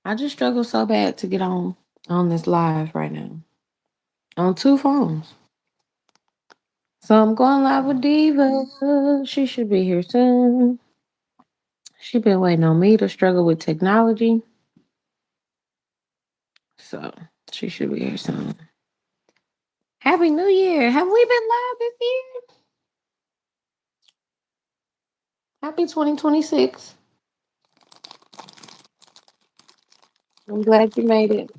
I just struggle so bad to get on this live right now on two phones. So I'm going live with Diva. She should be here soon. She been waiting on me to struggle with technology, so she should be here soon. Happy New Year! Have we been live this year? Happy 2026. I'm glad you made it.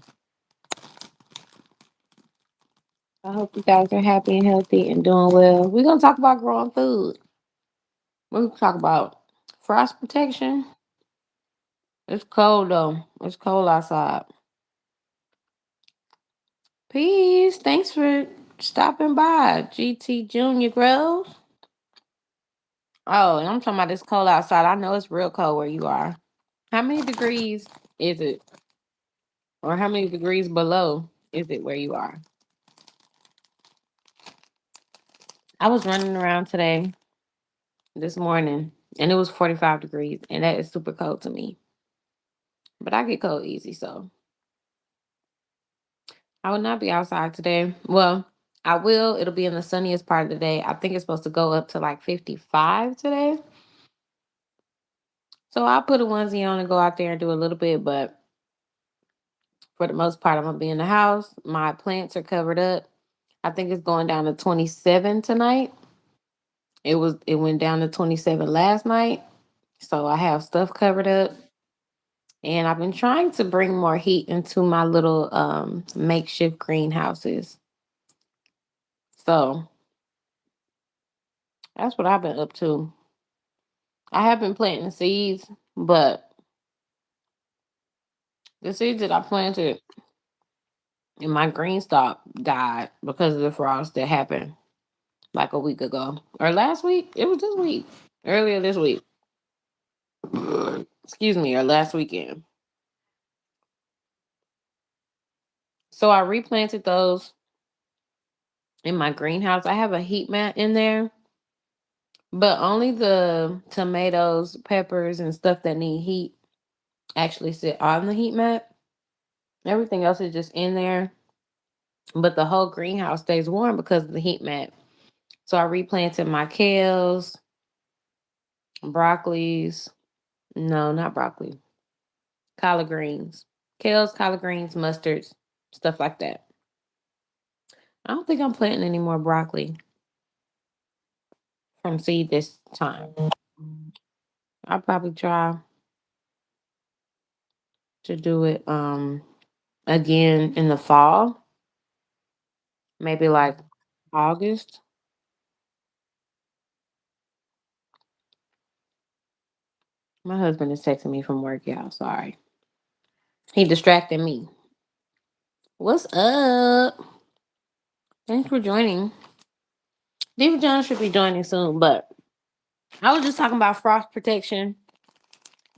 I hope you guys are happy and healthy and doing well. We're gonna talk about growing food. We're gonna talk about frost protection. It's cold though. It's cold outside. Peace. Thanks for stopping by, GT Junior Grove. Oh, and I'm talking about this cold outside. I know it's real cold where you are. How many degrees is it? Or how many degrees below is it where you are? I was running around today, this morning, and it was 45 degrees, and that is super cold to me. But I get cold easy, so I will not be outside today. Well, I will. It'll be in the sunniest part of the day. I think it's supposed to go up to like 55 today. So I'll put a onesie on and go out there and do a little bit, but for the most part, I'm gonna be in the house. My plants are covered up. I think it's going down to 27 tonight. It went down to 27 last night. So I have stuff covered up. And I've been trying to bring more heat into my little makeshift greenhouses. So that's what I've been up to. I have been planting seeds, but the seeds that I planted in my green stalk died because of the frost that happened like a week ago. Or last week. It was this week. Earlier this week. Excuse me, or last weekend. So I replanted those in my greenhouse. I have a heat mat in there, but only the tomatoes, peppers, and stuff that need heat actually sit on the heat mat. Everything else is just in there, but the whole greenhouse stays warm because of the heat mat. So I replanted my kales, broccolis. No, not broccoli. Collard greens. Kales, collard greens, mustards, stuff like that. I don't think I'm planting any more broccoli from seed this time. I'll probably try to do it again in the fall, maybe like August. My husband is texting me from work, y'all. Sorry. He distracted me. What's up? Thanks for joining. David John should be joining soon, but I was just talking about frost protection.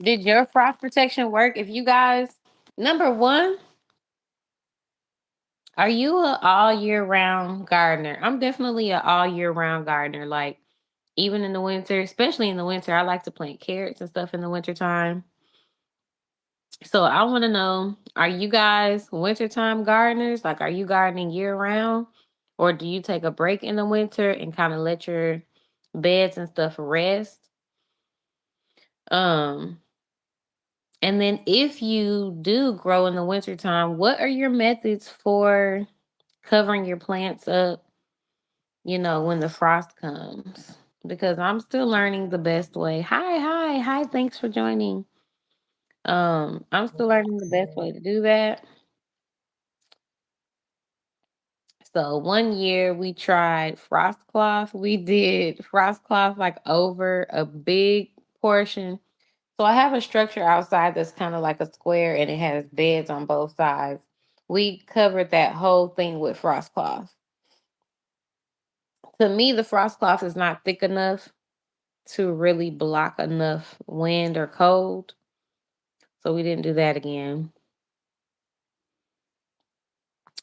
Did your frost protection work? If you guys, number one, are you a all year round gardener? I'm definitely a all year round gardener. Like even in the winter, especially in the winter, I like to plant carrots and stuff in the winter time. So I want to know, are you guys wintertime gardeners? Like, are you gardening year round? Or do you take a break in the winter and kind of let your beds and stuff rest? Um, and then if you do grow in the wintertime, what are your methods for covering your plants up, when the frost comes? Because I'm still learning the best way. Hi, thanks for joining. I'm still learning the best way to do that. So one year we tried frost cloth. We did frost cloth like over a big portion. So I have a structure outside that's kind of like a square and it has beds on both sides. We covered that whole thing with frost cloth. To me, the frost cloth is not thick enough to really block enough wind or cold. So we didn't do that again.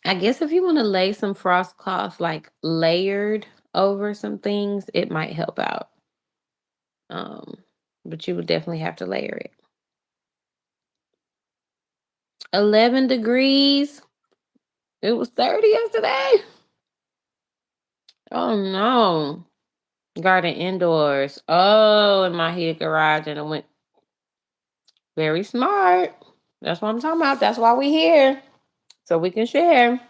I guess if you want to lay some frost cloth like layered over some things, it might help out. Um, but you would definitely have to layer it. 11 degrees. It was 30 yesterday. Oh no. Garden indoors. Oh, in my heated garage, and it went very smart. That's what I'm talking about. That's why we here. So we can share.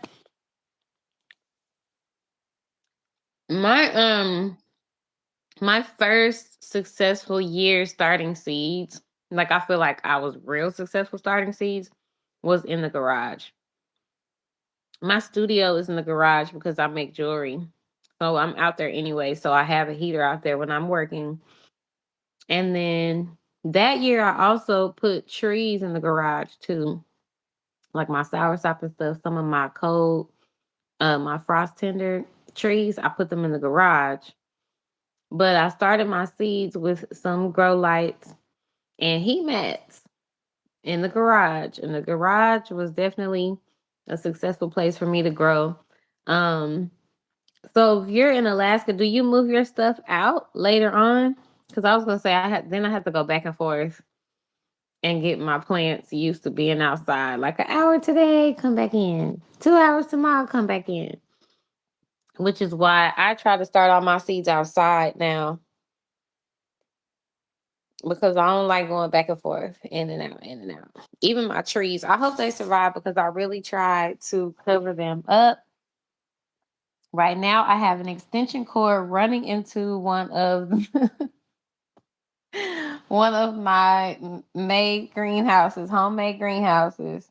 My my first successful year starting seeds, like I feel like I was real successful starting seeds, was in the garage. My studio is in the garage because I make jewelry. So I'm out there anyway. So I have a heater out there when I'm working. And then that year I also put trees in the garage too. Like my soursop and stuff, some of my cold, my frost tender trees, I put them in the garage. But I started my seeds with some grow lights and heat mats in the garage. And the garage was definitely a successful place for me to grow. Um, so if you're in Alaska, do you move your stuff out later on? Because I was gonna say I had to go back and forth and get my plants used to being outside. Like an hour today, come back in. 2 hours tomorrow, come back in. Which is why I try to start all my seeds outside now because I don't like going back and forth, in and out, in and out. Even my trees, I hope they survive because I really tried to cover them up. Right now, I have an extension cord running into one of one of my made greenhouses, homemade greenhouses.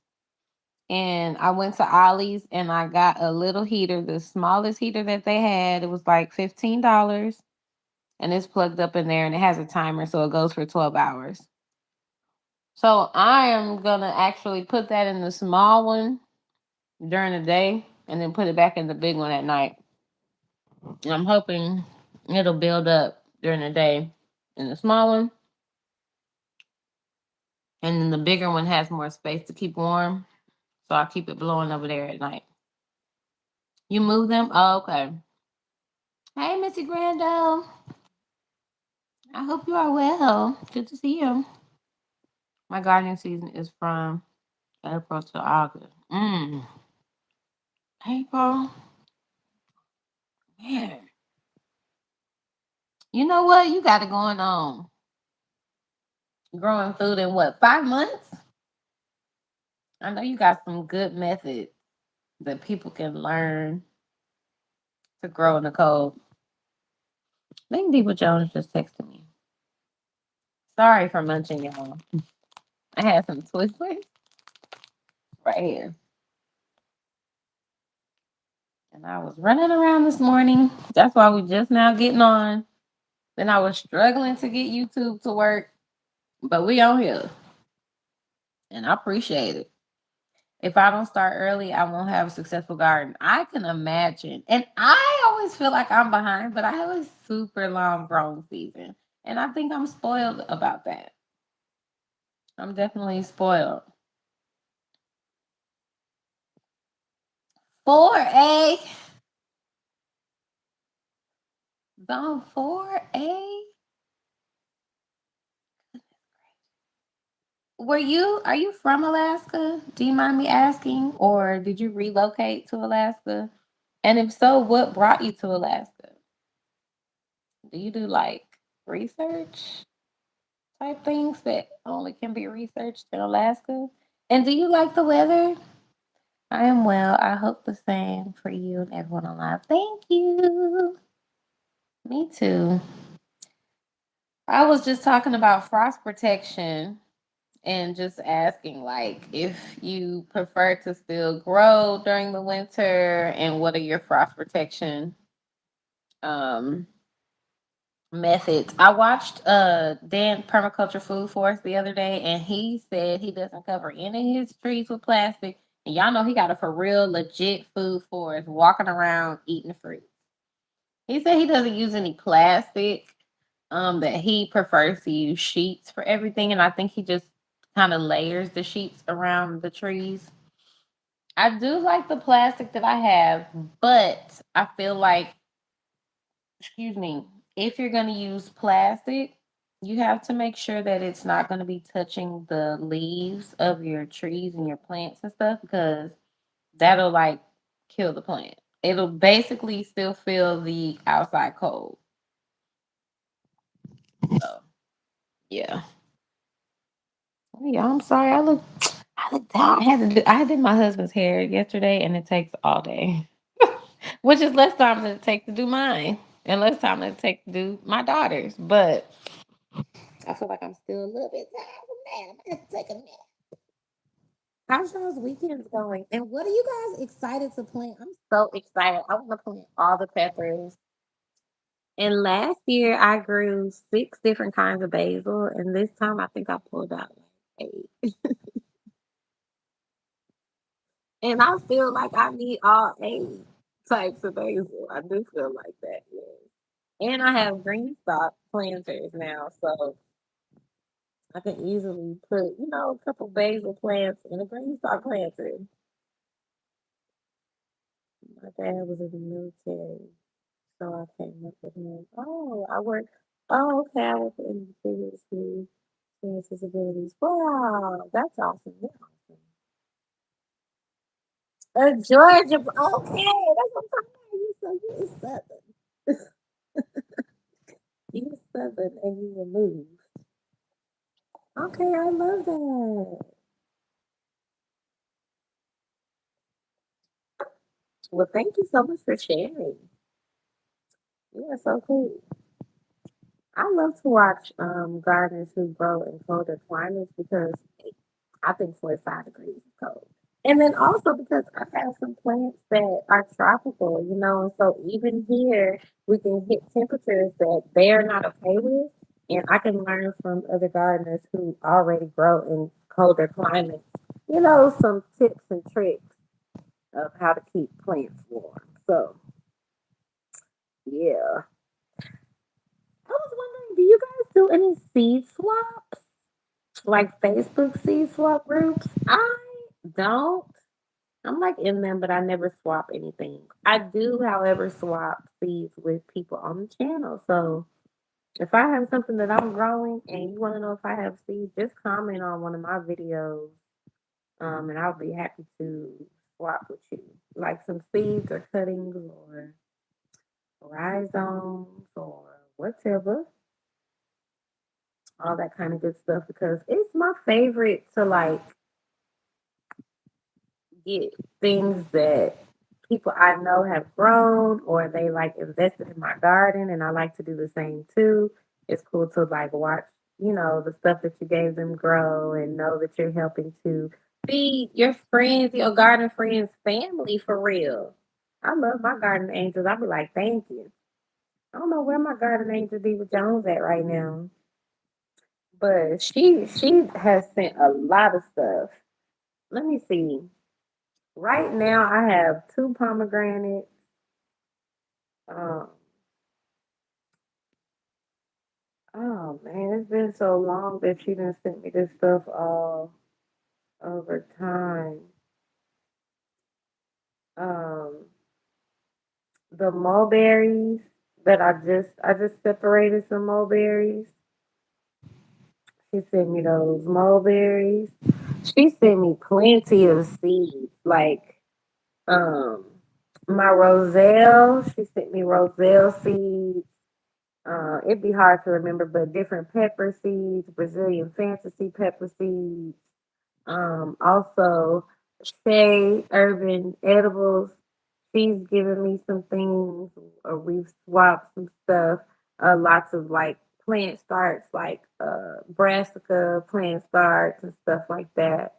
And I went to Ollie's and I got a little heater, the smallest heater that they had. It was like $15. And it's plugged up in there and it has a timer, so it goes for 12 hours. So I am gonna actually put that in the small one during the day and then put it back in the big one at night. And I'm hoping it'll build up during the day in the small one. And then the bigger one has more space to keep warm. So I'll keep it blowing over there at night. You move them? Oh, okay. Hey, Missy Grando. I hope you are well. Good to see you. My gardening season is from April to August. April. Man. You know what? You got it going on. Growing food in what, 5 months? I know you got some good methods that people can learn to grow in the cold. Link Depot Jones just texted me. Sorry for munching, y'all. I had some Twizzlers right here. And I was running around this morning. That's why we just now getting on. Then I was struggling to get YouTube to work. But we on here. And I appreciate it. If I don't start early, I won't have a successful garden. I can imagine. And I always feel like I'm behind, but I have a super long growing season. And I think I'm spoiled about that. I'm definitely spoiled. 4A. Zone 4A. Are you from Alaska? Do you mind me asking? Or did you relocate to Alaska? And if so, what brought you to Alaska? Do you do like research type things that only can be researched in Alaska? And do you like the weather? I am well. I hope the same for you and everyone alive. Thank you. Me too. I was just talking about frost protection and just asking like if you prefer to still grow during the winter and what are your frost protection um methods. I watched Dan Permaculture Food Forest the other day and he said he doesn't cover any of his trees with plastic. And y'all know he got a for real legit food forest walking around eating fruit. He said he doesn't use any plastic, that he prefers to use sheets for everything. And I think he just kind of layers the sheets around the trees. I do like the plastic that I have, but I feel like, excuse me, if you're going to use plastic, You have to make sure that it's not going to be touching the leaves of your trees and your plants and stuff because that'll like kill the plant. It'll basically still feel the outside cold. So yeah. Oh, yeah, I'm sorry. I look tired. I did my husband's hair yesterday and it takes all day. Which is less time than it takes to do mine. And less time than it takes to do my daughter's. But I feel like I'm still a little bit tired from that. I'm gonna have to take a nap. How's y'all's weekends going? And what are you guys excited to plant? I'm so excited. I want to plant all the peppers. And last year I grew 6 different kinds of basil, and this time I think I pulled out like 8. And I feel like I need all 8 types of basil. I do feel like that, yes. And I have green stock planters now, so I can easily put, a couple basil plants in a green stock planter. My dad was in the military. So I came up with him. Oh, I work. Oh, okay. I work for individuals who experience disabilities. Wow, that's awesome. That's awesome. Georgia. Okay, that's what I'm talking about. You Southern. You Southern and you were moved. Okay, I love that. Well, thank you so much for sharing. Yeah, so cool. I love to watch gardeners who grow in colder climates because I think 45 degrees is cold. And then also because I have some plants that are tropical, and so even here we can hit temperatures that they're not okay with. And I can learn from other gardeners who already grow in colder climates, some tips and tricks of how to keep plants warm. So, yeah. I was wondering, do you guys do any seed swaps? Like Facebook seed swap groups? I don't. I'm like in them, but I never swap anything. I do, however, swap seeds with people on the channel. So if I have something that I'm growing and you want to know if I have seeds, just comment on one of my videos, and I'll be happy to swap with you, like some seeds or cuttings or rhizomes or whatever, all that kind of good stuff. Because it's my favorite to like get things that people I know have grown or they like invested in my garden and I like to do the same too. It's cool to like watch, the stuff that you gave them grow and know that you're helping to feed your friends, your garden friends, family for real. I love my garden angels. I'll be like, thank you. I don't know where my garden angel Diva Jones at right now, but she has sent a lot of stuff. Let me see. Right now, I have 2 pomegranates. Um, oh man, it's been so long that she done sent me this stuff all over time. Um, the mulberries that I just separated some mulberries. She sent me those mulberries. She sent me plenty of seeds, like um my roselle. She sent me roselle seeds. It'd be hard to remember, but different pepper seeds, Brazilian fantasy pepper seeds. Also Shay Urban Edibles. She's given me some things, or we've swapped some stuff. Lots of like plant starts, like brassica plant starts and stuff like that.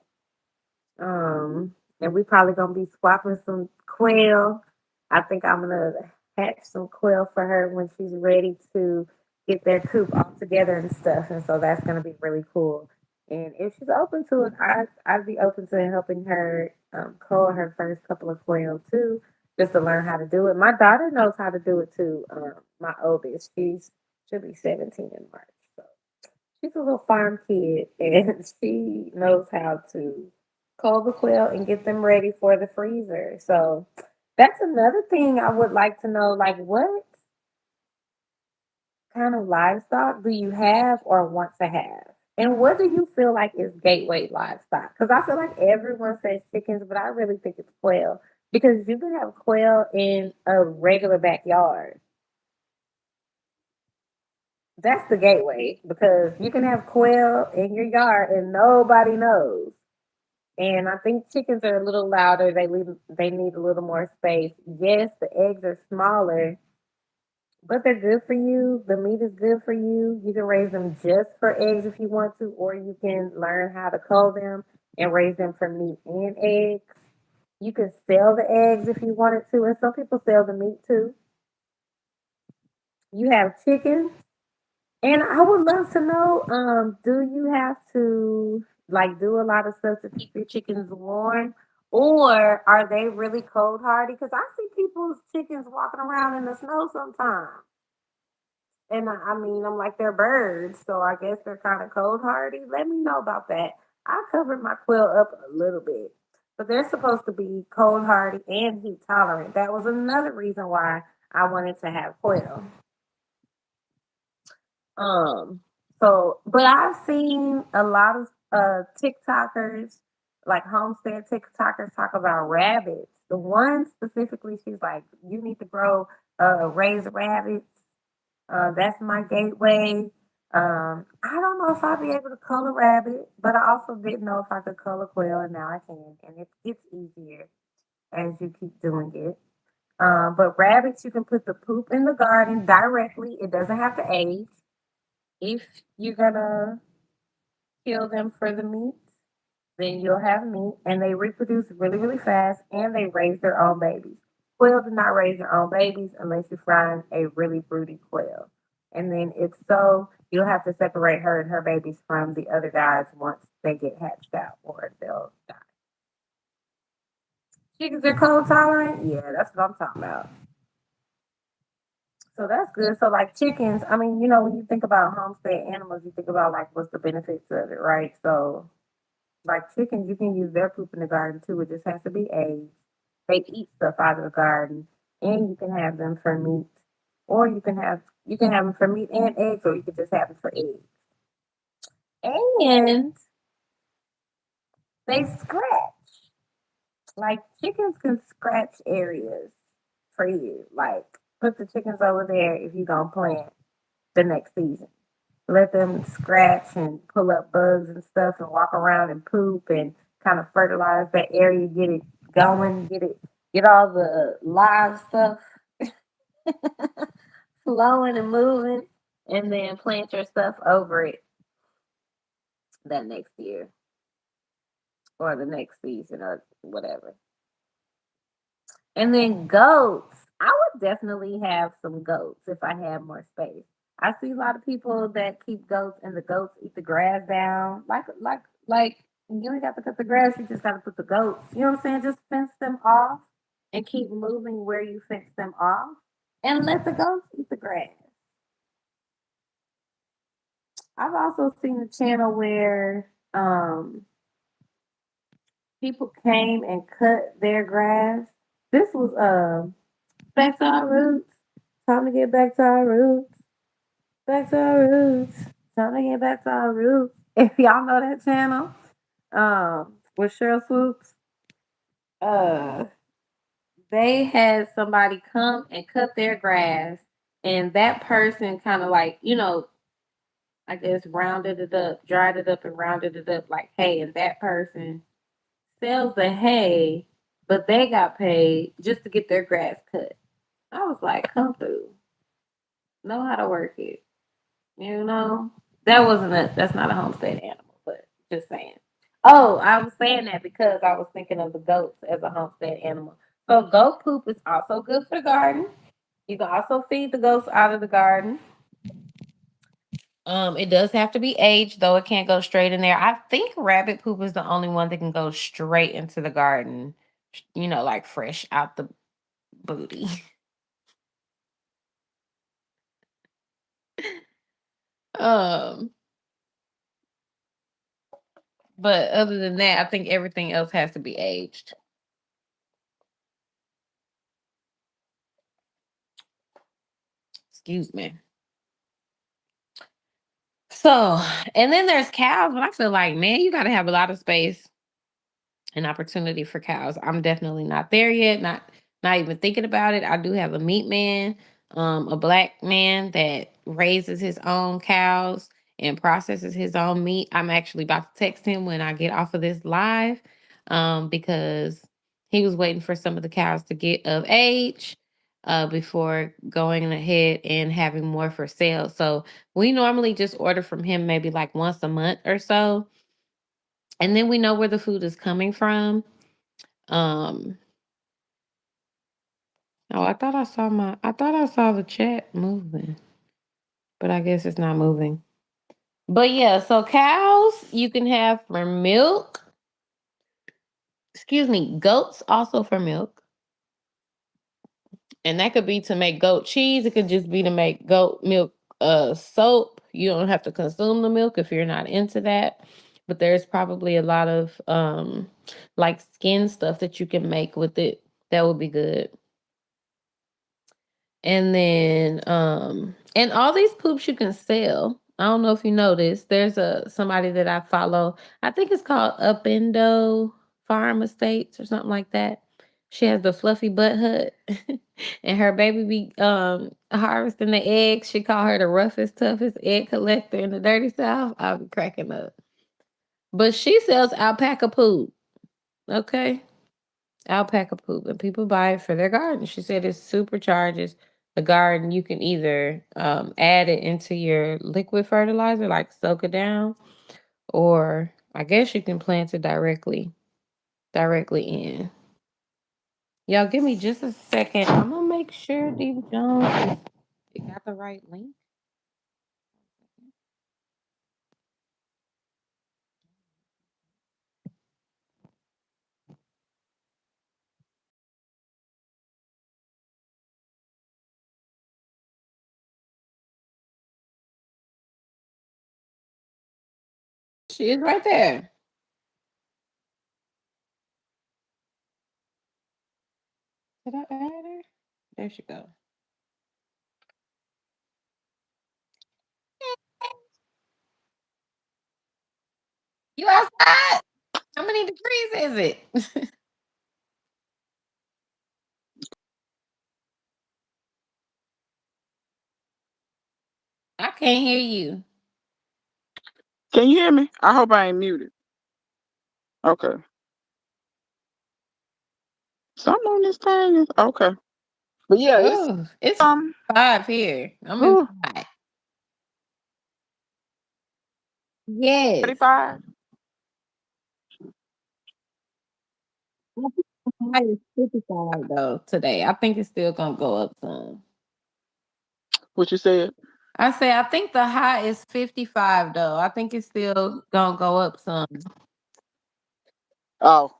And we probably gonna be swapping some quail. I think I'm gonna hatch some quail for her when she's ready to get their coop all together and stuff. And so that's gonna be really cool. And if she's open to it, I'd be open to helping her cull her first couple of quail too, just to learn how to do it. My daughter knows how to do it too. My oldest, she'll be 17 in March. So she's a little farm kid and she knows how to cold the quail and get them ready for the freezer. So that's another thing I would like to know. Like, what kind of livestock do you have or want to have? And what do you feel like is gateway livestock? Because I feel like everyone says chickens, but I really think it's quail because you can have quail in a regular backyard. That's the gateway because you can have quail in your yard and nobody knows. And I think chickens are a little louder. They need a little more space. Yes, the eggs are smaller, but they're good for you. The meat is good for you. You can raise them just for eggs if you want to, or you can learn how to cull them and raise them for meat and eggs. You can sell the eggs if you wanted to, and some people sell the meat too. You have chickens, and I would love to know, do you have to like do a lot of stuff to keep your chickens warm? Or are they really cold hardy? Because I see people's chickens walking around in the snow sometimes. And I mean, I'm like, they're birds, so I guess they're kind of cold hardy. Let me know about that. I covered my quill up a little bit, but they're supposed to be cold hardy and heat tolerant. That was another reason why I wanted to have quail. Um, but I've seen a lot of TikTokers, like Homestead TikTokers, talk about rabbits. The one specifically, she's like, you need to grow, raise rabbits. That's my gateway. I don't know if I'll be able to color rabbit, but I also didn't know if I could color quail, and now I can, and it gets easier as you keep doing it. But rabbits, you can put the poop in the garden directly. It doesn't have to age. If you're gonna kill them for the meat, then you'll have meat, and they reproduce really, really fast, and they raise their own babies. Quail do not raise their own babies unless you find a really broody quail. And then, if so, you'll have to separate her and her babies from the other guys once they get hatched out, or they'll die. Chickens are cold tolerant? Yeah, that's what I'm talking about. So that's good. So, like chickens, I mean, when you think about homestead animals, you think about like what's the benefits of it, right? So, like chickens, you can use their poop in the garden too. It just has to be aged. They eat stuff out of the garden, and you can have them for meat, or you can have them for meat and eggs, or you can just have them for eggs. And they scratch. Like chickens can scratch areas for you. Like put the chickens over there if you gonna plant the next season. Let them scratch and pull up bugs and stuff and walk around and poop and kind of fertilize that area, get it going, get all the live stuff flowing and moving, and then plant your stuff over it that next year or the next season or whatever. And then goats. I would definitely have some goats if I had more space. I see a lot of people that keep goats and the goats eat the grass down. Like you ain't got to cut the grass, you just gotta put the goats. You know what I'm saying? Just fence them off and keep moving where you fence them off and let the goats eat the grass. I've also seen a channel where people came and cut their grass. This was back to our roots. Time to get back to our roots. Back to our roots. Time to get back to our roots. If y'all know that channel, with Cheryl Swoops, uh, they had somebody come and cut their grass, and that person kind of like, I guess rounded it up, dried it up, and rounded it up like hay, and that person sells the hay, but they got paid just to get their grass cut. I was like, come through, know how to work it. You know, that's not a homestead animal, but just saying. Oh, I was saying that because I was thinking of the goats as a homestead animal. So goat poop is also good for the garden. You can also feed the goats out of the garden. It does have to be aged, though it can't go straight in there. I think rabbit poop is the only one that can go straight into the garden, like fresh out the booty. um, but other than that, I think everything else has to be aged. Excuse me. So, and then there's cows, but I feel like, man, you got to have a lot of space an opportunity for cows. I'm definitely not there yet. Not even thinking about it. I do have a meat man, a black man that raises his own cows and processes his own meat. I'm actually about to text him when I get off of this live, because he was waiting for some of the cows to get of age before going ahead and having more for sale. So we normally just order from him maybe like once a month or so, and then we know where the food is coming from. um, oh, I thought I saw the chat moving, but I guess it's not moving. But yeah, so cows you can have for milk. Excuse me, goats also for milk. And that could be to make goat cheese. It could just be to make goat milk soap. You don't have to consume the milk if you're not into that. But there's probably a lot of like skin stuff that you can make with it. That would be good. And then and all these poops you can sell. I don't know if you noticed. There's a somebody that I follow. I think it's called Upendo Farm Estates or something like that. She has the fluffy butt hut and her baby be harvesting the eggs. She call her the roughest, toughest egg collector in the dirty south. I'll be cracking up. But she sells alpaca poop. Okay. Alpaca poop, and people buy it for their garden. She said it supercharges the garden. You can either add it into your liquid fertilizer, like soak it down, or I guess you can plant it directly in. Y'all, give me just a second. I'm gonna make sure Diva Jones got the right link. She is right there. Did I add her? There she go. You outside? How many degrees is it? I can't hear you. Can you hear me? I hope I ain't muted. Okay. Something on this thing is okay. But yeah, it's Oh, it's um 5 here. I'm whew, inside. Yes. 35. I think the high is 55 though today. I think it's still gonna go up some. What you said? I say I think the high is 55 though. I think it's still gonna go up some. Oh,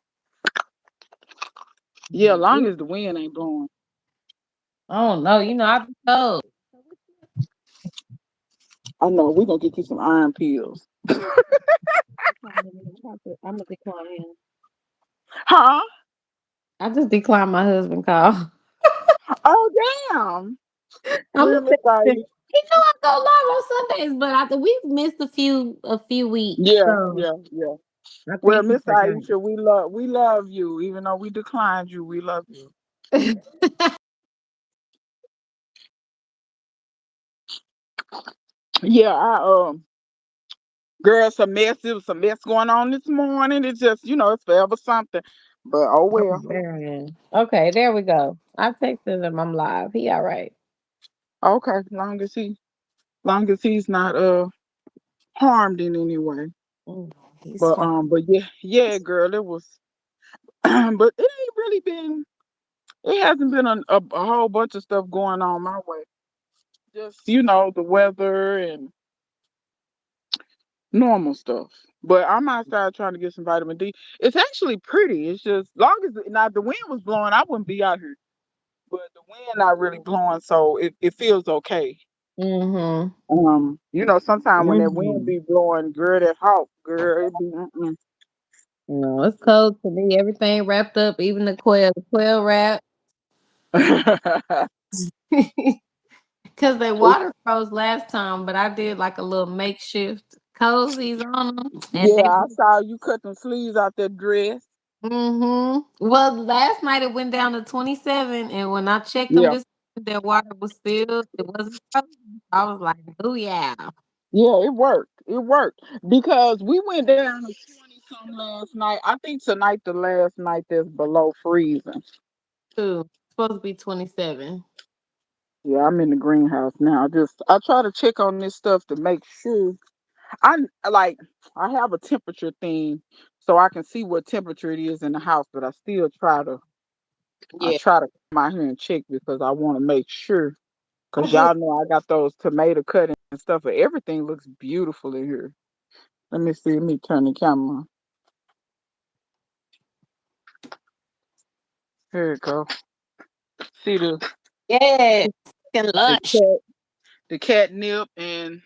yeah, long Mhm. as the wind ain't blowing. I don't know. I've been told. I know we're gonna get you some iron pills. I'm gonna decline him. Huh? I just declined my husband call. Oh damn. I'm We're gonna Miss text him. Aisha. He know I go live on Sundays, but we've missed a few weeks, Yeah, so yeah, yeah. I Well, think he Miss forgot. Aisha, we love you. Even though we declined you, we love you. Yeah, I girl, some mess. It was some mess going on this morning. It's just, it's forever something. But oh Oh, well. man. Okay, there we go. I texted him. I'm live. He all right. Okay, long as he's not harmed in any way. Mm, he's But fine. yeah, yeah, girl, it was but it ain't really been it hasn't been a whole bunch of stuff going on my way. Just, the weather and normal stuff. But I'm outside trying to get some vitamin D. It's actually pretty. It's just long as now the wind was blowing, I wouldn't be out here. But the wind not really blowing, so it feels okay. Mm-hmm. Sometimes when that wind Mm-hmm. be blowing, girl, that hot, girl, it be No, it's cold to me. Everything wrapped up, even the quail. The quail wrap. mm-mm. Cause they water froze last time, but I did like a little makeshift cozies on them, and Yeah, they. I saw you cut them sleeves out that dress. Well, last night it went down to 27, and when I checked them, Yeah. this their water was still it wasn't frozen. I was like, oh yeah. Yeah, it worked. It worked because we went down to 20 some last night. I think tonight the last night that's below freezing. Ooh, supposed to be 27. Yeah, I'm in the greenhouse now. Just I try to check on this stuff to make sure I like I have a temperature thing so I can see what temperature it is in the house, but I still Yeah. try to come out here and check because I want to make sure. I Cause just y'all know I got those tomato cuttings and stuff, but everything looks beautiful in here. Let me see. Let me turn the camera. Here it go. See yes. And the lunch. cat the catnip and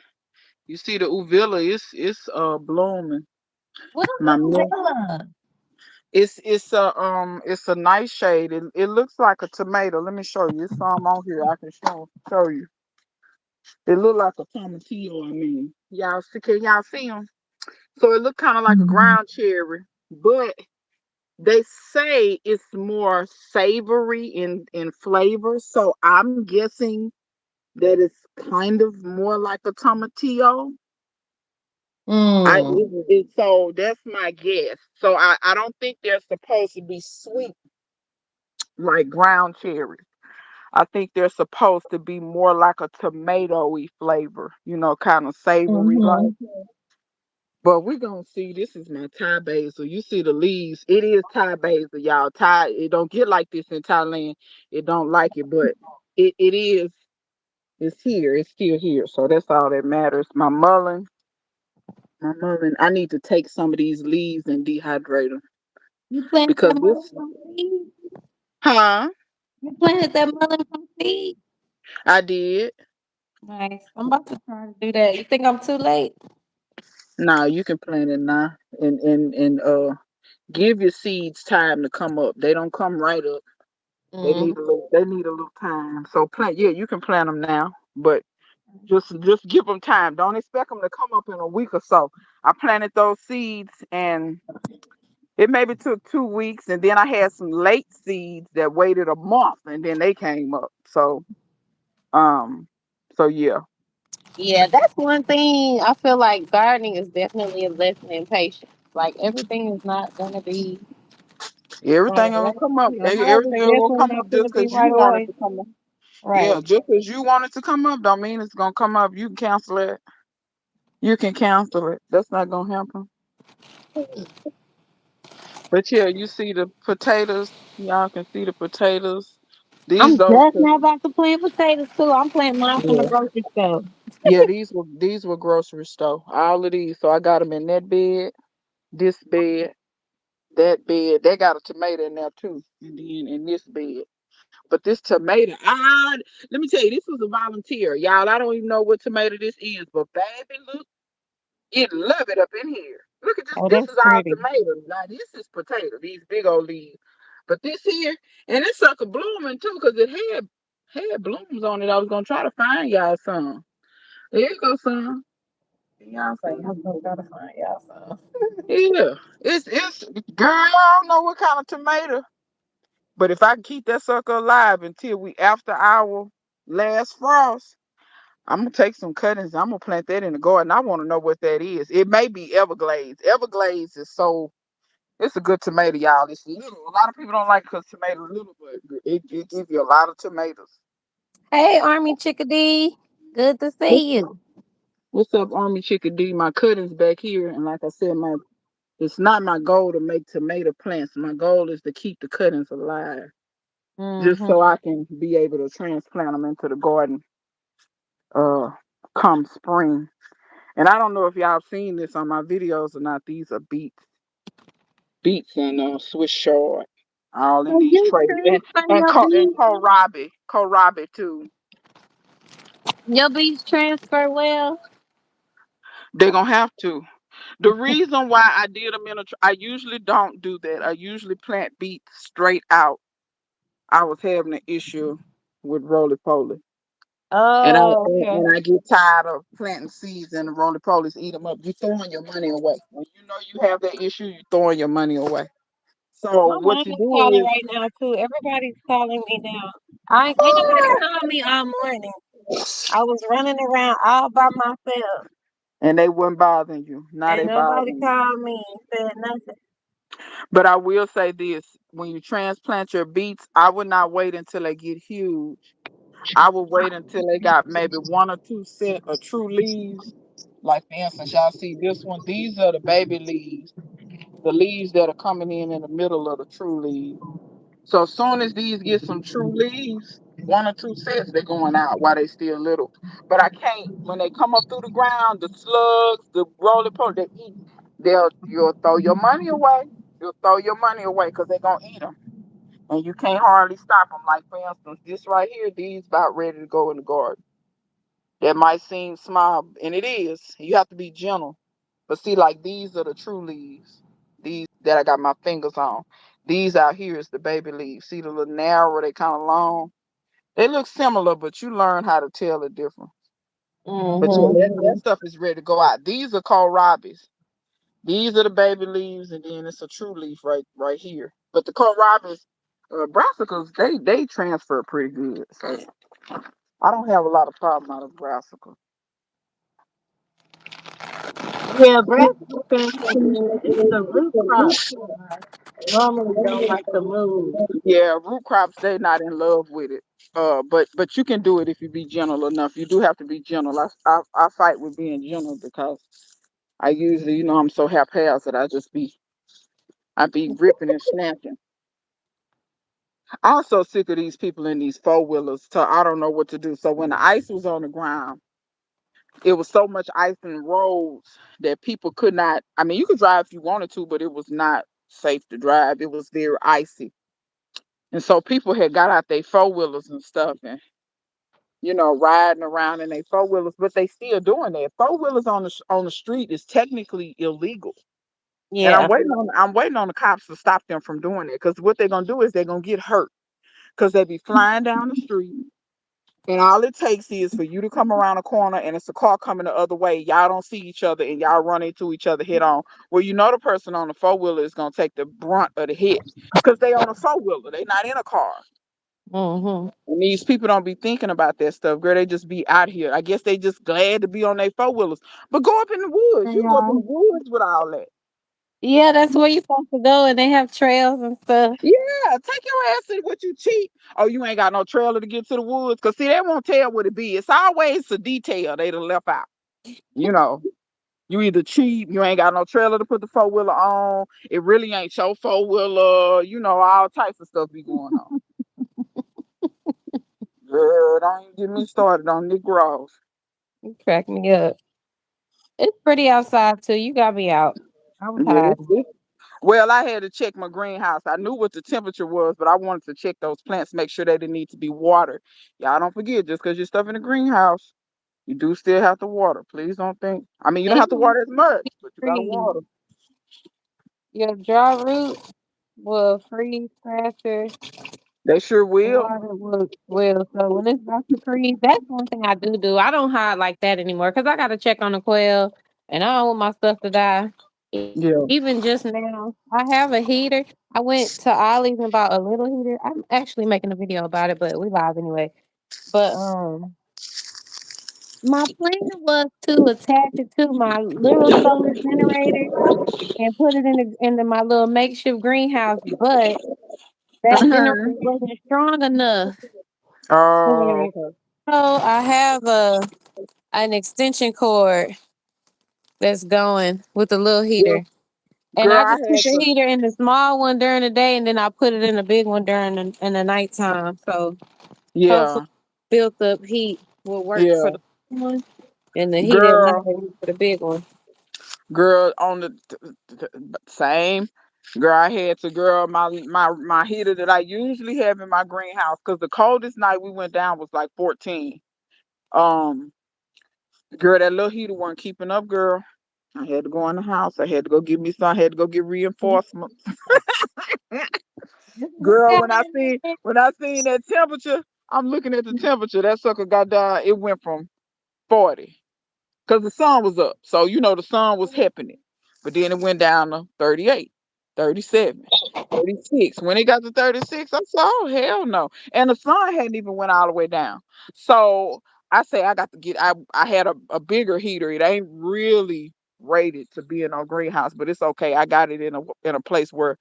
you see the uvula. It's blooming. What My is man, Uvella? it's a nice shade. It looks like a tomato. Let me show you. It's some on here. I can show you. It look like a tomatillo. I mean, y'all see? Can y'all see them? So it look kind of like a Mhm. ground cherry, but they say it's more savory in flavor. So I'm guessing that it's kind of more like a tomatillo. Mm. So that's my guess. So I don't think they're supposed to be sweet like ground cherries. I think they're supposed to be more like a tomatoey flavor, kind of savory like. Mhm. But we're gonna see. This is my Thai basil. You see the leaves. It is Thai basil, y'all. Thai, it don't get like this in Thailand. It don't like it, but it is. It's here. It's still here. So that's all that matters. My mullen. I need to take some of these leaves and dehydrate them You planted because that mother this, from seed? huh? You planted that mother from seed? I did. Nice. I'm about to try to do that. You think I'm too late? Nah, you can plant it now, and give your seeds time to come up. They don't come right up. They Mm. need a little. They need a little time. So plant. Yeah, you can plant them now, but just give them time. Don't expect them to come up in a week or so. I planted those seeds, and it maybe took 2 weeks, and then I had some late seeds that waited a month, and then they came up. Um, so yeah, Yeah, that's one thing I feel like gardening is definitely a lesson in patience. Like everything is not gonna be right everything gonna away. come up. Your harvest Everything gonna definitely come up not just gonna be because you right want it away. to come up. Yeah, Right. just because you want it to come up, don't mean it's gonna come up. You can cancel it. You can cancel it. That's not gonna happen. But yeah, you see the potatoes. Y'all can see the potatoes. I'm These those. just now about to plant potatoes too. I'm planting mine from the Yeah. grocery store. Yeah, these were grocery store. All of these. So I got them in that bed, this bed, that bed. They got a tomato in there too, and then in this bed. But this tomato, let me tell you, this was a volunteer, y'all. I don't even know what tomato this is, but baby, look, it love it up in here. Look at this. Oh, This that's is our pretty. tomato. Now this is potato. These big old leaves. But this here, and this sucker blooming too, cause it had blooms on it. I was gonna try to find y'all some. There you go, son. Y'all So see? I'm gonna try to find y'all some. Yeah, it's girl. I don't know what kind of tomato, but if I can keep that sucker alive until we after our last frost, I'm gonna take some cuttings. I'm gonna plant that in the garden. I want to know what that is. It may be Everglades. Everglades is so. It's a good tomato, y'all. It's little. A lot of people don't like because tomatoes little, but it gives you a lot of tomatoes. Hey, Army Chickadee. Good to What's, see you. what's up, Army Chicken D? My cuttings back here, and like I said, it's not my goal to make tomato plants. My goal is to keep the cuttings alive, just Mm-hmm. so I can be able to transplant them into the garden uh come spring. And I don't know if y'all seen this on my videos or not. These are beets and Swiss chard, all in So these you trays, transfer your and bees? kohlrabi too. Your bees transfer well? They're gonna have to. The reason why I did them in I usually don't do that. I usually plant beets straight out. I was having an issue with roly poly. Oh, okay. and I get tired of planting seeds and the roly polies eat them up. You throwing your money away. When you know you have that issue, you throwing your money away. So My mom what you is do calling is, right now too. Everybody's calling me now. I ain't nobody called me all morning. I was running around all by myself. and they wasn't bothering you. Now Ain't they nobody bothering you. called me and said nothing. But I will say this: when you transplant your beets, I would not wait until they get huge. I would wait until they got maybe one or two set of true leaves. Like for instance, y'all see this one. These are the baby leaves, the leaves that are coming in the middle of the true leaves. So as soon as these get some true leaves, one or two sets, they're going out while they still little. But I can't when they come up through the ground, the slugs, the roly poly, they eat. You'll throw your money away. You'll throw your money away because they're gonna eat them, and you can't hardly stop them. Like for instance, this right here, these about ready to go in the garden. That might seem small, and it is. You have to be gentle. But see, like these are the true leaves. These that I got my fingers on. These out here is the baby leaves. See the little narrow, they kind of long. They look similar, but you learn how to tell the difference. But yeah, Mm-hmm. that stuff is ready to go out. These are called rabies. These are the baby leaves, and then it's a true leaf right here. But the kohlrabies, brassicas, they transfer pretty good. So I don't have a lot of problem out of brassica. Yeah, breast cancer good. It's the root crops that normally don't like to move. Yeah, root crops they not in love with it. But you can do it if you be gentle enough. You do have to be gentle. I fight with being gentle because I usually I'm so haphazard. I be ripping and snapping. I'm so sick of these people in these four wheelers. So I don't know what to do. So when the ice was on the ground, it was so much ice in roads that people could not. I mean, you could drive if you wanted to, but it was not safe to drive. It was very icy, and so people had got out their four wheelers and stuff, and riding around in their four wheelers. But they still doing that. Four wheelers on the street is technically illegal, and Yeah. I'm waiting on the cops to stop them from doing it because what they're gonna do is they're gonna get hurt because they be flying down the street. And all it takes is for you to come around a corner and it's a car coming the other way. Y'all don't see each other and y'all run into each other head on. Well, the person on the four wheeler is gonna take the brunt of the hit because they on a four wheeler. They not in a car. Mm-hmm. And these people don't be thinking about that stuff, girl. They just be out here. I guess they just glad to be on their four wheelers. But go up in the woods. You go up in Yeah. the woods with all that. Yeah, that's where you're supposed to go, and they have trails and stuff. Yeah, take your ass to what you cheat. Oh, you ain't got no trailer to get to the woods. Cause see, they won't tell what it be. It's always a detail they done left out. You know. You either cheap, you ain't got no trailer to put the four wheeler on. It really ain't your four wheeler. All types of stuff be going on. Girl, don't even get me started on Negroes. You crack me up. It's pretty outside too. You got me out. I'm Yeah, tired. well, I had to check my greenhouse. I knew what the temperature was, but I wanted to check those plants, make sure they didn't need to be watered. Y'all don't forget, just because you're stuff in the greenhouse, you do still have to water. Please don't think. I mean, you don't They have to water as much, but you gotta freeze. water. Your dry root will freeze faster. They sure will. Water will. So when it's about to freeze, that's one thing I do. I don't hide like that anymore because I got to check on the quail, and I don't want my stuff to die. Even Yeah. just now, I have a heater. I went to Ollie's and bought a little heater. I'm actually making a video about it, but we live anyway. But my plan was to attach it to my little solar generator and put it into my little makeshift greenhouse, but that generator Mhm. wasn't strong enough for Oh, it. okay. So I have an extension cord that's going with a little Girl, heater. And girl, I I just put had the to. heater in the small one during the day and then I put it in the big one during in the nighttime. So hopefully Yeah, built up heat will work for yeah. the small one and the heat at night Girl, will work for the big one. girl, on the same. Girl, I had to, girl, my heater that I usually have in my greenhouse, because the coldest night we went down was like 14. Um, Girl, that little heater wasn't keeping up, girl. I had to go in the house. I had to go get me some. I had to go get reinforcements. This is what Girl, happened. when I seen that temperature, I'm looking at the temperature. That sucker got down. It went from 40 because the sun was up. So, the sun was helping it. But then it went down to 38, 37, 36. When it got to 36, I said, oh, hell no. And the sun hadn't even went all the way down. So I say I got to I had a bigger heater. It ain't really rated to be in a greenhouse, but it's okay. I got it in a place where,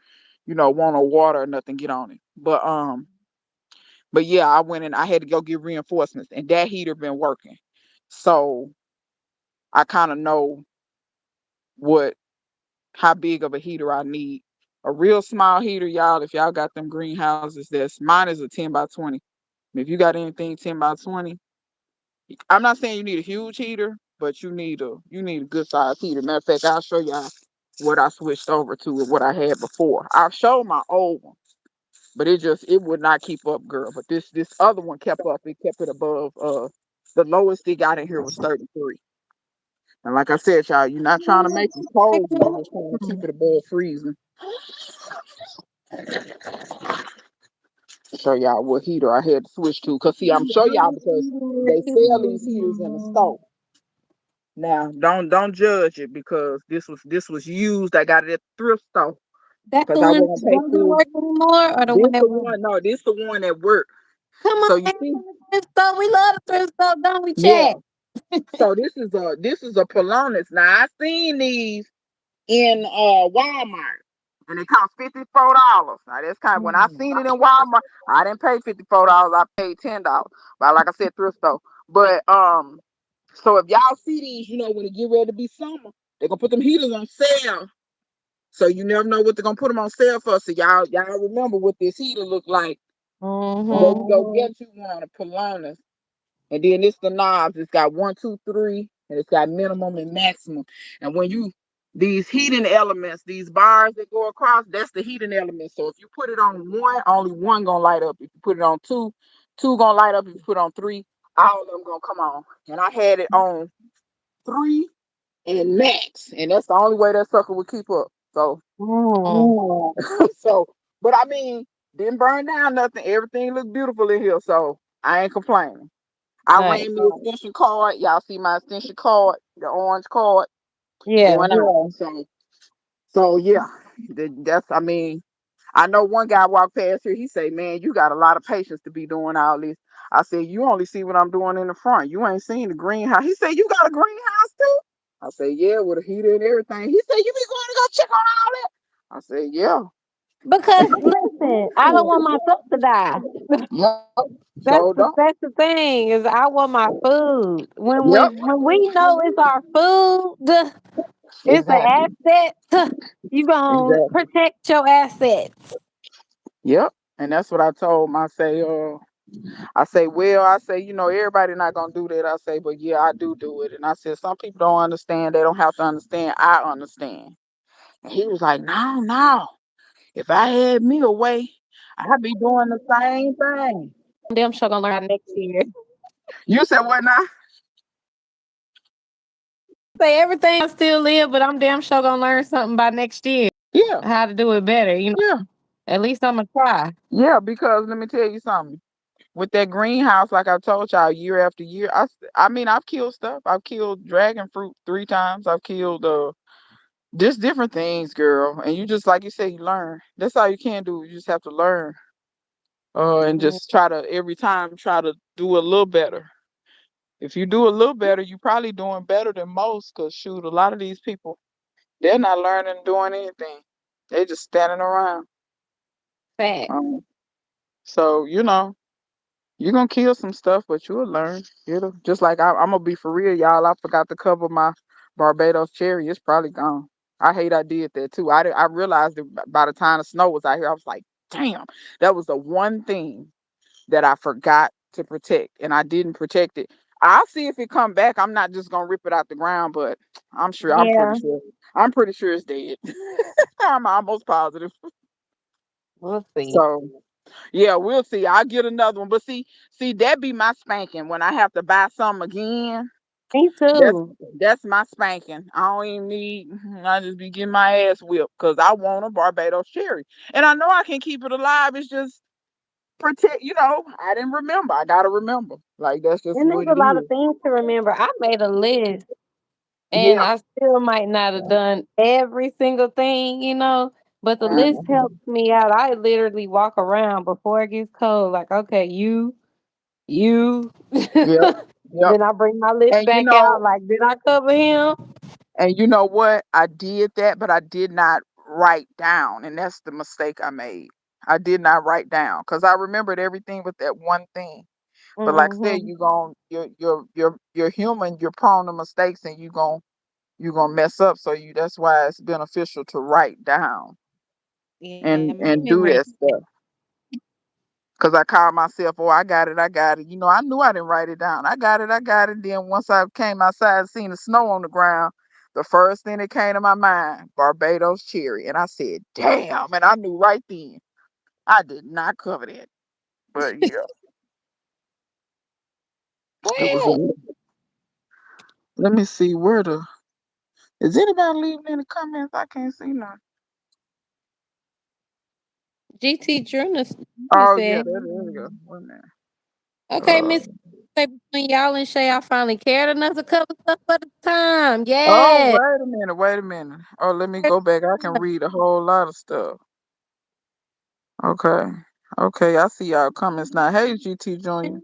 won't no water or nothing get on it. But yeah, I went and I had to go get reinforcements, and that heater been working. So I kind of know what how big of a heater I need. A real small heater, y'all. If y'all got them greenhouses, that's mine is a 10 by 20. If you got anything 10 by 20, I'm not saying you need a huge heater, but you need a good size heater. Matter of fact, I'll show y'all what I switched over to and what I had before. I've showed my old one, but it would not keep up, girl. But this other one kept up. It kept it above. The lowest it got in here was 33. And like I said, y'all, you're not trying to make it cold. You're just trying to keep it above freezing. Show y'all what heater I had to switch to. Cause see, I'm show y'all because they sell these heaters in the store. Now, don't judge it because this was used. I got it at the thrift store That's because the I one wasn't that pay don't do full. work anymore, or the one This that the works? one. No, this the one at work. Come on, So you man, see, from the thrift store. We love the thrift store, don't we, yeah. chat? So this is a Polonus. Now I seen these in Walmart, and it cost $54. Now that's kind of when I seen it in Walmart, I didn't pay $54. I paid $10. But like I said, thrift store. But so if y'all see these, when it get ready to be summer, they're gonna put them heaters on sale. So you never know what they're gonna put them on sale for. So y'all remember what this heater look like. Go get you one of Polonus. And then it's the knobs. It's got one, two, three, and it's got minimum and maximum. And when these heating elements, these bars that go across, that's the heating element. So if you put it on one, only one gonna light up. If you put it on two, two gonna light up. If you put it on three, all of them gonna come on. And I had it on three and max, and that's the only way that sucker would keep up. So, Mm, so, but I mean, didn't burn down nothing. Everything looked beautiful in here, so I ain't complaining. I right. ran me extension cord. Y'all see my extension cord, the orange cord Yeah. going out. So yeah, that's. I mean, I know one guy walked past here. He say, "Man, you got a lot of patience to be doing all this." I said, "You only see what I'm doing in the front. You ain't seen the greenhouse." He said, "You got a greenhouse too?" I said, "Yeah, with a heater and everything." He said, "You be going to go check on all that?" I said, "Yeah." Because listen, I don't want my stuff to die. Yep. So That's don't. that's the thing is I want my food. When Yep. when we know it's our food, it's an Exactly. asset. You gonna Exactly. protect your assets. Yep. And that's what I told him. I say, everybody not gonna do that. I say, but yeah, I do it. And I said, some people don't understand. They don't have to understand. I understand. And he was like, no, no. If I had me a way, I'd be doing the same thing. I'm damn sure gonna learn next year. You said what now? Say everything I still live, but I'm damn sure gonna learn something by next year. Yeah, How to do it better. yeah, At least I'm gonna try. yeah. Because let me tell you something. With that greenhouse, like I told y'all, year after year, I mean, I've killed stuff. I've killed dragon fruit 3 times. I've killed just different things, girl. And you just like you say, you learn. That's all you can do. You just have to learn. And Mm, just try to every time try to do a little better. If you do a little better, you probably doing better than most. Cause shoot, a lot of these people they're not learning doing anything. They just standing around. fact. Um, so you're gonna kill some stuff, but you'll learn. It'll just like I'm gonna be for real, y'all. I forgot to cover my Barbados cherry. It's probably gone. I hate I did that too. I realized that by the time the snow was out here, I was like, damn, that was the one thing that I forgot to protect, and I didn't protect it. I'll see if it come back. I'm not just gonna rip it out the ground, but I'm sure. I'm pretty Yeah, sure. I'm pretty sure it's dead. I'm almost positive. we'll see. So yeah, we'll see. I'll get another one. But see, that be my spanking when I have to buy some again. Me That's too. that's my spanking. I don't even need. I just be getting my ass whipped because I want a Barbados cherry, and I know I can keep it alive. It's just protect. I didn't remember. I gotta remember. Like that's just And there's what a it lot of is. things to remember. I made a list and Yeah. I still might not have done every single thing, but the list helps Mhm. me out. I literally walk around before it gets cold, like, okay, you. Yep. Yep. Then I bring my list And back out, like, did I cover him? you know what? I did that, but I did not write down, and that's the mistake I made. I did not write down because I remembered everything with that one thing. But like I said, Hmm. you're human. You're prone to mistakes, and you gonna mess up. So that's why it's beneficial to write down Yeah, my and do memory. that stuff. Cause I called myself, oh, I got it, I got it. I knew I didn't write it down. I got it, I got it. Then once I came outside and seen the snow on the ground, the first thing that came to my mind, Barbados cherry. And I said, damn. And I knew right then I did not cover that. But yeah, it was Well, in let me see where the is anybody leaving in the comments? I can't see none. GT Journal Oh yeah, said, there you go. Wait a minute. okay, Uh, Miss, say between y'all and Shay, I finally cared enough to cover stuff for the time. oh, Yeah. wait a minute, wait a minute. Oh, let me go back. I can read a whole lot of stuff. Okay. Okay, I see y'all comments now. Hey, GT Jr.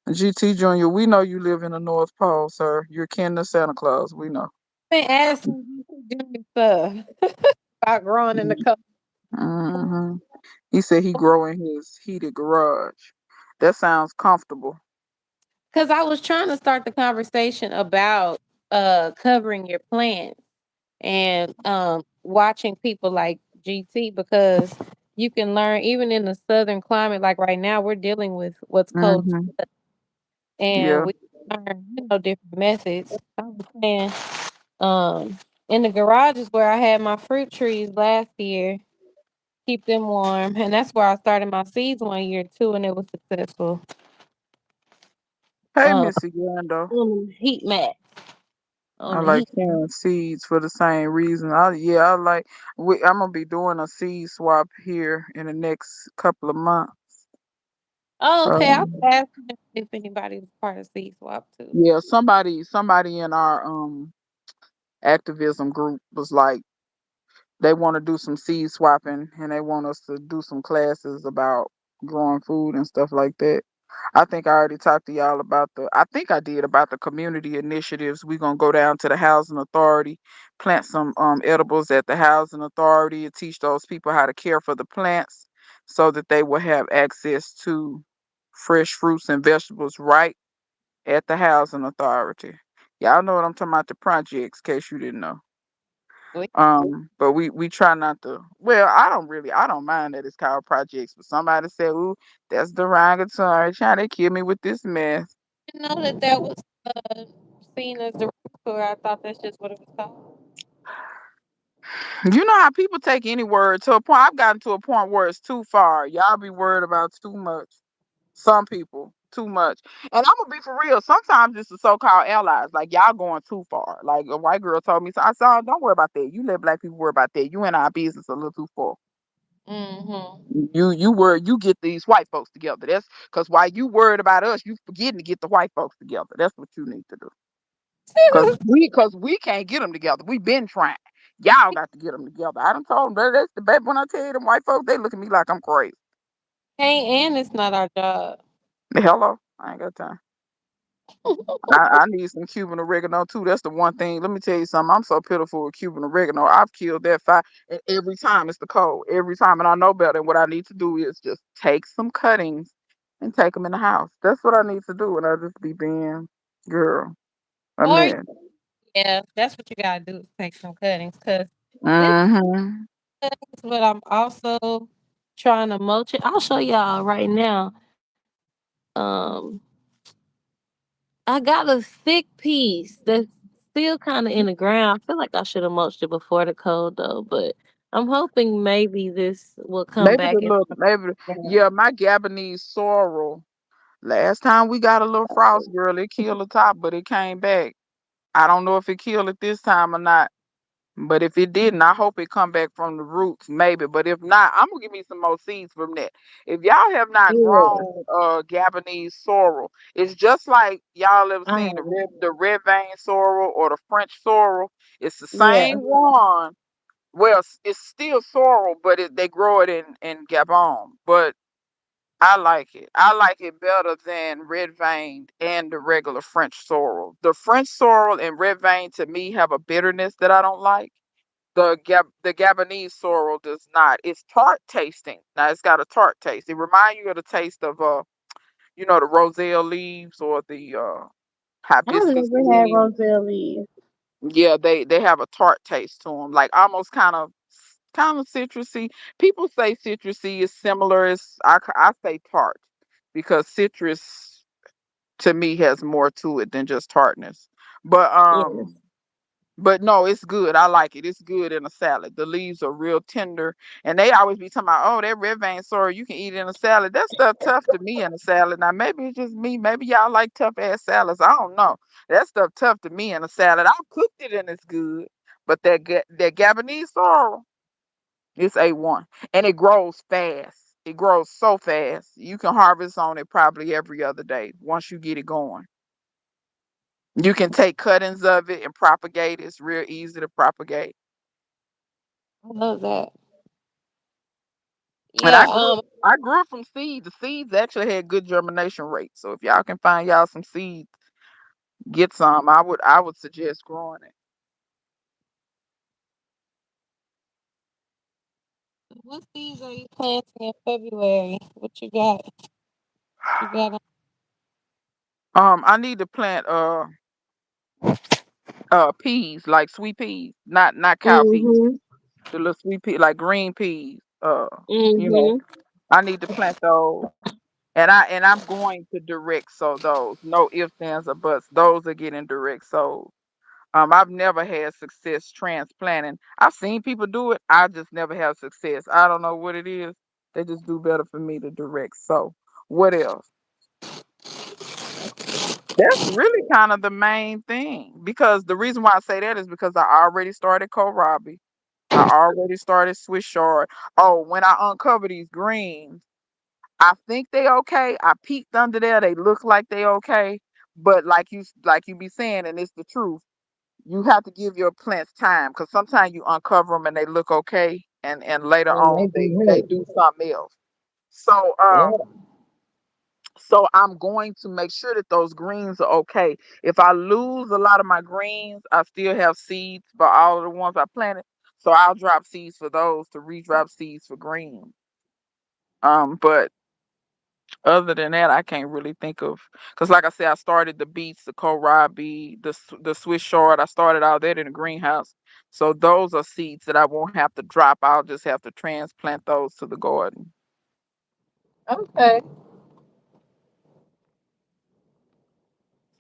GT Jr., we know you live in the North Pole, sir. You're kin to Santa Claus. We know. Been asking GT stuff about growing in the cover. Hmm. He said he grow in his heated garage. That sounds comfortable. Because I was trying to start the conversation about covering your plants and watching people like GT because you can learn even in the southern climate, like right now we're dealing with what's cold Hmm. and Yeah. we learn, different methods. I was saying, in the garages where I had my fruit trees last year, keep them warm, and that's where I started my seeds one year too, and it was successful. Hey, Um, Missy Gando. on the heat mat, I on the like heat. carrying seeds for the same reason. I like. I'm gonna be doing a seed swap here in the next couple of months. Oh, okay. I was Um, asking if anybody was part of seed swap too. yeah, somebody in our activism group was like they want to do some seed swapping and they want us to do some classes about growing food and stuff like that. I think I already talked to y'all about I think I did about the community initiatives. We're gonna go down to the housing authority, plant some edibles at the housing authority and teach those people how to care for the plants so that they will have access to fresh fruits and vegetables right at the housing authority. Y'all know what I'm talking about, the projects, in case you didn't know. We But we try not to. Well, I don't mind that it's called projects. But somebody said, "Ooh, that's derogatory. Trying to kill me with this mess." didn't know that that was seen as the or I thought that's just what it was called. You know how people take any word to a point. I've gotten to a point where it's too far. Y'all be worried about too much. Some people too much. And I'm gonna be for real. Sometimes it's the so-called allies. Like y'all going too far. Like a white girl told me, so I said, "Don't worry about that. You let black people worry about that. You in our business a little too far." Mm-hmm. You get these white folks together. That's because while you worried about us, you forgetting to get the white folks together. That's what you need to do. Cause we can't get them together. We been trying. Y'all got to get them together. I done told them that's the bad. When I tell you them white folks, they look at me like I'm crazy. Hey, and it's not our job. Hello, I ain't got time. I need some Cuban oregano too. That's the one thing. Let me tell you something. I'm so pitiful with Cuban oregano. I've killed that fire. And every time it's the cold. Every time. And I know better. And what I need to do is just take some cuttings and take them in the house. That's what I need to do. And I just be being, girl, a Or man. yeah, that's what you gotta do is take some cuttings because this Mm-hmm. is what I'm also trying to mulch it. I'll show y'all right now. Um, I got a thick piece that's still kind of in the ground. I feel like I should have mulched it before the cold though, but I'm hoping maybe this will come Maybe back the in. little, maybe, yeah, my Gabonese sorrel. Last time we got a little frost, girl, it killed the top, but it came back. I don't know if it killed it this time or not. But if it didn't, I hope it come back from the roots, maybe. But if not, I'm gonna give me some more seeds from that. If y'all have not Yeah. grown Gabonese sorrel, it's just like y'all ever seen Um, the red vein sorrel or the French sorrel. It's the yeah. same one. Well, it's still sorrel, but they grow it in Gabon. But I like it. I like it better than red veined and the regular French sorrel. The French sorrel and red vein to me have a bitterness that I don't like. The Gabonese sorrel does not. It's tart tasting. Now it's got a tart taste. It reminds you of the taste of the roselle leaves or the I've hibiscus never had leaves. roselle leaves. Yeah, they have a tart taste to them, like almost kind of citrusy. People say citrusy is similar. I say tart because citrus to me has more to it than just tartness. But Yes. but no, it's good. I like it. It's good in a salad. The leaves are real tender, and they always be talking about, oh, that red vein sorrel, you can eat it in a salad. That stuff tough to me in a salad. Now maybe it's just me. Maybe y'all like tough ass salads. I don't know. That stuff tough to me in a salad. I've cooked it and it's good, but that Gabonese sorrel, it's A1, and it grows fast. It grows so fast. You can harvest on it probably every other day once you get it going. You can take cuttings of it and propagate it. It's real easy to propagate. I love that. And Yeah. I grew it from seed. The seeds actually had good germination rate. So if y'all can find y'all some seeds, get some. I would suggest growing it. What seeds are you planting in February? What you got? You got? I need to plant peas, like sweet peas, not cow peas. Mm-hmm. The little sweet pea, like green peas. You know, Mm-hmm. I need to plant those. And I'm going to direct sow those. No ifs, ands, or buts. Those are getting direct sold. I've never had success transplanting. I've seen people do it. I just never have success. I don't know what it is. They just do better for me to direct. So, what else? That's really kind of the main thing. Because the reason why I say that is because I already started kohlrabi. I already started Swiss chard. Oh, when I uncover these greens, I think they okay. I peeked under there. They look like they okay. But like you be saying, and it's the truth, you have to give your plants time because sometimes you uncover them and they look okay, and later And on they they do do something else. So hurt. I'm going to make sure that those greens are okay. If I lose a lot of my greens, I still have seeds for all of the ones I planted. So I'll drop seeds for those to redrop seeds for green. But other than that, I can't really think of, because like I said, I started the beets, the kohlrabi, the Swiss chard. I started all that in the greenhouse. So those are seeds that I won't have to drop. I'll just have to transplant those to the garden. Okay.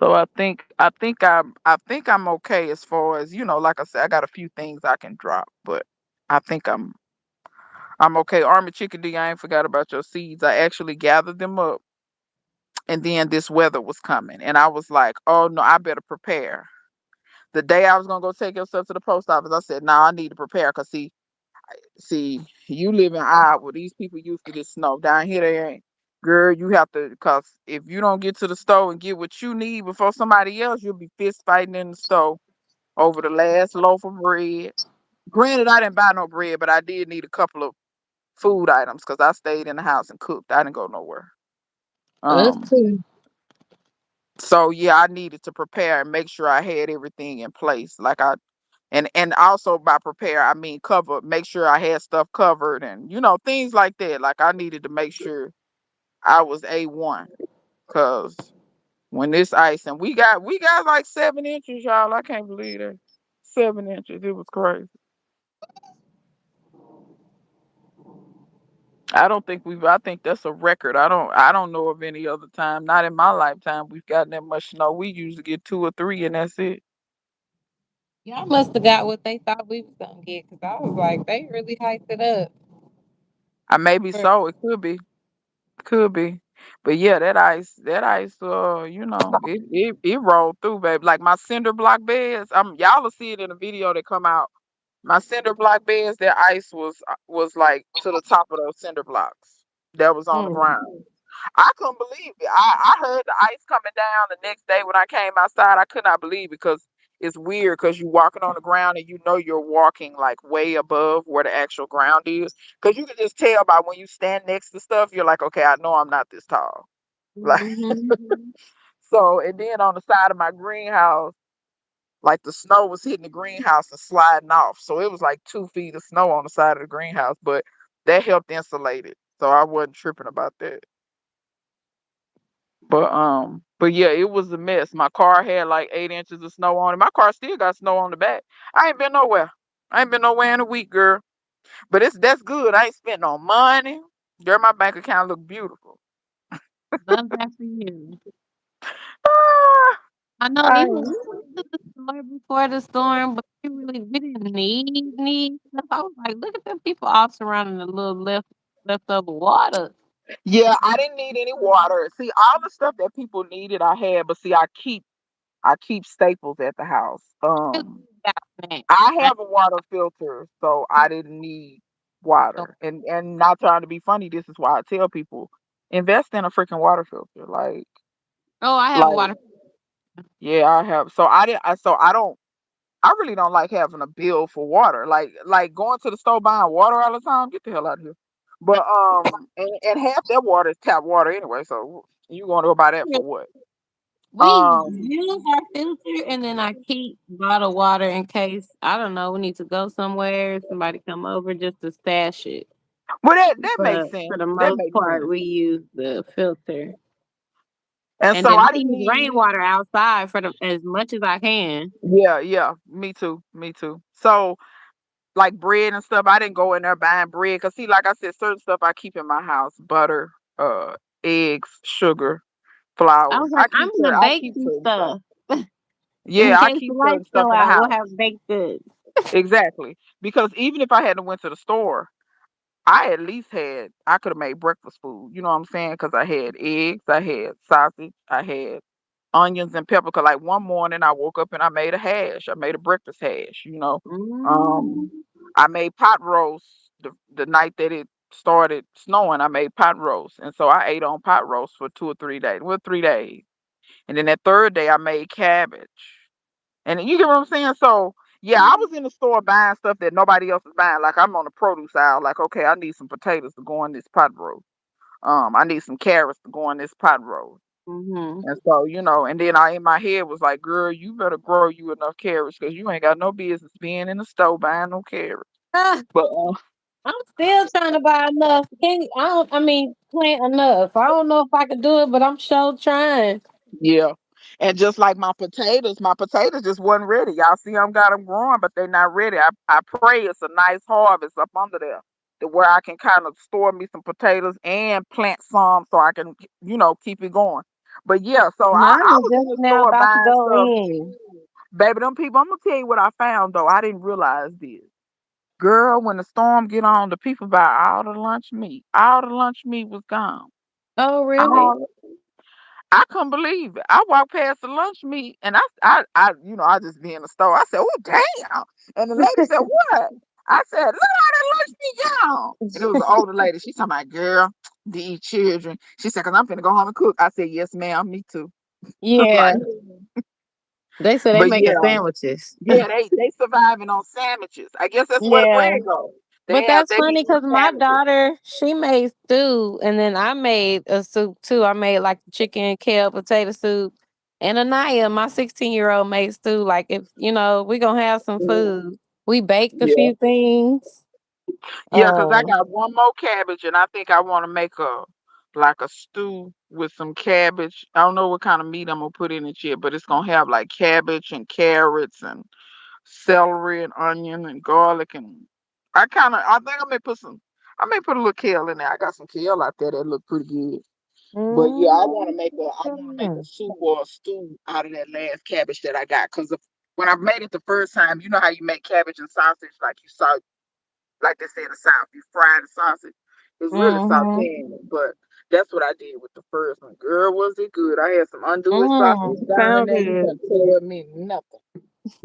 So I think I'm okay as far as, like I said, I got a few things I can drop, but I think I'm okay. Army chickadee, I ain't forgot about your seeds. I actually gathered them up, and then this weather was coming, and I was like, oh no, I better prepare. The day I was gonna go take your stuff to the post office, I said, "No, I need to prepare." Cause see, you live in Iowa. These people used to this snow down here. They ain't. Girl, you have to. Cause if you don't get to the store and get what you need before somebody else, you'll be fist fighting in the store over the last loaf of bread. Granted, I didn't buy no bread, but I did need a couple of food items because I stayed in the house and cooked. I didn't go nowhere. Us Um, too. so yeah, I needed to prepare and make sure I had everything in place. And also by prepare, I mean cover, make sure I had stuff covered and things like that. Like I needed to make sure I was A1 because when this ice and we got like 7 inches, y'all. I can't believe that. 7 inches. It was crazy. I think that's a record. I don't know of any other time, not in my lifetime, we've gotten that much snow. We usually get 2 or 3 and that's it. Y'all must have got what they thought we was gonna get, cause I was like, they really hyped it up. I maybe For, so. It could be. Could be. But yeah, that ice, it rolled through, baby. Like my cinder block beds, y'all will see it in the video that come out. My cinder block beds, their ice was like to the top of those cinder blocks that was on the Mm. ground. I couldn't believe it. I heard the ice coming down the next day when I came outside. I could not believe it because it's weird because you walking on the ground and you know you're walking like way above where the actual ground is. Because you can just tell by when you stand next to stuff, you're like, okay, I know I'm not this tall. Like Mhm. so, and then on the side of my greenhouse, like the snow was hitting the greenhouse and sliding off. So it was like 2 feet of snow on the side of the greenhouse, but that helped insulate it. So I wasn't tripping about that. But yeah, it was a mess. My car had like 8 inches of snow on it. My car still got snow on the back. I ain't been nowhere. I ain't been nowhere in a week, girl. But that's good. I ain't spent no money. Girl, my bank account look beautiful. Love that for you. Ah, I know I we was to the store before the storm, but we didn't need stuff. I was like, look at them people all surrounding the little leftover water. yeah, I didn't need any water. See, all the stuff that people needed, I had. But see, I keep staples at the house. Really got snacks. I I have a water filter, so I didn't need don't- water. And not trying to be funny, this is why I tell people invest in a freaking water filter. Oh, I have a Like water. yeah, I have. So I didn't. So I don't. I really don't like having a bill for water. Like going to the store buying water all the time. Get the hell out of here. But and half that water is tap water anyway. So you going to go buy that for what? We Um, use our filter, and then I keep bottled water in case I don't know we need to go somewhere. Somebody come over just to stash it. well that But makes for sense. the That most makes part, sense. we use the filter, And and so then I I didn't use need. rainwater outside for the as much as I can. Yeah, yeah, me too, me too. So like bread and stuff, I didn't go in there buying bread because see, like I said, certain stuff I keep in my house: butter, uh, eggs, sugar, I flour. was like, I'm gonna I bake keep some certain stuff. stuff in Yeah, I case the keep certain lights stuff go in the out. We'll house. have baked goods. Exactly. Because even if I hadn't went to the store, I at least I could have made breakfast food. You know what I'm saying? Because I had eggs, I had sausage, I had onions and pepper. Cause like one morning I woke up and I made a hash. I made a breakfast hash. Mm. Um, I made pot roast the night that it started snowing. I made pot roast, and so I ate on pot roast for 2 or 3 days. Well, 3 days, and then that third day I made cabbage. And you get what I'm saying? So yeah, I was in the store buying stuff that nobody else is buying. Like I'm on the produce aisle. Like okay, I need some potatoes to go in this pot roast. I need some carrots to go in this pot roast. Mm-hmm. And so and then I in my head was like, girl, you better grow you enough carrots because you ain't got no business being in the store buying no carrots. Ah, But I'm still trying to buy enough. I don't. I mean, plant enough. I don't know if I can do it, but I'm sure trying. yeah. And just like my potatoes just wasn't ready. Y'all see them got them growing, but they're not ready. I pray it's a nice harvest up under there to where I can kind of store me some potatoes and plant some so I can, keep it going. But yeah, so Mine I is was in just the now store about to buying go stuff. in. Baby, them people, I'm gonna tell you what I found though. I didn't realize this. Girl, when the storm get on, the people buy all the lunch meat. All the lunch meat was gone. Oh, really? All I couldn't believe it. I walked past the lunch meat and I just be in the store. I said, "Oh, damn." And the lady said, "What?" I said, "Look how that lunch meat gone." And it was an older lady. She talking about, "Girl, these children." She said, "Cause I'm finna go home and cook." I said, "Yes, ma'am, me too." Yeah, Like, they say they but making yeah, sandwiches. yeah, they surviving on sandwiches. I guess that's where the Yeah. bread goes. But They that's be funny eating because my sandwiches. daughter, she made stew, and then I made a soup too. I made like chicken, kale, potato soup, and Anaya, my 16-year-old, made stew. Like if we gonna have some food, we baked a Yeah. few things. Yeah, cause I Um, got one more cabbage, and I think I want to make a stew with some cabbage. I don't know what kind of meat I'm gonna put in it yet, but it's gonna have like cabbage and carrots and celery and onion and garlic and I think I may put a little kale in there. I got some kale out there that look pretty good. But yeah, I want to make a mm, soup or a stew out of that last cabbage that I got. Cause when I made it the first time, you know how you make cabbage and sausage, like they say in the South, you fry the sausage. It's really mm-hmm, sauteing it, but that's what I did with the first one. Girl, was it good? I had some andouille sausage down in sound there. You good. can't tell me nothing.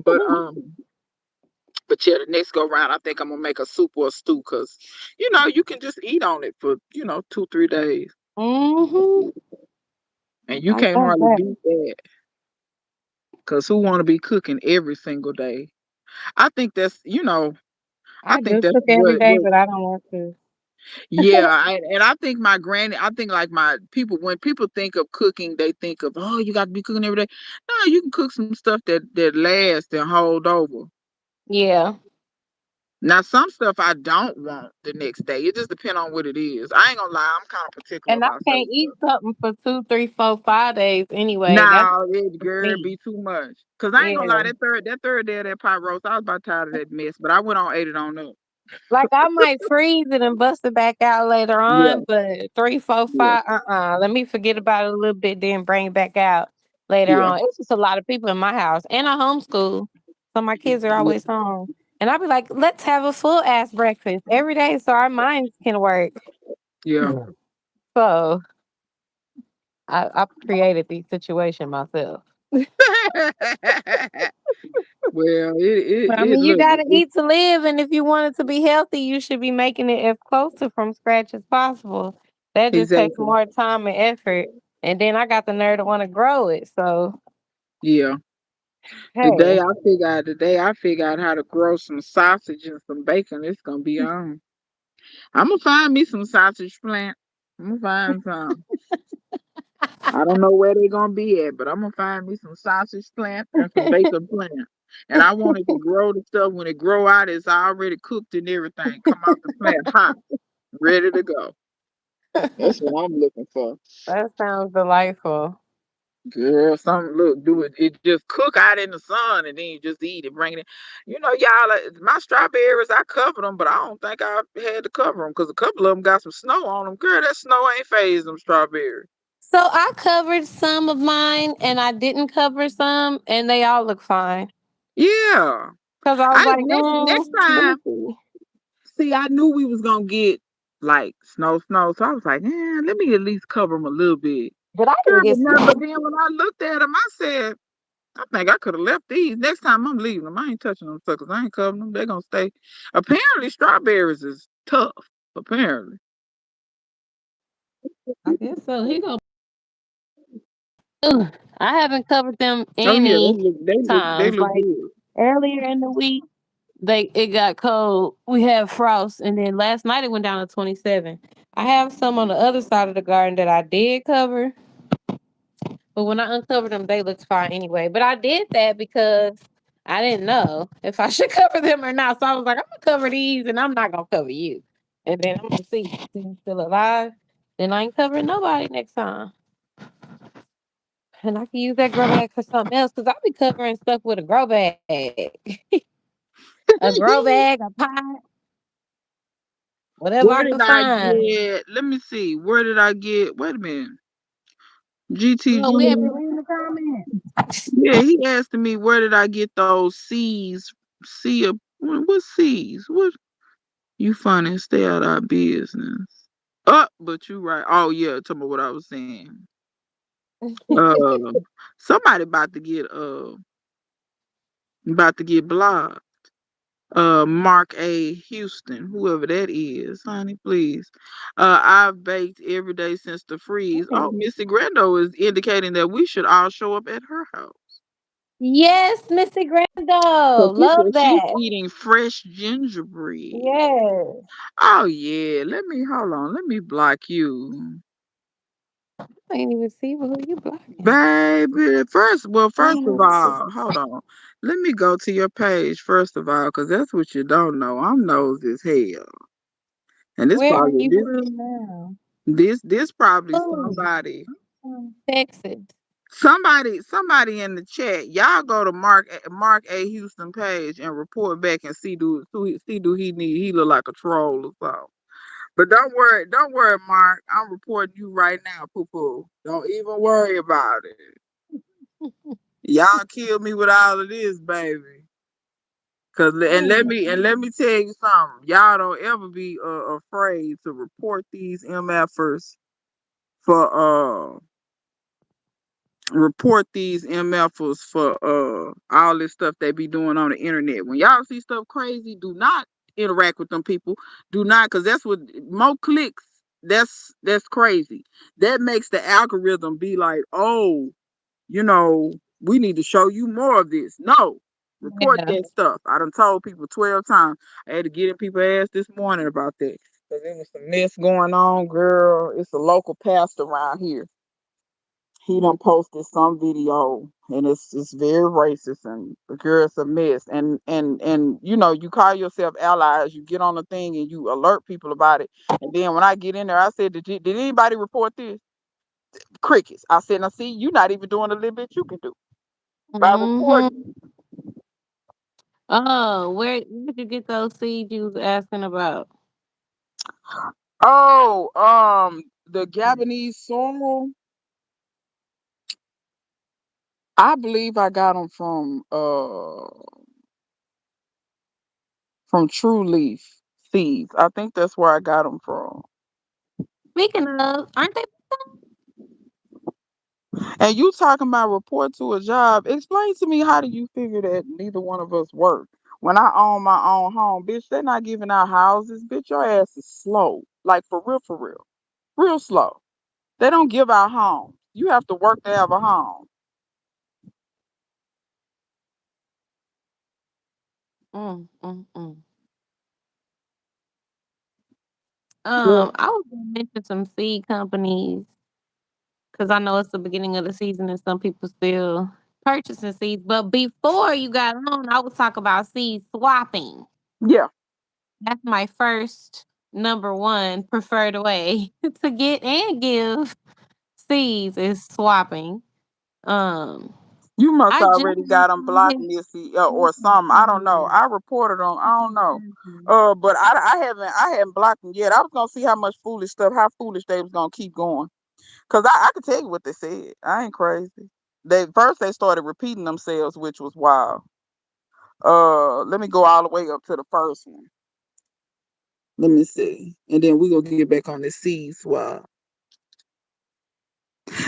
But But yeah, the next go round, I think I'm gonna make a soup or a stew, cause you can just eat on it for 2-3 days, Mm-hmm. and you I can't love hardly that. beat that. Cause who want to be cooking every single day? I think I I think do that's cook every day, what but I don't want to. yeah, and I think my granny, I think like my people, when people think of cooking, they think of, oh, you got to be cooking every day. No, you can cook some stuff that lasts and hold over. Yeah. Now, some stuff I don't want the next day. It just depends on what it is. I ain't gonna lie, I'm kind of particular And I about can't certain eat stuff. something for 2, 3, 4, 5 days anyway. That's Now, it for girl me. be too much. Cause I ain't gonna lie, Yeah. that third day of that pot roast, I was about tired of that mess. But I went on ate it on up. Like I might freeze it and bust it back out later Yeah, on, but three, four, yeah, five, Let me forget about it a little bit, then bring it back out later yeah, on. It's just a lot of people in my house, and I homeschool, so my kids are yeah, always home. And I'll be like, let's have a full ass breakfast every day, so our minds can work. yeah. So I created the situation myself. Well, But I it mean, you look, gotta eat to live, and if you want it to be healthy, you should be making it as close to from scratch as possible. That just takes exactly. more time and effort, and then I got the nerve to want to grow it. So Yeah. hey, The day I figure out how to grow some sausage and some bacon, it's gonna be on. I'm gonna find me some sausage plant. I'm gonna find some. I don't know where they're gonna be at, but I'm gonna find me some sausage plant and some bacon plant. And I want it to grow the stuff. When it grow out, it's already cooked and everything. Come out the plant hot, ready to go. That's what I'm looking for. that sounds delightful. Girl, something look, do it. It just cook out in the sun and then you just eat it, bring it in. Y'all, my strawberries, I covered them, but I don't think I had to cover them because a couple of them got some snow on them. Girl, that snow ain't phased them strawberries. So I covered some of mine, and I didn't cover some, and they all look fine. Yeah. Cause I was I like, next let me time, see. see, I knew we was gonna get like snow. So I was like, yeah, let me at least cover them a little bit. But I Girl, didn't get but snow. then when I looked at them, I said, I think I could have left these. Next time I'm leaving them. I ain't touching them suckers. I ain't covering them. They're gonna stay. Apparently, strawberries is tough. Apparently. I guess so. He gonna. Ugh, I haven't covered them Oh yeah, any they times. look Like good. earlier in the week, it got cold. We had frost, and then last night it went down to 27. I have some on the other side of the garden that I did cover, but when I uncovered them, they looked fine anyway. But I did that because I didn't know if I should cover them or not. So I was like, I'm gonna cover these, and I'm not gonna cover you. And then I'm gonna see if you're still alive. Then I ain't covering nobody next time. And I can use that grow bag for something else because I'll be covering stuff with a grow bag. A grow bag, a pot, whatever I Where can did I find. get? Let me see. Where did I get? Wait a minute. Look, we have GTG. been reading the comments. Yeah, he asked me where did I get those C's. What C's? What you funny? Stay out of our business. But you right. Oh yeah, tell me what I was saying. Uh, somebody about to get blocked. Mark A. Houston, whoever that is, honey, please. I've baked every day since the freeze. Oh, Missy Grando is indicating that we should all show up at her house. Yes, Missy So Grando. she Love said she's that. eating fresh gingerbread. Yes. Oh yeah, hold on, let me block you. I ain't even see who you blocking. Baby, first of Oh, all, hold on. Let me go to your page first of all, because that's what you don't know. I'm nosy as hell. And this where are probably you from now? this probably Oh, Texas. somebody in the chat. Y'all go to Mark A. Houston page and report back and see do he look like a troll or something. But don't worry, Mark. I'm reporting you right now, poo poo. Don't even worry about it. Y'all killed me with all of this, baby. Let me tell you something. Y'all don't ever be afraid to report these MFers for report these MFers for all this stuff they be doing on the internet. When y'all see stuff crazy, do not interact with them people. Do not, because that's what more clicks. That's crazy. That makes the algorithm be like, oh, you know, we need to show you more of this. No, report Yeah. that stuff. I done told people 12 times. I had to get in people's ass this morning about that. Because there was some mess going on, girl. It's a local pastor around here. He done posted some video and it's very racist, and the girl's a mess. And you know, you call yourself allies, you get on the thing and you alert people about it. And then when I get in there, I said, did anybody report this? Crickets. I said, now see, you're not even doing a little bit you can do by Mm-hmm. reporting. Oh, where did you get those seeds you was asking about? Oh, the Gabonese sorrel, I believe I got them from True Leaf Seeds. I think that's where I got them from. Speaking of, aren't they? And you talking about report to a job? Explain to me, how do you figure that neither one of us work? When I own my own home, bitch, they're not giving out houses. Bitch, your ass is slow. Like for real. Real slow. They don't give out homes. You have to work to have a home. Mm, mm, mm. Girl, I was gonna mention some seed companies because I know it's the beginning of the season and some people still purchasing seeds. But before you got on, I was talking about seed swapping. yeah. That's my first number one preferred way to get and give seeds is swapping. Um, You must I just already got them blocked, Missy, or something. I don't know. I reported them. I don't know. But I haven't blocked them yet. I was gonna see how much foolish stuff, how foolish they was gonna keep going. Cause I could tell you what they said. I ain't crazy. They started repeating themselves, which was wild. Let me go all the way up to the first one. Let me see, and then we gonna get back on the seas. Wow.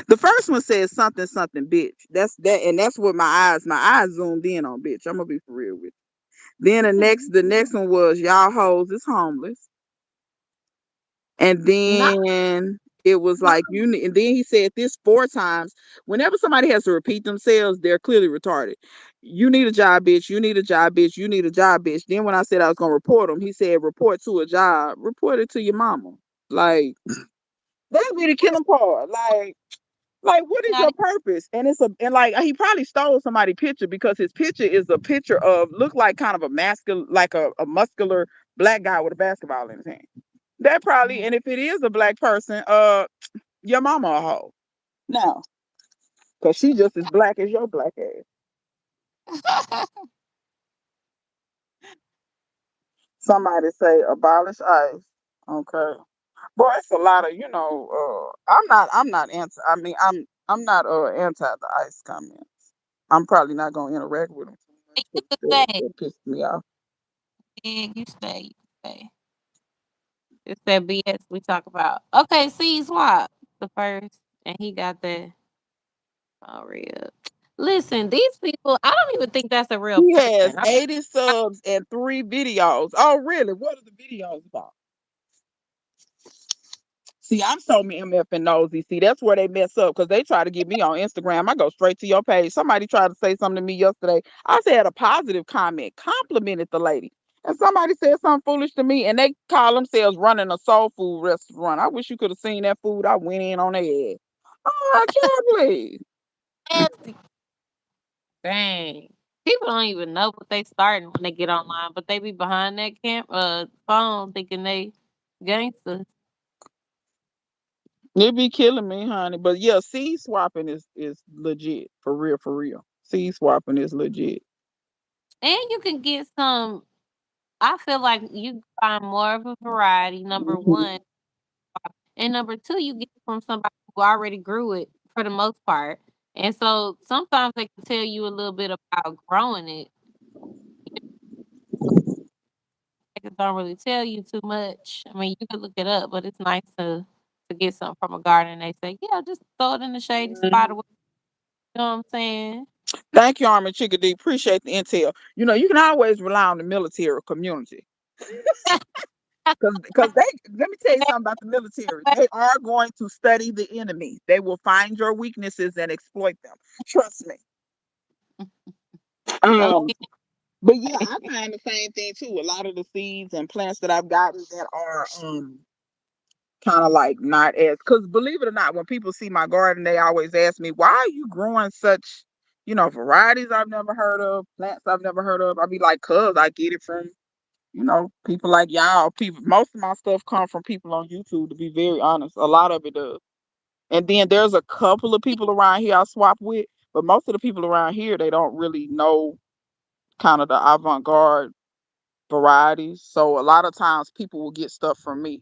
The first one says something something bitch. That's that, and that's what my eyes zoomed in on, bitch. I'm gonna be for real with you. Then the next one was y'all hoes is homeless. And not then it was like and then he said this 4 times. Whenever somebody has to repeat themselves, they're clearly retarded. You need a job, bitch. You need a job, bitch. You need a job, bitch. Then when I said I was gonna report him, he said report to a job. Report it to your mama. Like, that's be the killing part. Like, what is not your purpose? And like, he probably stole somebody's picture, because his picture is a picture of, look like kind of a masculine, like a muscular black guy with a basketball in his hand. That probably, and if it is a black person, your mama a hoe. No, because she just as black as your black ass. Somebody say abolish ICE. Okay. Boy, it's a lot of, I'm not anti, I mean, I'm not anti the ICE comments. I'm probably not gonna interact with them too much, you because could that say, pissed me off. yeah, you stay, you stay. It's that BS we talk about. Okay, see swap the first, and he got that. Oh, real. Listen, these people, I don't even think that's a real He has person. 80 subs and 3 videos. Oh, really? What are the videos about? See, I'm so MF and nosy. See, that's where they mess up, because they try to get me on Instagram. I go straight to your page. Somebody tried to say something to me yesterday. I said a positive comment, complimented the lady. And somebody said something foolish to me, and they call themselves running a soul food restaurant. I wish you could have seen that food. I went in on their head. Oh, I can't believe. Nasty. Dang. People don't even know what they starting when they get online, but they be behind that phone thinking they gangsters. It be killing me, honey. But yeah, seed swapping is legit. For real, for real. Seed swapping is legit. And you can get some. I feel like you can find more of a variety. Number Mhm. one, and number two, you get it from somebody who already grew it for the most part. And so sometimes they can tell you a little bit about growing it. They just don't really tell you too much. I mean, you can look it up, but it's nice to get something from a garden. And they say, yeah, just throw it in the shady spot. Or whatever. You know what I'm saying? Thank you, Army Chickadee. Appreciate the intel. You can always rely on the military community. Because let me tell you something about the military. They are going to study the enemy. They will find your weaknesses and exploit them. Trust me. Um, Okay. but yeah, I find the same thing too. A lot of the seeds and plants that I've gotten that are kind of like not as, because believe it or not, when people see my garden, they always ask me, why are you growing such, varieties I've never heard of, plants I've never heard of. I be like, cuz I get it from, people like y'all. People, most of my stuff come from people on YouTube, to be very honest. A lot of it does. And then there's a couple of people around here I swap with, but most of the people around here, they don't really know kind of the avant-garde varieties. So a lot of times people will get stuff from me.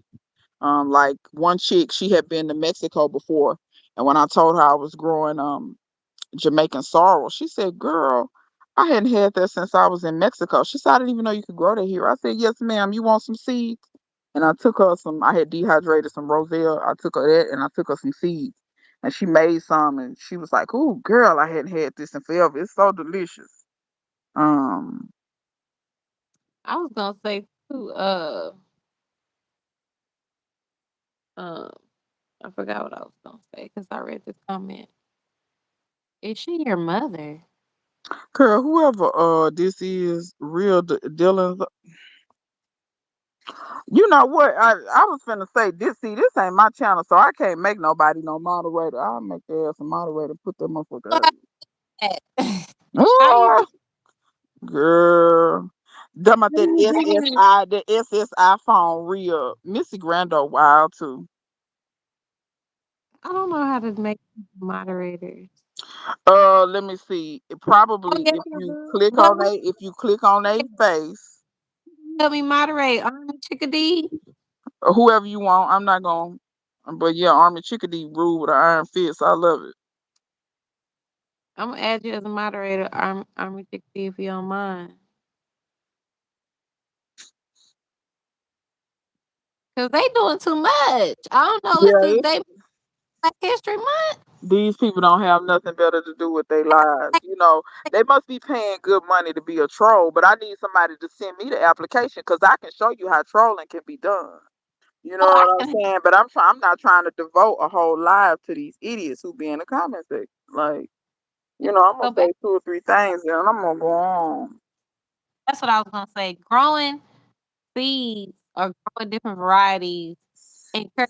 Like one chick, she had been to Mexico before, and when I told her I was growing Jamaican sorrel, she said, "Girl, I hadn't had that since I was in Mexico." She said, "I didn't even know you could grow that here." I said, "Yes, ma'am. You want some seeds?" And I took her some. I had dehydrated some roselle. I took her that, and I took her some seeds, and she made some, and she was like, "Ooh, girl, I hadn't had this in forever. It's so delicious." Um, I was gonna say too, um, I forgot what I was gonna say because I read this comment. Is she your mother? Girl, whoever this is, real Dylan. You know what? I was finna say this. See, this ain't my channel, so I can't make nobody no moderator. I'll make their ass a moderator. Put them motherfucker up. How you Oh, do? girl, them about How that you doing? SSI, the SSI phone real. Missy Grando wild too. I don't know how to make moderators. Let me see. It Oh probably yeah, if I you do. click Go on a face, help me moderate. Army Chickadee. or whoever you want. I'm not gonna. But yeah, Army Chickadee rule with an iron fist. I love it. I'm gonna add you as a moderator, Army Chickadee, if you don't mind. Cause they doing too much. I don't know. It's Yeah, the day Black History Month. these people don't have nothing better to do with their lives. They must be paying good money to be a troll, but I need somebody to send me the application because I can show you how trolling can be done. You know Oh, I what I'm can. saying? But I'm not trying to devote a whole live to these idiots who be in the comment section. Like, I'm gonna So say two or three things and I'm gonna go on. that's what I was gonna say. Growing seeds or growing different varieties encourage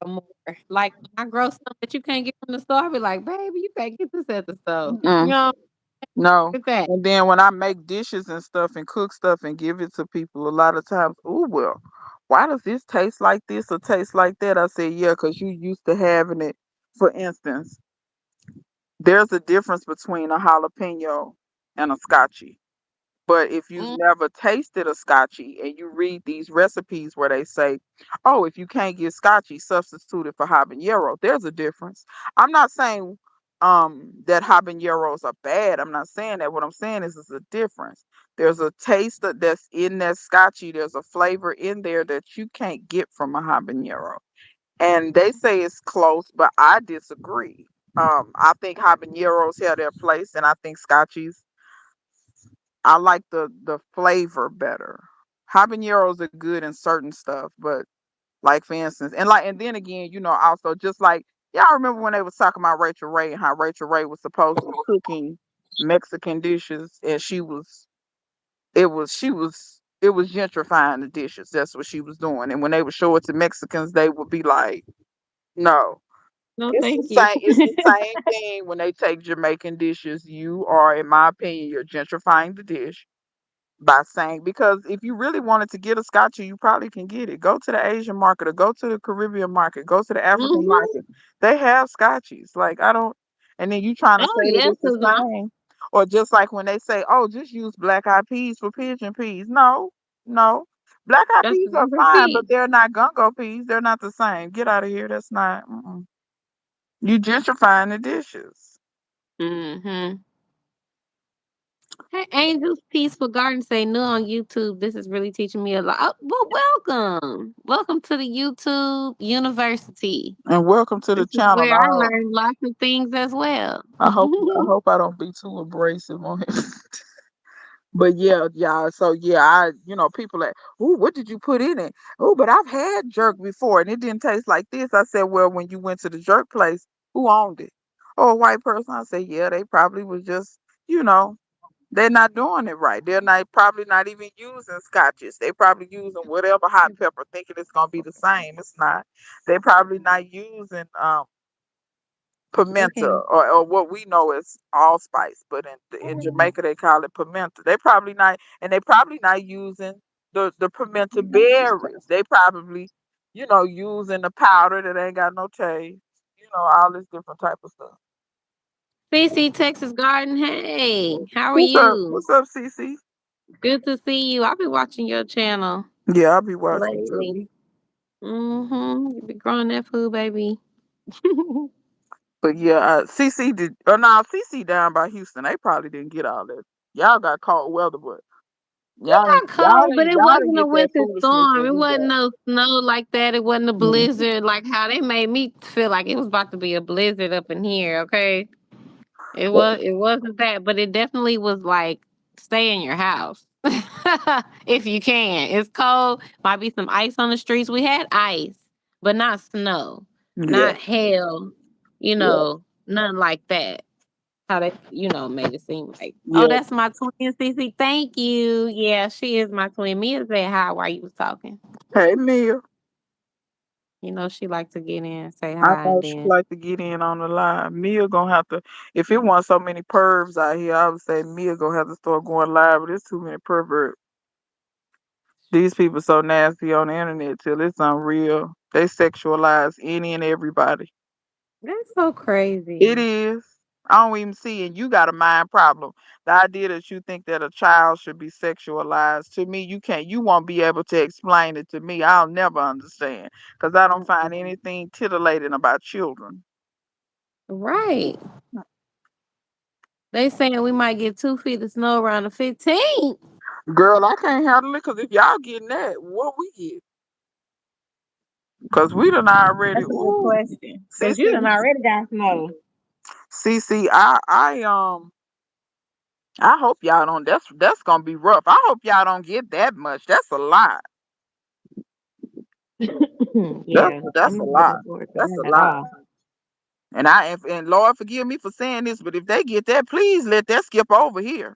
more. Like when I grow something that you can't get from the store, I be like, baby, you can't get this at the store. You Mm-mm. know, No. look at that. And then when I make dishes and stuff and cook stuff and give it to people, a lot of times, oh well, why does this taste like this or taste like that? I say, yeah, because you used to having it. For instance, there's a difference between a jalapeno and a scotchy. But if you've Mm, never tasted a scotchy and you read these recipes where they say, oh, if you can't get scotchy, substitute it for habanero, there's a difference. I'm not saying that habaneros are bad. I'm not saying that. What I'm saying is there's a difference. There's a taste that's in that scotchy. There's a flavor in there that you can't get from a habanero. And they say it's close, but I disagree. I think habaneros have their place, and I think scotchies, I like the flavor better. Habaneros are good in certain stuff, but like for instance, and then again, also just like y'all remember when they was talking about Rachel Ray and how Rachel Ray was supposedly cooking Mexican dishes and it was gentrifying the dishes. That's what she was doing. And when they would show it to Mexicans, they would be like, no. no, It's the thank you. same. It's the same thing when they take Jamaican dishes. You are, in my opinion, you're gentrifying the dish by saying, because if you really wanted to get a scotch, you probably can get it. Go to the Asian market or go to the Caribbean market, go to the African Hmm. market. They have scotchies. Like I don't, and then you trying to Oh say that yeah, it's the cause same, or just like when they say, oh, just use black eyed peas for pigeon peas. No, no, black eyed that's peas the are different fine, but piece. they're not gungo peas. They're not the same. Get out of here. That's not. Mm-mm. You gentrifying the dishes. Hmm. Hey, Angel's Peaceful Garden say new on YouTube. This is really teaching me a lot. Oh, well, welcome. Welcome to the YouTube University. And welcome to the This is channel. where I learned lots of things as well. I hope I don't be too abrasive on it. But yeah, yeah. So yeah, people like, "Ooh, what did you put in it?" "Oh, but I've had jerk before and it didn't taste like this." I said, "Well, when you went to the jerk place, who owned it?" "Oh, a white person." I said, "Yeah, they probably was just, you know, they're not doing it right. They're not probably not even using scotches. They probably using whatever hot pepper, thinking it's gonna be the same. It's not. They probably not using pimenta Okay. or what we know as allspice, but in Jamaica they call it pimenta. They probably not using the pimenta berries. They probably, using the powder that ain't got no taste. All this different type of stuff. CC Texas Garden. Hey, how are What's up? you? What's up, CC? Good to see you. I've been watching your channel Yeah, I'll be watching too. lately. You be growing that food, baby. But yeah, CC did. Or no, CC down by Houston. They probably didn't get all that. Y'all got cold weather, but Got cold, but it y'all didn't wasn't a get that winter foolishness storm. that It we wasn't got. no snow like that. It wasn't a Mhm. blizzard like how they made me feel like it was about to be a blizzard up in here. Okay, it wasn't that, but it definitely was like stay in your house if you can. It's cold. Might be some ice on the streets. We had ice, but not snow, Yeah, not hail. yeah, Nothing like that. How they, made it seem like, oh, yeah. that's my twin, Cece. Thank you. Yeah, she is my twin. Mia said hi while you was talking. Hey, Mia. She like to get in, say I hi, and know she'd then like to get in on the live. Mia gonna have to, if it wasn't so many pervs out here, I would say Mia gonna have to start going live. But there's too many perverts. These people so nasty on the internet till it's unreal. They sexualize any and everybody. that's so It crazy. is. I don't even see it. You got a mind problem. The idea that you think that a child should be sexualized, to me, you can't. You won't be able to explain it to me. I'll never understand because I don't find Mm-mm. anything titillating about children. Right. They saying we might get 2 feet of snow around the 15th. Girl, I can't handle it because if y'all getting that, what we get? Because we done already. That's a good Ooh, question. see, Because you see, done already got snow. see, see. I hope y'all don't. That's gonna be rough. I hope y'all don't get that much. That's a lot. That's Yeah, I'm that's a not lot. looking forward to That's that a at lot. all. And Lord forgive me for saying this, but if they get that, please let that skip over here.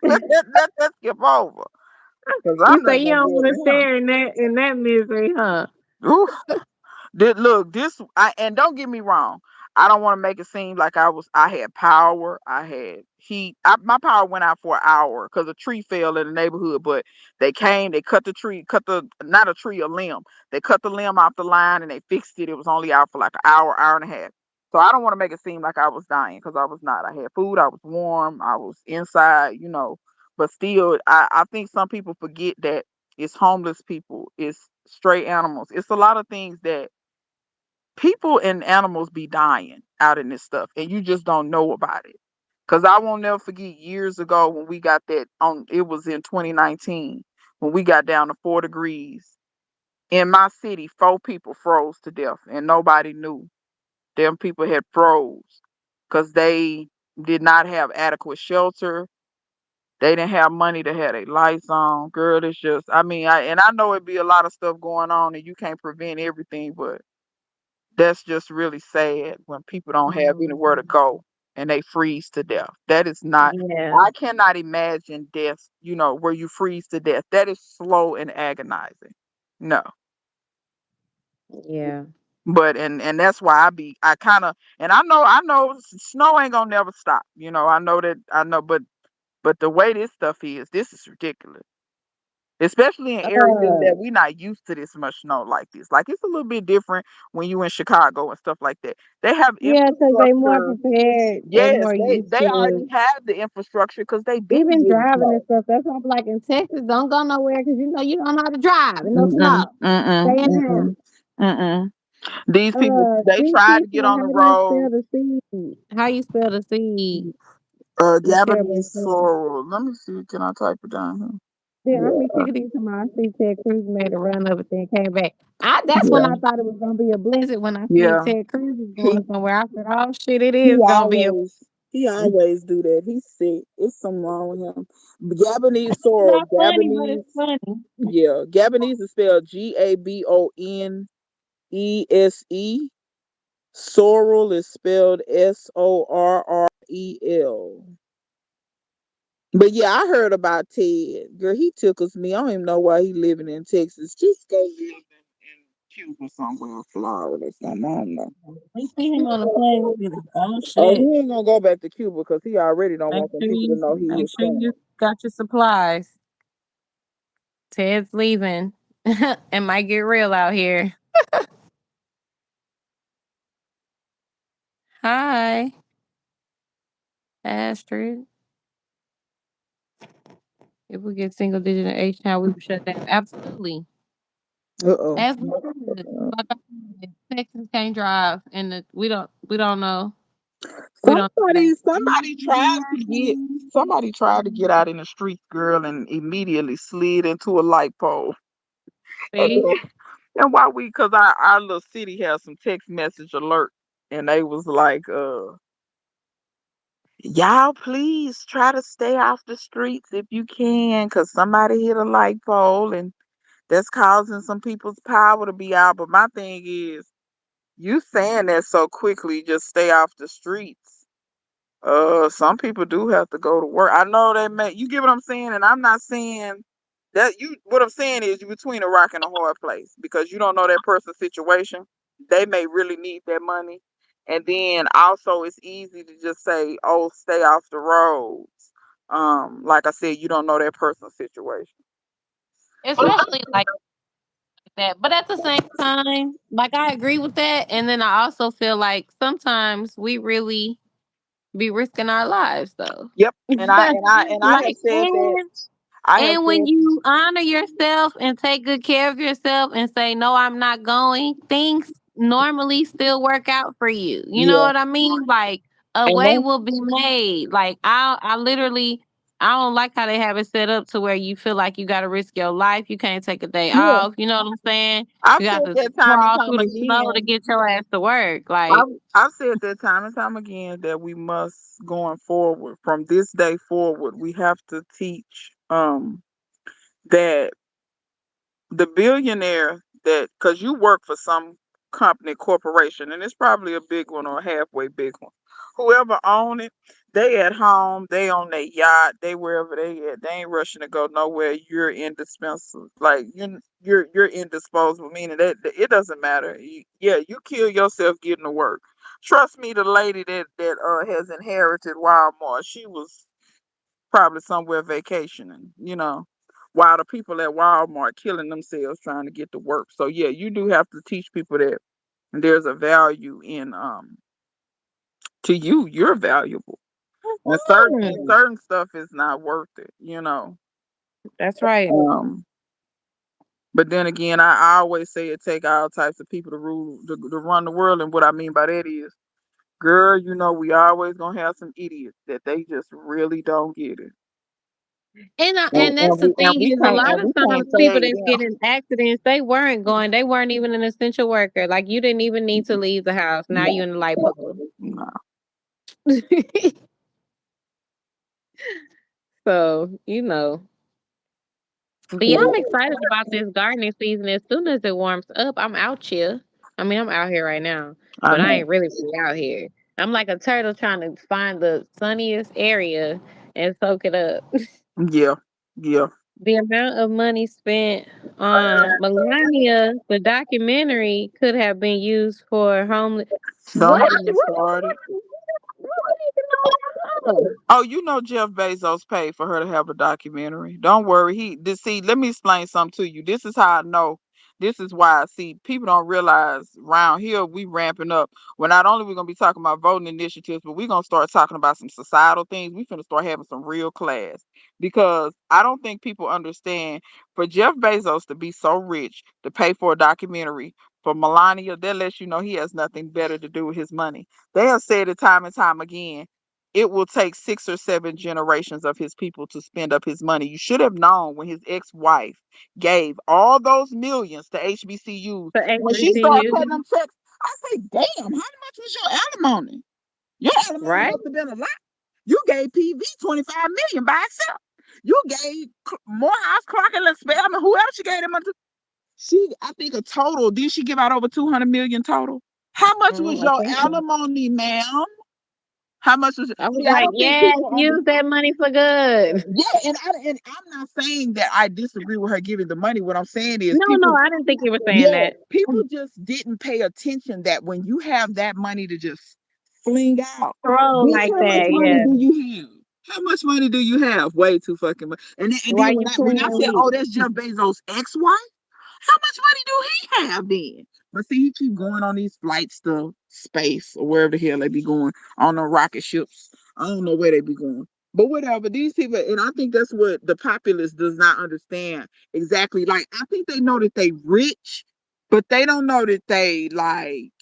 Let that skip over, cause You I'm say not you gonna don't be want to able share in that misery, huh? to. Oof. Look, and don't get me wrong. I don't want to make it seem like I had power, I had heat. My power went out for an hour because a tree fell in the neighborhood, but they came, they cut the tree, not a tree, a limb. They cut the limb off the line and they fixed it. It was only out for like an hour, hour and a half. So I don't want to make it seem like I was dying because I was not. I had food, I was warm, I was inside. But still, I think some people forget that it's homeless people, it's stray animals. It's a lot of things that people and animals be dying out in this stuff and you just don't know about it. Cause I won't never forget years ago when we got that on, it was in 2019 when we got down to 4 degrees in my city. 4 people froze to death and nobody knew them people had froze because they did not have adequate shelter. They didn't have money to have their lights on. Girl, it's just, I know it'd be a lot of stuff going on and you can't prevent everything, but that's just really sad when people don't have anywhere to Mhm. go and they freeze to death. That is not, Yeah, I cannot imagine death, where you freeze to death. That is slow and agonizing. No. yeah. But and that's why I kind of, and I know snow ain't gonna never stop. I know that, I know, but the way this stuff is, this is ridiculous. Especially in areas Uh, that we're not used to this much snow like this. Like it's a little bit different when you in Chicago and stuff like that. They have yeah, because they more infrastructure. prepared. They Yes, more they used they to already have the infrastructure because they've been even getting driving and snow. stuff. That's why I'm like in Texas, don't go nowhere because you don't know how to drive and no Mm-mm, snow. mm-mm, Stay in the house. mm-mm, mm-mm. These people, they CC try to get said, on the how do you road. spell the seed? How you spell the seed? Let's share about Gabonese that. sorrel. Let me see. Can I type it down Yeah, here? I'm sick of these tomorrow. I see Ted Cruz made a run of it, then came back. That's when Yeah. I thought it was gonna be a blizzard. When I seen Yeah. Ted Cruz was He going somewhere, I said, "Oh shit, it he is gonna be a." always do that. He's sick. It's something wrong with him. Gabonese sorrel. Not funny, but it's Gabonese. funny. Yeah. Gabonese is spelled Gabonese. Sorrel is spelled Sorrel. But yeah, I heard about Ted. Girl, he tickles me. I don't even know why he living in Texas. Just go live in Cuba somewhere, Florida or something. I don't know. We see him on the plane. We be like, "Oh Oh, shit." he ain't gonna go back to Cuba because he already don't Make want them sure people to you know he make was sure you coming. got your supplies. Ted's leaving. It might get real out here. Hi, Astrid. If we get single digit in H town, we would shut down. Absolutely. Uh-oh. As we should. Like I said, Texas can't drive, and we don't know. We don't know that. Somebody tried to get out in the streets, girl, and immediately slid into a light pole. And See, and why cause our little city has some text message alert, and they was like, y'all please try to stay off the streets if you can, cause somebody hit a light pole and that's causing some people's power to be out. But my thing is, you saying that so quickly, just stay off the streets. Some people do have to go to work. I know they may, you get what I'm saying, and I'm not saying that you. What I'm saying is you're between a rock and a hard place because you don't know that person's situation. They may really need that money, and then also it's easy to just say, "Oh, stay off the roads." Like I said, you don't know that person's situation. especially like that. But at the same time, like I agree with that, and then I also feel like sometimes we really be risking our lives, though. Yep, and I have Like, said that. I have and when said, you honor yourself and take good care of yourself and say, "No, I'm not going," things normally still work out for you. You know yeah, what I mean? Like a and way one, will be made. Like I literally I don't like how they have it set up to where you feel like you gotta risk your life. You can't take a day yeah, off. You know what I'm saying? I've You got said to that time and crawl time through the snow to again. get your ass to work. Like, I've said that time and time again that we must, going forward, from this day forward, we have to teach that the billionaire, that because you work for some company, corporation, and it's probably a big one or a halfway big one, whoever own it, they at home, they on their yacht, they wherever they at, they ain't rushing to go nowhere. You're indispensable, like you're indisposable, meaning that it doesn't matter. Yeah, you kill yourself getting to work. Trust me, the lady that has inherited Walmart, she was probably somewhere vacationing, while the people at Walmart killing themselves trying to get to work. So yeah, you do have to teach people that there's a value in, to you. You're valuable. And certain stuff is not worth it. that's right. Um but then again, I always say it take all types of people to rule to run the world, and what I mean by that is, girl, we always gonna have some idiots that they just really don't get it. And, And that's and the we and thing we is, a can't lot and of we times can't people save that's them. getting accidents, they weren't going. They weren't even an essential worker. Like you didn't even need to leave the house. Now you No, in the light pole. no. So but yeah, I'm excited about this gardening season. As soon as it warms up, I'm out here. I mean, I'm out here right now, I but I know. ain't really out here. I'm like a turtle trying to find the sunniest area and soak it up. Yeah, yeah. The amount of money spent on Melania, the documentary, could have been used for homeless. Don't What? get me started. What even going on? Oh, Jeff Bezos paid for her to have a documentary. Don't worry. See, let me explain something to you. This is how I know. This is why, see, people don't realize around here we ramping up. Well, not only we gonna be talking about voting initiatives, but we gonna start talking about some societal things. We finna start having some real class. Because I don't think people understand, for Jeff Bezos to be so rich to pay for a documentary for Melania, that lets you know he has nothing better to do with his money. They have said it time and time again. it will take 6 or 7 generations of his people to spend up his money. You should have known when his ex-wife gave all those millions to HBCUs. For When she started cutting HBCU, them checks, I say, damn, how much was your alimony? Your alimony right? must have been a lot. You gave PV 25 million by itself. You gave Morehouse, Clark, and Spelman. Who else you gave them? She, I think a total. Did she give out over 200 million total? How much was I your think so. alimony, ma'am? How much was it? I was See, I like, don't think yes, people use that money for good. yeah, and I'm not saying that I disagree with her giving the money. What I'm saying is No, no, people, I didn't think you were saying yeah, that. people just didn't pay attention that when you have that money to just fling out, Throw bitch, like how much that, money yeah. do you have? How much money do you have? Way too fucking much. And then Why when you I playing said, with? oh, that's Jeff Bezos' ex-wife, how much money do he have then? But see, he keep going on these flights to space or wherever the hell they be going on the rocket ships. I don't know where they be going. But whatever, these people, and I think that's what the populace does not understand exactly. Like, I think they know that they rich, but they don't know that they like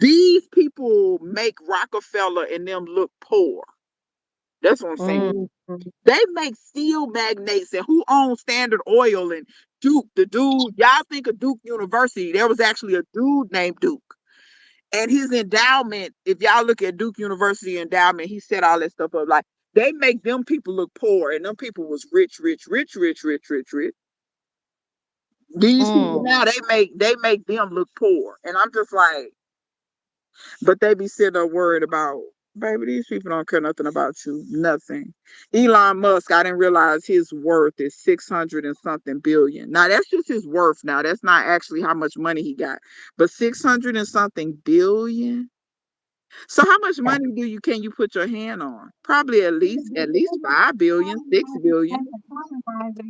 these people make Rockefeller and them look poor. That's what I'm saying. Mm. They make steel magnates and who owns Standard Oil and Duke, the dude. Y'all think of Duke University. There was actually a dude named Duke. And his endowment, if y'all look at Duke University endowment, he set all that stuff up. Like they make them people look poor, and them people was rich, rich, rich, rich, rich, rich, rich. These people Mm. now they make them look poor, and I'm just like, but they be sitting there worried about, baby, these people don't care nothing about you, nothing. Elon Musk, I didn't realize his worth is 600 and something billion. Now that's just his worth. Now that's not actually how much money he got, but 600 and something billion. So how much money do you can you put your hand on? Probably at least 5 billion, 6 billion.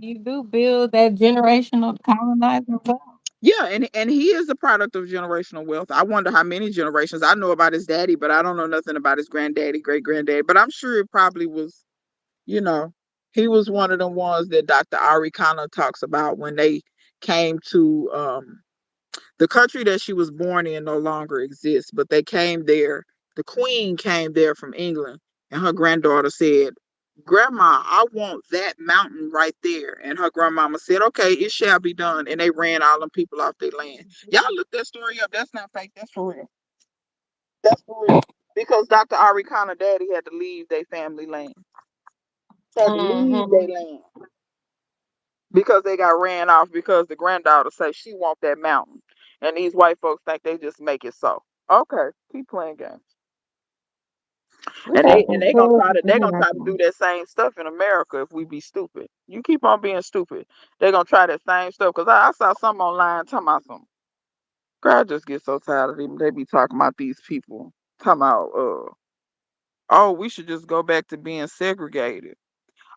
You do build that generational colonizer wealth. Yeah, and he is a product of generational wealth. I wonder how many generations. I know about his daddy, but I don't know nothing about his granddaddy, great granddaddy. But I'm sure it probably was, you know, he was one of the ones that Dr. Ari Khanna talks about when they came to the country that she was born in no longer exists, but they came there. The queen came there from England, and her granddaughter said, Grandma, I want that mountain right there. And her grandmama said, okay, it shall be done. And they ran all them people off their land. Y'all look that story up. That's not fake. That's for real. That's for real. Because Dr. Ari Khanna daddy had to leave their family land. Had to leave their Mm-hmm. land because they got ran off because the granddaughter say she want that mountain. And these white folks think they just make it so. Okay, keep playing games. We And got they and some they gonna food try to in they here gonna try to now. do that same stuff in America if we be stupid. You keep on being stupid. They gonna try that same stuff. Cause I saw something online talking about some girl I just get so tired of them. They be talking about these people. Talking about oh, we should just go back to being segregated.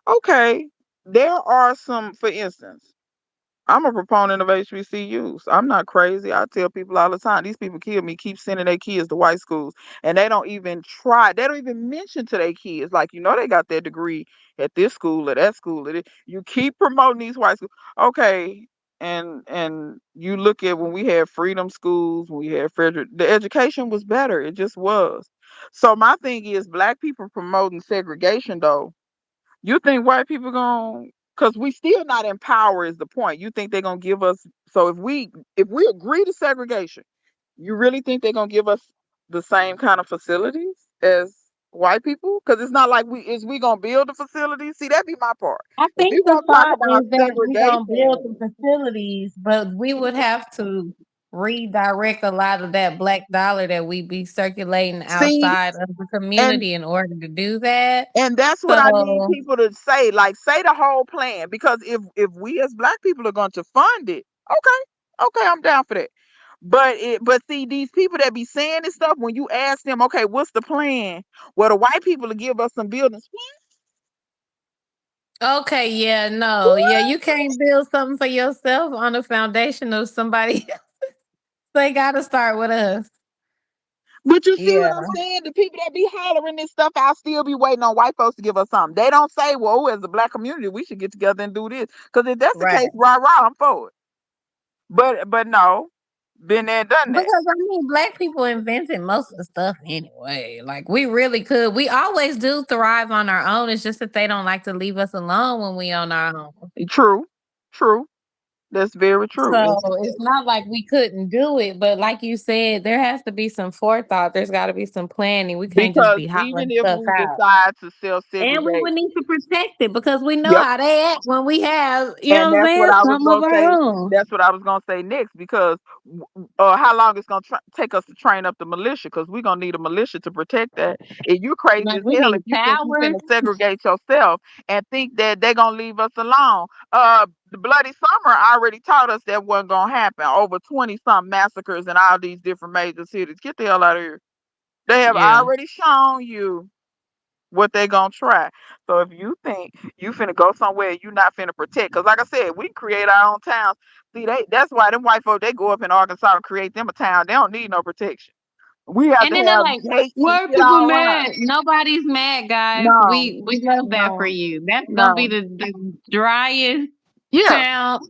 Okay. There are some, for instance, I'm a proponent of HBCUs. I'm not crazy. I tell people all the time, these people kill me, keep sending their kids to white schools. And they don't even try, they don't even mention to their kids, like, they got their degree at this school or that school. You keep promoting these white schools. Okay. And you look at when we had freedom schools, when we had Frederick, the education was better. It just was. So my thing is black people promoting segregation though, you think white people going because we still not in power is the point. You think they're gonna give us so if we agree to segregation, you really think they're gonna give us the same kind of facilities as white people? Because it's not like we gonna build the facilities. See, that'd be my part. I If think we the gonna talk thought about is that we're gonna build segregation, the facilities, but we would have to redirect a lot of that black dollar that we be circulating see, outside of the and community in order to do that. And that's what I need So people to say. Like, say the whole plan. Because if we as black people are going to fund it, okay, I'm down for that. But see, these people that be saying this stuff, when you ask them, okay, what's the plan? Well, the white people will give us some buildings. okay, yeah, no, yeah, you can't build something for yourself on the foundation of somebody else. They gotta start with us. But you see what Yeah, I'm saying? The people that be hollering this stuff, I'll still be waiting on white folks to give us something. They don't say, well, as a black community, we should get together and do this. Because if that's the right. case, rah rah, I'm for it. But no. Been there, done that. Because I mean, black people invented most of the stuff anyway. Like we really could. We always do thrive on our own. It's just that they don't like to leave us alone when we on our own. True, true. That's very true. So it's not like we couldn't do it, but like you said, there has to be some forethought. There's got to be some planning. We can't just Because be even hollering if stuff we out. decide to self And we segregate, would need to protect it because we know yep. how they act when we have, you And know what I'm that's what saying, I was some of gonna our say. own. That's what I was gonna say next because how long it's gonna take us to train up the militia? Because we're gonna need a militia to protect that. And you crazy Like as we hell if need you think you power. finna segregate yourself and think that they're gonna leave us alone. The bloody summer already taught us that wasn't gonna happen. Over 20 some massacres in all these different major cities. Get the hell out of here. They have Yeah. already shown you what they gonna try. So if you think you finna go somewhere you not finna protect, cause like I said, we create our own towns. See, that's why them white folk they go up in Arkansas and create them a town. They don't need no protection. We have And to then they're have like, gates and "Why are shit people all around. mad?" Nobody's mad, guys. No, We love that for no, you. That's gonna be no. the driest Yeah, town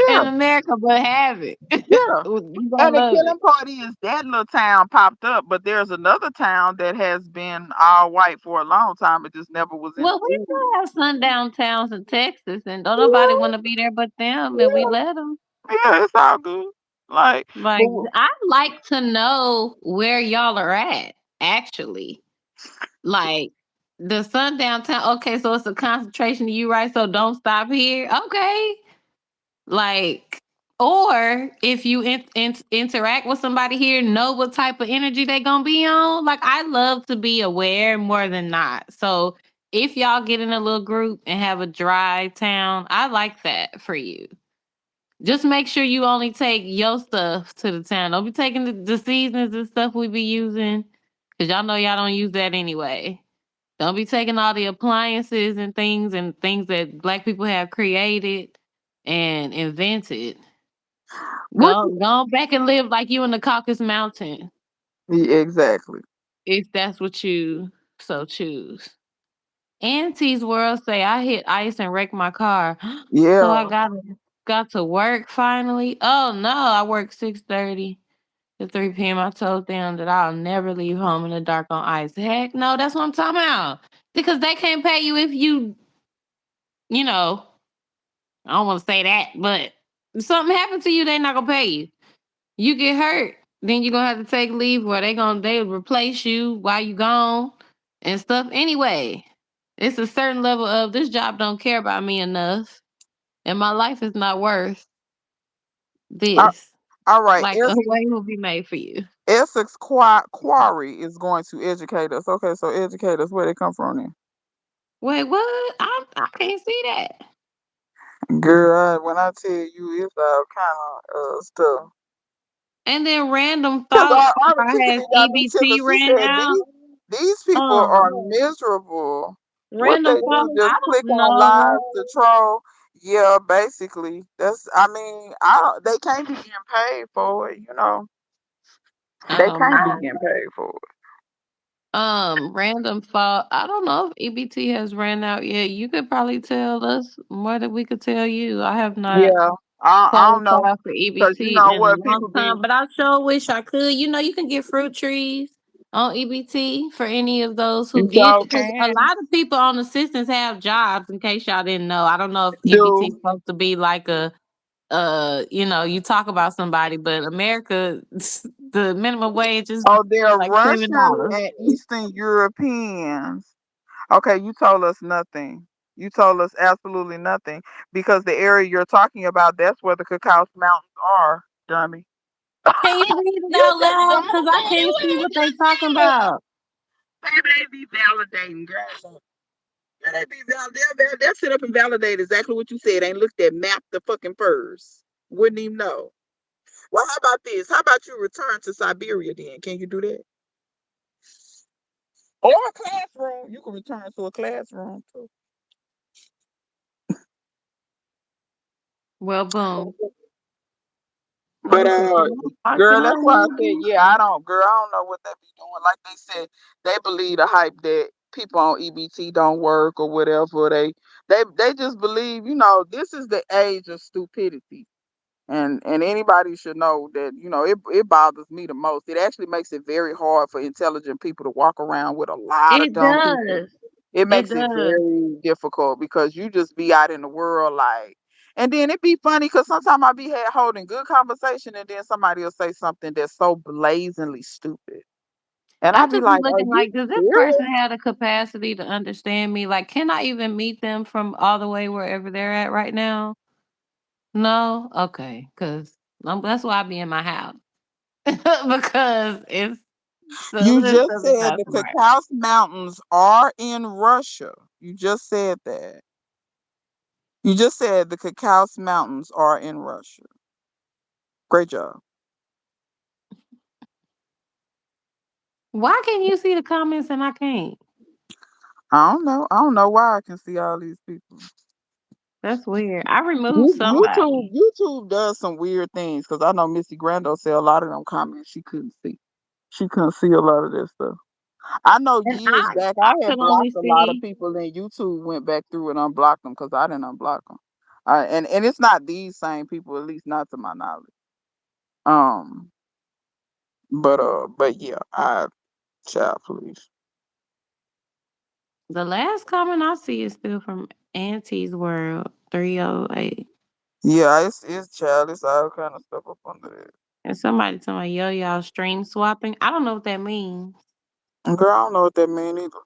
in yeah, America, but have it. yeah. You gonna And the love it. killing part is that little town popped up, but there's another town that has been all white for a long time. It just never was in Well, the we news. still have sundown towns in Texas, and don't nobody Yeah, want to be there but them, and we yeah, let them. yeah. It's all good. Like, but Like, I'd like to know where y'all are at, actually. Like, the sundown town, okay, so it's a concentration of you, right? So don't stop here. Okay. Like, or if you interact with somebody here, know what type of energy they gonna be on. Like, I love to be aware more than not. So if y'all get in a little group and have a dry town, I like that for you. Just make sure you only take your stuff to the town. Don't be taking the seasons and stuff we be using. Cause y'all know y'all don't use that anyway. Don't be taking all the appliances and things that black people have created and invented. what? Go back and live like you in the Caucasus Mountain Yeah, exactly. if that's what you so choose. Auntie's World say I hit ice and wrecked my car. So I Yeah. got to work finally. Oh no, I work 6:30 to 3 p.m. I told them that I'll never leave home in the dark on ice. Heck no, that's what I'm talking about. Because they can't pay you if you know, I don't want to say that, but if something happened to you, they not gonna pay you. You get hurt, then you're gonna have to take leave where they replace you while you gone and stuff. Anyway, it's a certain level of this job don't care about me enough, and my life is not worth Uh, this. all right. Like a way will be made for you. Essex Quarry is going to educate us. Okay, so educate us where they come from then. Wait, what? I can't see that. Girl, when I tell you it's all kind of stuff. And then random Because thoughts. I Army has got me EBT tickled. She ran said out. these people are Um, miserable. What Random they do, thoughts. just I click don't on know. live to troll. Yeah, basically. That's I mean, I don't they can't be getting paid for it, you know. They Oh can't be my. getting paid for it. Random thought. I don't know if EBT has ran out yet. You could probably tell us more than we could tell you. I have not Yeah. I don't know. qualified for Because you EBT know in a what long people be time, but I sure wish I could. You can get fruit trees on EBT for any of those who you get sure because a can lot of people on assistance have jobs. In case y'all didn't know, I don't know if EBT is do. supposed to be like a you talk about somebody, but America, the minimum wage is Oh, they're like Russians $7. and Eastern Europeans. Okay, you told us nothing. You told us absolutely nothing because the area you're talking about, that's where the Cacao Mountains are, dummy. Can you read it You out just loud? don't Because I say can't see what what I they talking just said. about. Baby, they be validating, girl. Yeah, they'll sit up and validate exactly what you said. Ain't looked at map the fucking furs. Wouldn't even know. Well, how about this? How about you return to Siberia then? Can you do that? Or a classroom. You can return to a classroom too. Well, boom. I But was like, "Am I girl, talking that's on why I said, you?" yeah, I don't, girl, I don't know what they be doing. Like they said, they believe the hype that people on EBT don't work or whatever. They just believe, this is the age of stupidity. And anybody should know that, it bothers me the most. It actually makes it very hard for intelligent people to walk around with a lot of It dumb people. does. It It makes it does. very difficult because you just be out in the world like, and then it be funny because sometimes I be holding good conversation and then somebody will say something that's so blazingly stupid. And I I be just be like, are looking you like, does this serious? person have the capacity to understand me? Like, can I even meet them from all the way wherever they're at right now? No? Okay. Cause that's why I be in my house. Because it's some You of this just stuff is said not the smart. Caucasus Mountains are in Russia. You just said that. You just said the Caucasus Mountains are in Russia. Great job. Why can you see the comments and I can't? I don't know. I don't know why I can see all these people. That's weird. I removed YouTube somebody. YouTube does some weird things because I know Missy Grando said a lot of them comments she couldn't see. She couldn't see a lot of that stuff. I know And years I back I I had could only blocked a lot of see people, and YouTube went back through and unblocked them because I didn't unblock them. And it's not these same people, at least not to my knowledge. Um, but yeah, I child please. the last comment I see is still from Auntie's World 308. Yeah, it's child. It's all kind of stuff up under there. And somebody told me, yo, y'all stream swapping. I don't know what that means. Girl, I don't know what that mean either.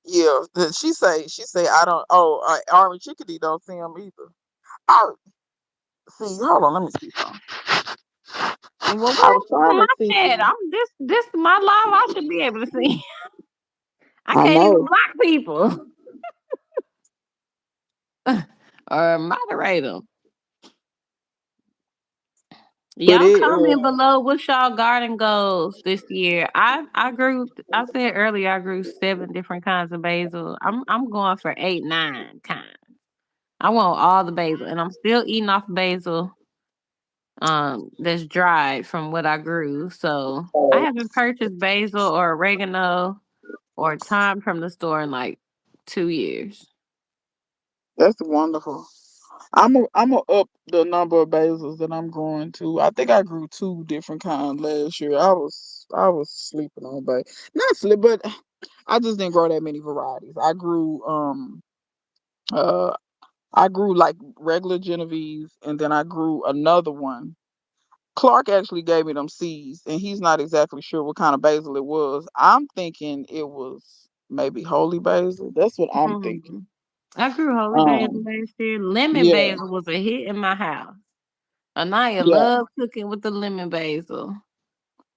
Yeah, she say I don't. Oh, Army Chickadee don't see him either. I see. Hold on, let me see something. Well, I what was happened to trying to my chat? see. This my live. I should be able to see. I I can't even know, block people or moderate them. but Y'all comment below what's y'all garden goals this year. I grew. I said earlier I grew 7 different kinds of basil. I'm going for 8, 9 kinds. I want all the basil, and I'm still eating off basil. That's dried from what I grew. So I haven't purchased basil or oregano or thyme from the store in like 2 years. that's wonderful. I'm gonna up the number of basils that I'm growing to. I think I grew 2 different kinds last year. I was sleeping on not sleep, but I just didn't grow that many varieties. Uh I grew like regular Genovese, and then I grew another one. Clark actually gave me them seeds, and he's not exactly sure what kind of basil it was. I'm thinking it was maybe holy basil. That's what I'm thinking. Mhm. I grew holy basil Um, last year. Lemon yeah, basil was a hit in my house. Anaya yeah. loved cooking with the lemon basil.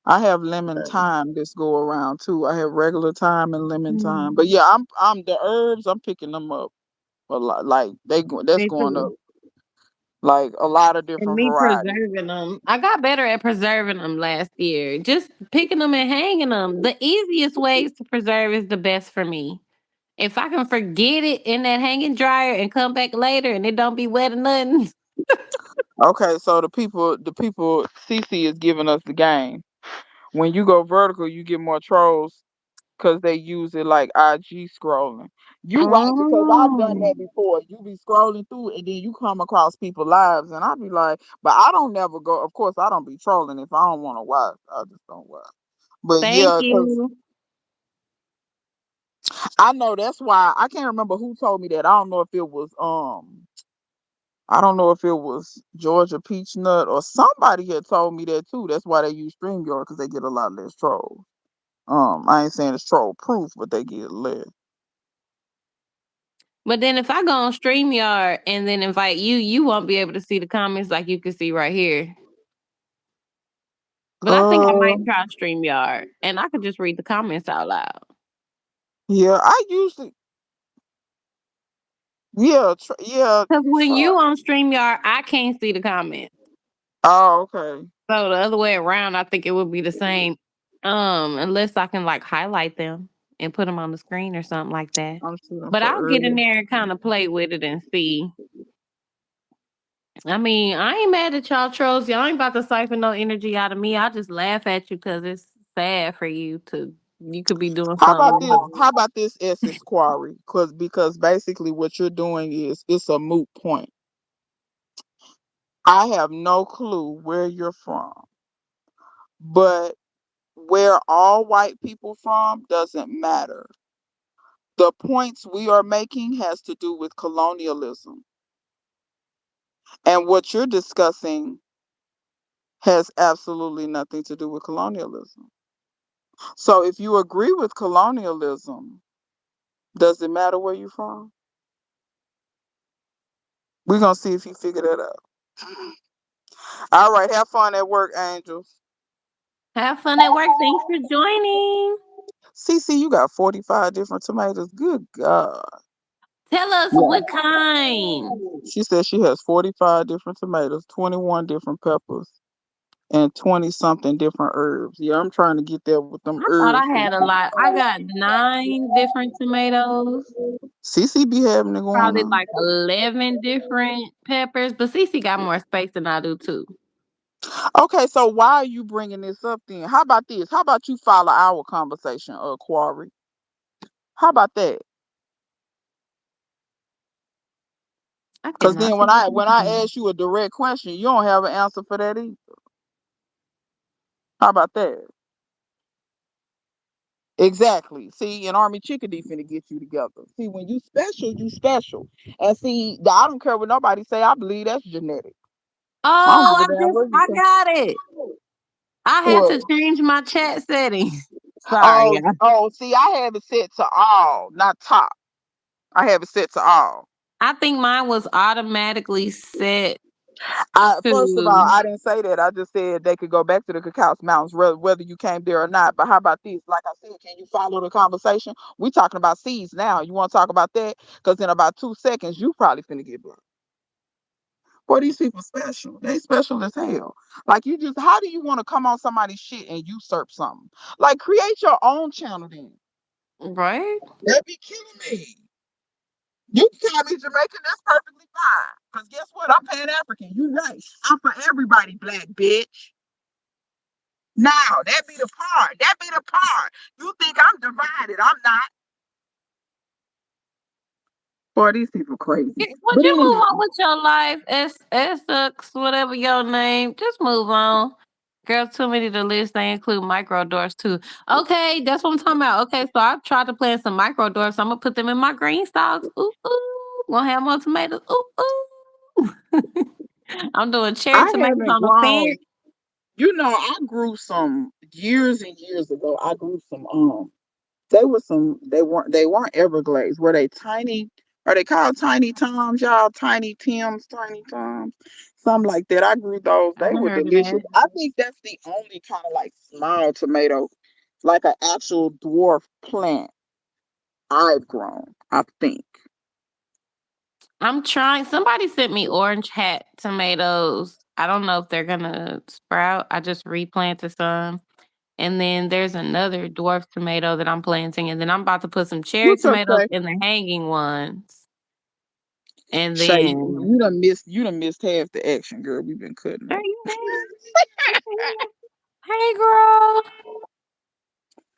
I have lemon thyme this go around too. I have regular thyme and lemon thyme. But Mm, yeah, I'm the herbs. I'm picking them up a lot. Like that's me going up too. like a lot of And different me varieties. preserving them. I got better at preserving them last year. Just picking them and hanging them. The easiest ways to preserve is the best for me. If I can forget it in that hanging dryer and come back later and it don't be wet or nothing. Okay, so the people CC is giving us the game. When you go vertical, you get more trolls because they use it like IG scrolling. You right, because I've done Oh, that before. You be scrolling through and then you come across people lives and I be like, but I don't never go. Of course, I don't be trolling if I don't want to watch. I just don't watch. But thank yeah, because you. I know that's why I can't remember who told me that. I don't know if it was Georgia Peach Nut or somebody had told me that too. That's why they use StreamYard because they get a lot less trolls. I ain't saying it's troll proof, but they get less. But then if I go on StreamYard and then invite you, you won't be able to see the comments like you can see right here. But I think I Uh, might try StreamYard and I could just read the comments out loud. yeah, I usually, yeah, yeah. Because when Try. you on StreamYard, I can't see the comments. Oh, okay. So the other way around, I think it would be the same. Unless I can like highlight them and put them on the screen or something like that. I'm shooting But for I'll get in early. there and kind of play with it and see. I mean, I ain't mad at y'all trolls. Y'all ain't about to siphon no energy out of me. I just laugh at you because it's sad for you to. You could be doing How about something this? more. How about this Essence Quarry? Because basically what you're doing is it's a moot point. I have no clue where you're from, but where all white people from doesn't matter. The points we are making has to do with colonialism. And what you're discussing has absolutely nothing to do with colonialism. So if you agree with colonialism, does it matter where you're from? We're gonna see if you figure that out. All right, have fun at work, angels. Have fun at work. Thanks for joining. CC, you got 45 different tomatoes. Good God. Tell us what Yeah. kind. She said she has 45 different tomatoes, 21 different peppers, and 20 something different herbs. Yeah, I'm trying to get there with them I thought herbs. I had a lot. I got 9 different tomatoes, CC be having it going probably on. like 11 different peppers, but Cece got more space than I do too. Okay, so why are you bringing this up then? How about this? How about you follow our conversation, Quarry? How about that? I Because cannot then see when what I you're when I saying. ask you a direct question, you don't have an answer for that either. How about that? Exactly. See, an army chickadee finna get you together. See, when you special, you special. And see, I don't care what nobody say. I believe that's genetic. I don't Oh, give a damn what you I say. got it. I had What? to change my chat settings. Sorry, Oh, yeah. oh. See, I have it set to all, not top. I have it set to all. I think mine was automatically set First of all, to. I didn't say that. I just said they could go back to the Cacao Mountains, whether you came there or not. But how about this? Like I said, can you follow the conversation? We talking about seeds now. You want to talk about that? Because in about 2 seconds, you probably finna get blocked. Boy, these people special. They special as hell. Like you just, how do you want to come on somebody's shit and usurp something? Like create your own channel then. Right? That be killing me. You can call me Jamaican, that's perfectly fine. Cause guess what? I'm Pan African. You right. I'm for everybody, black bitch. Now, that be the part. That be the part. You think I'm divided. I'm not. Boy, these people crazy. Would But you move anyway, on with your life? Essex, whatever your name. Just move on. Girl, too many to list. They include micro doors too. Okay, that's what I'm talking about. Okay, so I tried to plant some micro doors. So I'm gonna put them in my green stalks. Ooh, ooh. Gonna have more tomatoes. Ooh, ooh. I'm doing cherry I tomatoes haven't on the grown. fence. I grew some years and years ago. I grew some they weren't Everglades. Were they tiny? Are they called tiny toms, y'all? Tiny Tims, tiny toms, something like that. I grew those. I They haven't were heard of delicious. that. I think that's the only kind of like small tomato, like an actual dwarf plant I've grown. I think. I'm trying. Somebody sent me orange hat tomatoes. I don't know if they're gonna sprout. I just replanted some. And then there's another dwarf tomato that I'm planting. And then I'm about to put some cherry What's up, tomatoes Shay? in the hanging ones. And Shay, then you done missed half the action, girl. We've been cutting there up. you go. Hey girl.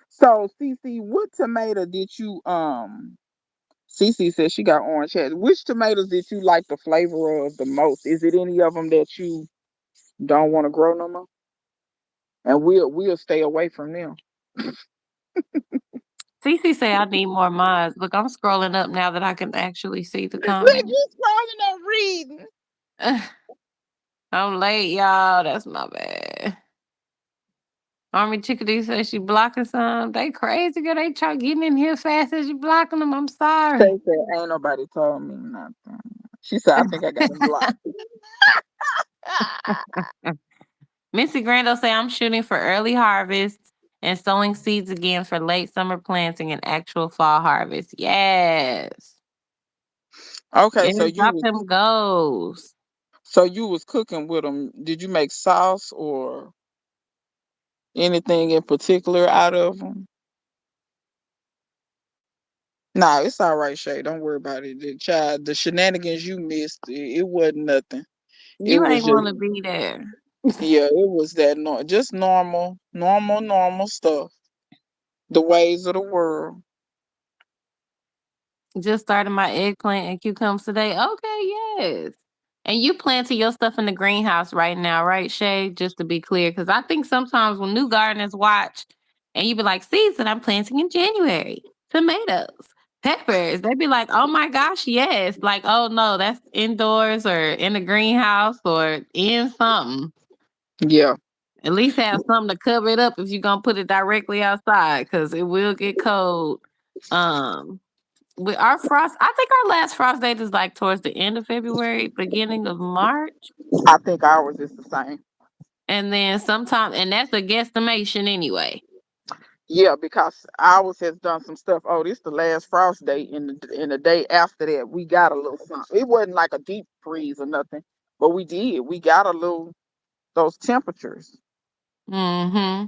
So, Cece, what tomato did you Cece said she got orange head. Which tomatoes did you like the flavor of the most? Is it any of them that you don't want to grow no more? And we'll stay away from them. Cece say I need more mods. Look, I'm scrolling up now that I can actually see the Look, comments. you scrolling and reading. I'm late, y'all. That's my bad. Army Chickadee says she blocking some. They crazy, girl. They try getting in here fast as you blocking them. I'm sorry. Shay said, ain't nobody told me nothing. She said, I think I got him blocked. Missy Grando say I'm shooting for early harvest and sowing seeds again for late summer planting and actual fall harvest. Yes. Okay, Yes, drop them goals. so you was cooking with them. Did you make sauce or anything in particular out of them? Nah, it's all right, Shay. Don't worry about it. The shenanigans you missed, it wasn't nothing. It You was ain't just, want to be there. yeah, it was that just normal stuff. The ways of the world. Just started my eggplant and cucumbers today. Okay, yes. And you planting your stuff in the greenhouse right now, right, Shay? Just to be clear, because I think sometimes when new gardeners watch and you be like, seeds that I'm planting in January, tomatoes, peppers, they be like, oh my gosh, yes. Like, oh no, that's indoors or in the greenhouse or in something. Yeah, At least have something to cover it up if you're gonna put it directly outside, because it will get cold. Um, with our frost, I think our last frost date is like towards the end of February, beginning of March. I think ours is the same. And then sometime, and that's a guesstimation anyway. Yeah, because ours has done some stuff. Oh, this the last frost day, in the day after that, we got a little something. It wasn't like a deep freeze or nothing, but we did. We got a little those temperatures. Hmm.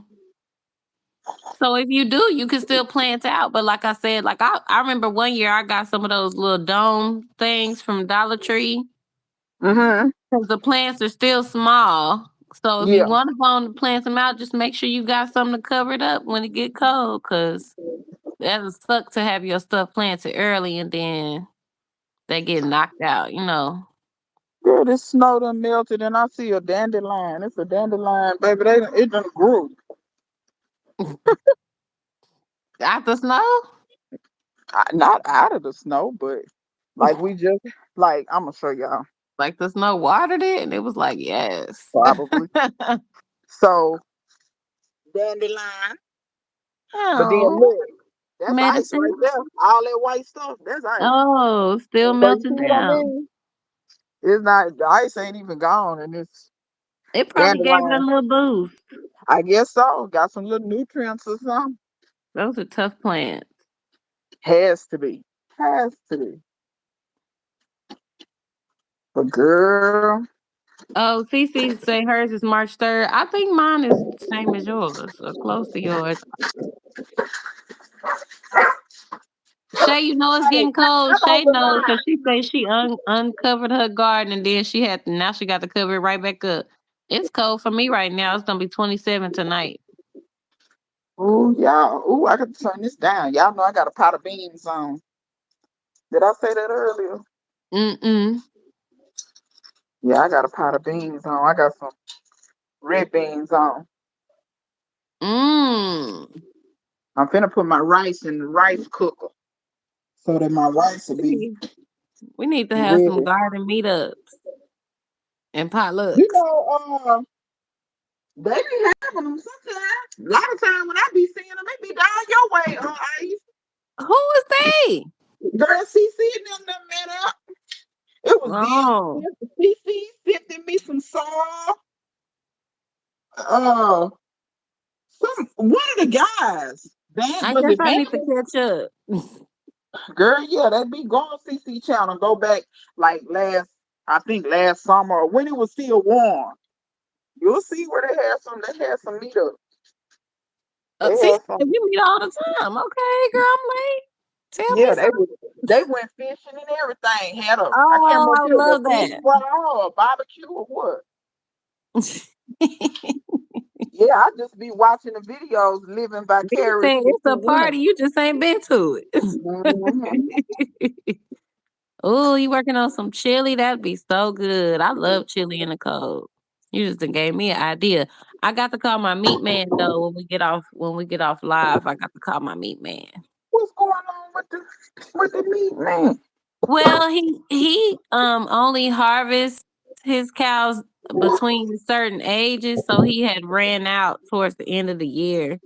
So if you do, you can still plant out. But like I said, like I remember one year I got some of those little dome things from Dollar Tree Mm-hmm. because the plants are still small. So if you Yeah. want to go and plant them out, just make sure you got something to cover it up when it get cold, because that'll suck to have your stuff planted early and then they get knocked out, you know. Girl, this snow done melted, and I see a dandelion. It's a dandelion, baby. It done grew. After snow, Not out of the snow, but like we just like I'm gonna show y'all like the snow watered it, and it was like, yes. probably. So dandelion, but then Oh, look, that's ice medicine. right there. All that white stuff, that's ice. Oh, still So you see melting what I down. mean? It's not the ice ain't even gone, and it's It probably gave it a dandelion. little boost. I guess so. Got some little nutrients or something. Those are tough plants. Has to be. Has to be. But girl, Oh, Cece say hers is March 3rd. I think mine is the same as yours, or close to yours. Shay, you know it's hey, getting cold. I'm Shay over knows mine. because she say she uncovered her garden and then now she got to cover it right back up. It's cold for me right now. It's gonna be 27 tonight. Ooh, y'all. Ooh, I got to turn this down. Y'all know I got a pot of beans on. Did I say that earlier? Mm-mm. Yeah, I got a pot of beans on. I got some red beans on. Mm. I'm finna put my rice in the rice cooker so that my rice will be We need to have some ready. garden meetups and You potlucks. know, they be having them sometimes. A lot of time when I be seeing them, they be down your way, Ice. Who is they? Girl, CC and them met up. It was Oh, them, CC sifting me some soil. Uh, one of the guys. Van I was guess it I Van? need to catch up. Girl, yeah, that be go on CC channel. Go back like I think last summer or when it was still warm. You'll see where they had some. They had some meat up. They See, had some. we meet all the time. Okay, girl, I'm late. Tell me Yeah, something. they went fishing and everything. Had a I can't Oh, remember I if it was love a fish that. fry or a barbecue or what. They Yeah, I just be watching the videos, living say vicariously it's a through party. them. You just ain't been to Hmm. it. Oh, you working on some chili? That'd be so good. I love chili in the cold. You just done gave me an idea. I got to call my meat man though when we get off live. I got to call my meat man. What's going on with the meat, man? Well, he only harvests his cows between certain ages, so he had ran out towards the end of the year,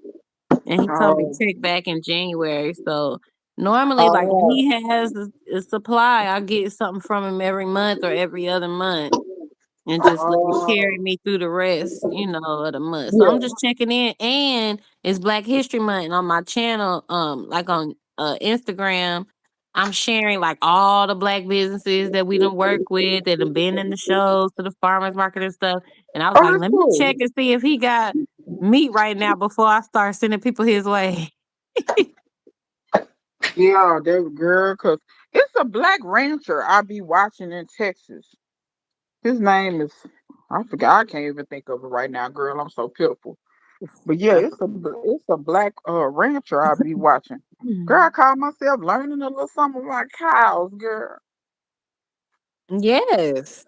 and he told me Oh, to check back in January. So normally, like when oh, he has a supply, I get something from him every month or every other month and just let it carry oh, me through the rest, of the month. So I'm yeah. just checking in, and it's Black History Month, and on my channel, like on Instagram, I'm sharing like all the black businesses that we done work with that have been in the shows to the farmers market and stuff. And I was Oh, like, that's let me cool. check and see if he got meat right now before I start sending people his way. Yeah, that girl, cause it's a black rancher I be watching in Texas. His name is I forgot. I can't even think of it right now, girl. I'm so pitiful. But yeah, That's it's a black rancher I be watching. Girl, I call myself learning a little something about cows, girl. yes.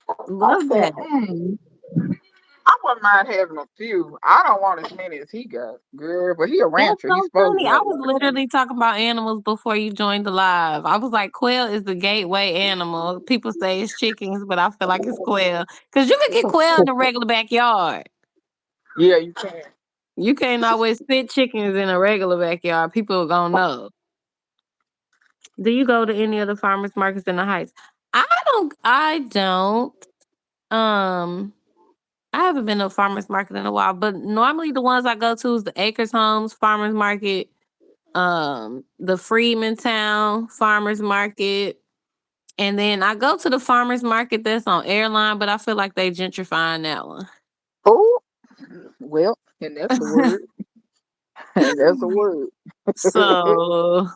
I Love said, that. I wouldn't mind having a few. I don't want as many as he got, girl. But he a That's rancher. He's so supposed funny. to I have a was lot. literally talking about animals before you joined the live. I was like, quail is the gateway animal. People say it's chickens, but I feel like it's quail. Because you can get quail in a regular backyard. Yeah, you can. You can't always fit chickens in a regular backyard. People are gonna know. Do you go to any of the farmers markets in the heights? I don't. Um I haven't been to a farmers market in a while, but normally the ones I go to is the Acres Homes Farmers Market, the Freeman Town Farmers Market, and then I go to the farmers market that's on Airline, but I feel like they gentrifying that one. Oh, well, and that's a word. And that's a word. So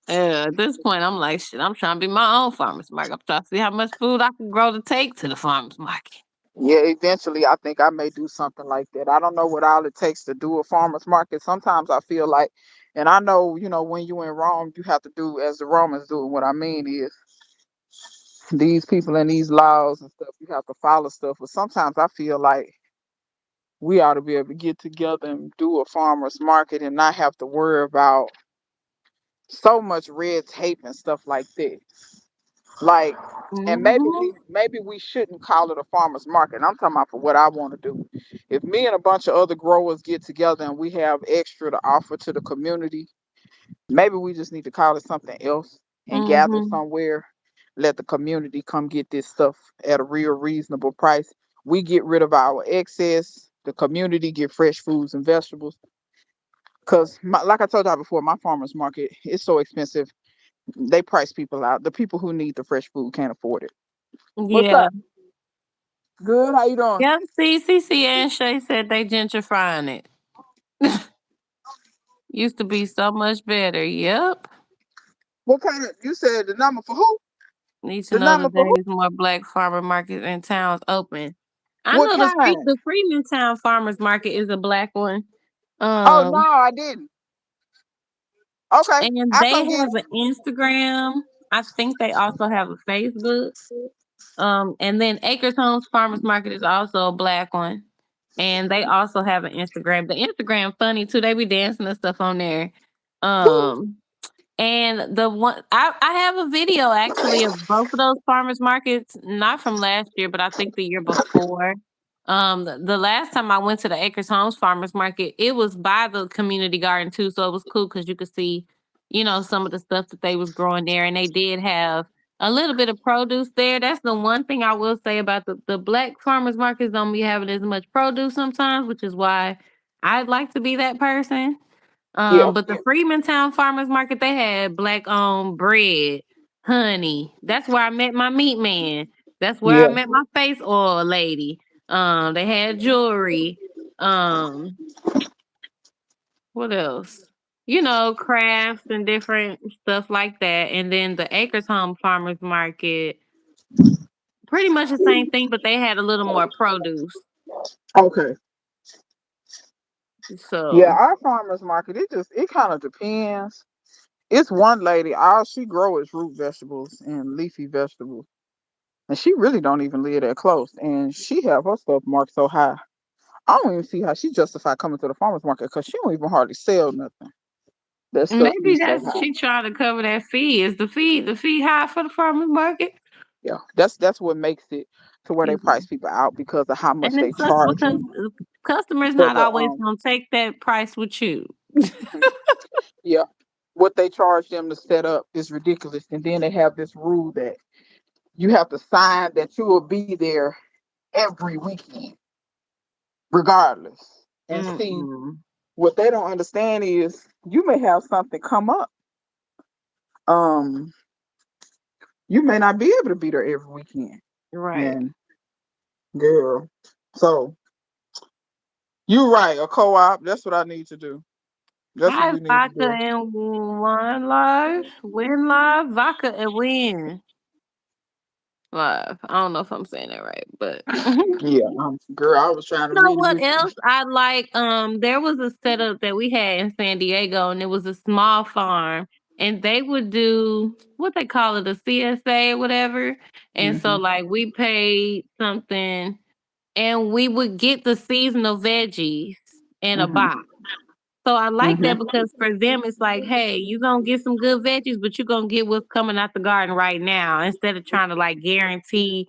at this point, I'm like, shit, I'm trying to be my own farmers market. I'm trying to see how much food I can grow to take to the farmers market. Yeah, eventually I think I may do something like that. I don't know what all it takes to do a farmer's market. Sometimes I feel like, and I know, when you're in Rome, you have to do as the Romans do. And what I mean is these people and these laws and stuff, you have to follow stuff. But sometimes I feel like we ought to be able to get together and do a farmer's market and not have to worry about so much red tape and stuff like that. Like, and Hmm. maybe we shouldn't call it a farmer's market. I'm talking about for what I want to do. If me and a bunch of other growers get together and we have extra to offer to the community, maybe we just need to call it something else and gather Hmm. somewhere. Let the community come get this stuff at a real reasonable price. We get rid of our excess. The community get fresh foods and vegetables. Cause like I told y'all before, my farmers market is so expensive. They price people out. The people who need the fresh food can't afford it. What's Yeah. up? Good. How you doing? Yep. CCC and Shay said they gentrifying it. Used to be so much better. Yep. What kind of? You said the number for who? Need to The know the number for who? days more black farmer markets and towns open. I What know kind? the Freeman Town Farmers Market is a black one. Oh no, Um, I didn't. Okay, and I they come get have it. an Instagram. I think they also have a Facebook. And then Acres Homes Farmers Market is also a black one. And they also have an Instagram. The Instagram funny too. They be dancing and stuff on there. Um, and the one I have a video actually of both of those farmers markets, not from last year, but I think the year before. The last time I went to the Acres Homes Farmers Market, it was by the community garden too, so it was cool because you could see, some of the stuff that they was growing there, and they did have a little bit of produce there. That's the one thing I will say about the black farmers markets don't be having as much produce sometimes, which is why I'd like to be that person. Yeah, But the Freemantown Farmers Market, they had black owned bread, honey. That's where I met my meat man. That's where I yeah. met my face oil lady. They had jewelry. Um, what else? Crafts and different stuff like that. And then the Acres Home Farmers Market, pretty much the same thing, but they had a little more produce. Okay. Yeah, So our farmers market. It kind of depends. It's one lady. All she grow is root vegetables and leafy vegetables, and she really don't even live that close. And she have her stuff marked so high. I don't even see how she justify coming to the farmers market because she don't even hardly sell nothing. That stuff be maybe so that's high. she trying to cover that fee. Is the fee high for the farmers market? Yeah, that's what makes it to where they price Mhm. people out because of how much And it they sucks charge because them customers for not the always gonna take that price with you. mhm. Yeah, what they charge them to set up is ridiculous. And then they have this rule that you have to sign that you will be there every weekend, regardless. And see, Mm-mm. what they don't understand is you may have something come up. Um, you may not be able to be there every weekend. Right. And girl, so you're right, a co-op. That's what I need to do. That's what Hi, we need to vodka do. and wine live. Win live. Vodka and win live. I don't know if I'm saying that right, but Yeah, girl, I was trying to know read it what with you. else I like? There was a setup that we had in San Diego, and it was a small farm. and they would do what they call it, a CSA or whatever. And so Mhm. like we paid something and we would get the seasonal veggies in a Mhm. box. So I like that Mhm. because for them it's like, hey, you're gonna get some good veggies, but you're gonna get what's coming out the garden right now instead of trying to like guarantee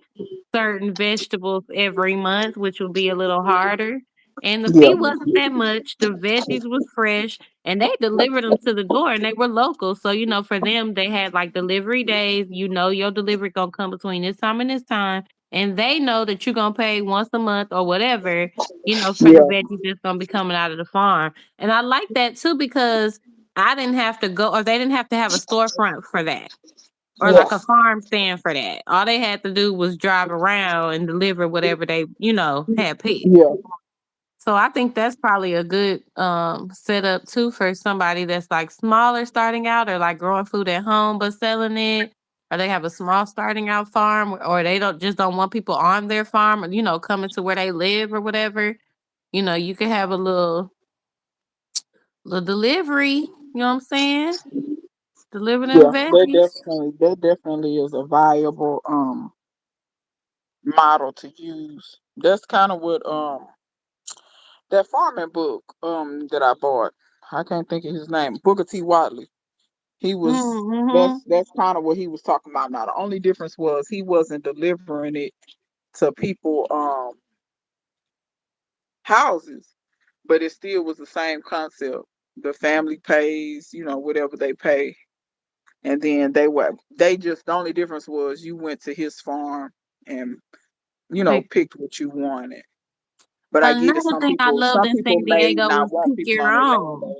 certain vegetables every month, which would be a little harder. And the Yeah. fee wasn't that much. The veggies was fresh and they delivered them to the door and they were local. So, you know, for them, they had like delivery days. You know, your delivery gonna come between this time and this time. And they know that you're gonna pay once a month or whatever, you know, for the Yeah. veggies that's gonna be coming out of the farm. And I like that too because I didn't have to go or they didn't have to have a storefront for that or Yeah. like a farm stand for that. All they had to do was drive around and deliver whatever they, you know, had picked. Yeah. So I think that's probably a good setup too for somebody that's like smaller starting out or like growing food at home but selling it. Or they have a small starting out farm or they don't want people on their farm or, you know, coming to where they live or whatever. You know, you could have a little delivery, you know what I'm saying? Deliver them Yeah. veggies. That definitely is a viable model to use. That's kind of what that farming book that I bought. I can't think of his name. Booker T. Watley. He was Mm-hmm. that's kind of what he was talking about. Now the only difference was he wasn't delivering it to people houses, but it still was the same concept. The family pays, you know, whatever they pay, and then they just the only difference was you went to his farm and picked what you wanted. But I get it. Another Some thing I people loved some in people San may Diego not was want pick people your on their own. land.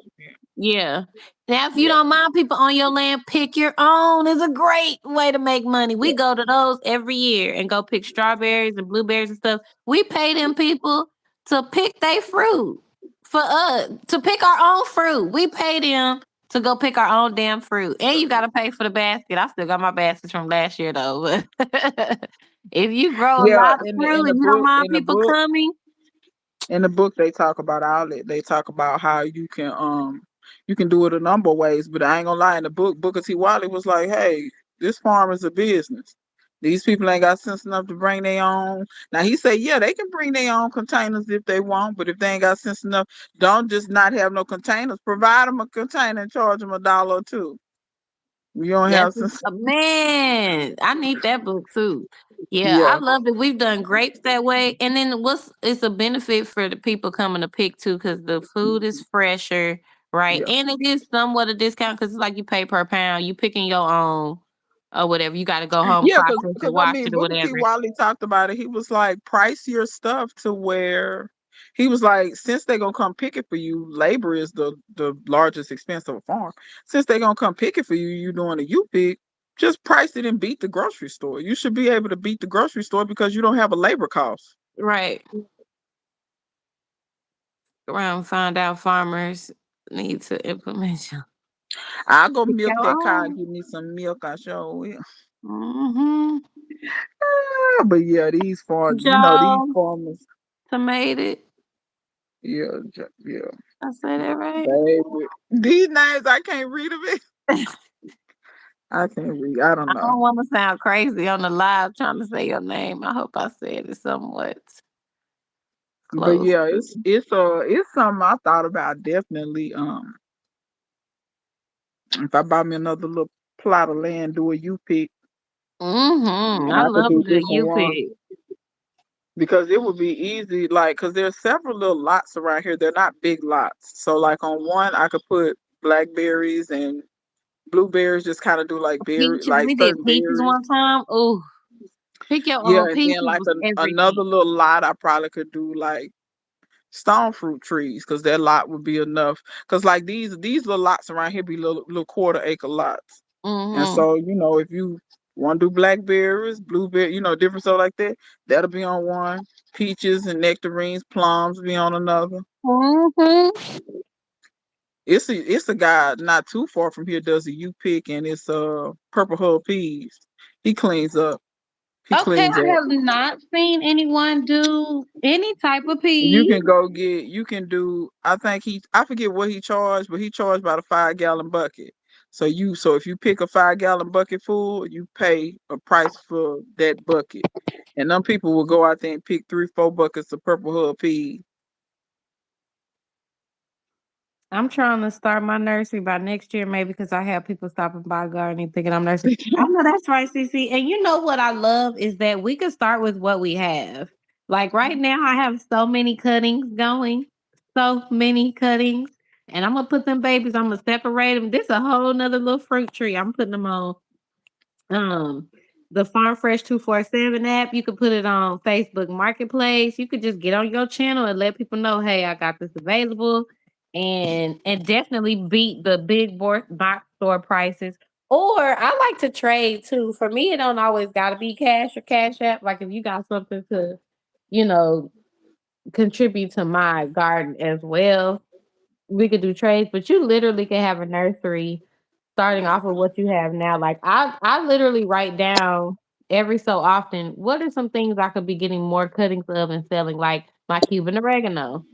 Yeah. Now, if you Yeah, don't mind people on your land, pick your own is a great way to make money. We yeah, go to those every year and go pick strawberries and blueberries and stuff. We pay them people to pick their fruit for us, to pick our own fruit. We pay them to go pick our own damn fruit. And you got to pay for the basket. I still got my baskets from last year, though. But if you grow a yeah. lot of In fruit the and you don't book, mind people coming, in the book they talk about outlet. They talk about how you can do it a number of ways. But I ain't gonna lie, in the book, Booker T. Wiley was like, hey, this farm is a business. These people ain't got sense enough to bring their own. Now he said, yeah, they can bring their own containers if they want, but if they ain't got sense enough, don't just not have no containers. Provide them a container and charge them $1 or 2. You don't that's have sense. a man. I need that book too. Yeah, I Yeah, love that we've done grapes that way. And then what's it's a benefit for the people coming to pick too, because the food is fresher, right? yeah. And it is somewhat a discount because it's like you pay per pound. You picking your own or whatever. You got to go home, Yeah, process it, because I wash mean, it, or Booker T. whatever. Wiley talked about it. He was like, price your stuff to where he was like, since they're gonna come pick it for you, labor is the largest expense of a farm. Since they're gonna come pick it for you, you doing a U pick, just price it and beat the grocery store. You should be able to beat the grocery store because you don't have a labor cost. Right. Around find out farmers need to implement you. I'll go Pick milk your that cow and own. give me some milk. I sure will. Mm-hmm. But yeah, these farms, these Joe, farmers, tomato. yeah, yeah, I said it right. baby. These names I can't read them. I can't read. I don't I know. don't want to sound crazy on the live trying to say your name. I hope I said it somewhat But close. yeah, it's something I thought about definitely. If I buy me another little plot of land, do a U pick, Mm-hmm. and I I could love a do good different you ones pick. because it would be easy. Like, cause there's several little lots around here. They're not big lots, so like on one I could put blackberries and blueberries. Just kind of do like berry, Peaches. like We did certain peaches berries. one time. Ooh, pick your Yeah, own and then peaches like was another everything. little lot I probably could do like stone fruit trees because that lot would be enough. Because like these little lots around here be little quarter-acre lots, and Mm-hmm. so if you want to do blackberries, blueberry, different stuff like that, that'll be on one. Peaches and nectarines, plums be on another. Mm-hmm. It's a guy not too far from here does a U pick and it's purple hull peas. He cleans up. He Okay, cleans I up. have not seen anyone do any type of You pea. can you can do, I think I forget what he charged, but he charged about a 5-gallon bucket. So if you pick a 5 gallon bucket full, you pay a price for that bucket. And them people will go out there and pick 3, 4 buckets of purple hub peas. I'm trying to start my nursery by next year, maybe because I have people stopping by gardening thinking I'm nursery. I know that's right, CC. And you know what I love is that we can start with what we have. Like right now, I have so many cuttings going, so many cuttings, and I'm gonna put them babies. I'm gonna separate them. This a whole nother little fruit tree. I'm putting them on um the Farm Fresh 247 app. You could put it on Facebook Marketplace. You could just get on your channel and let people know, hey, I got this available. And definitely beat the big box store prices. Or I like to trade too. For me, it don't always gotta be cash or cash app. Like if you got something to, you know, contribute to my garden as well, we could do trades, but you literally can have a nursery starting off with what you have now. Like I literally write down every so often what are some things I could be getting more cuttings of and selling, like my Cuban oregano.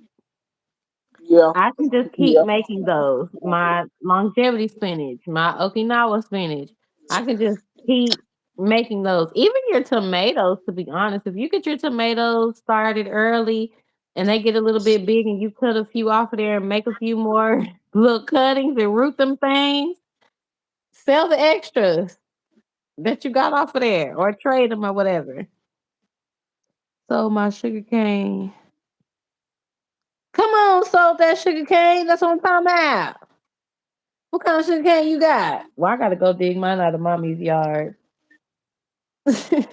Yeah, I can just keep yeah, making those. My longevity spinach, my Okinawa spinach. I can just keep making those. Even your tomatoes, to be honest, if you get your tomatoes started early and they get a little bit big and you cut a few off of there and make a few more little cuttings and root them things, sell the extras that you got off of there or trade them or whatever. So my sugar cane. Come on, sold that sugar cane. That's what I'm talking about. What kind of sugar cane you got? Well, I gotta go dig mine out of mommy's yard. They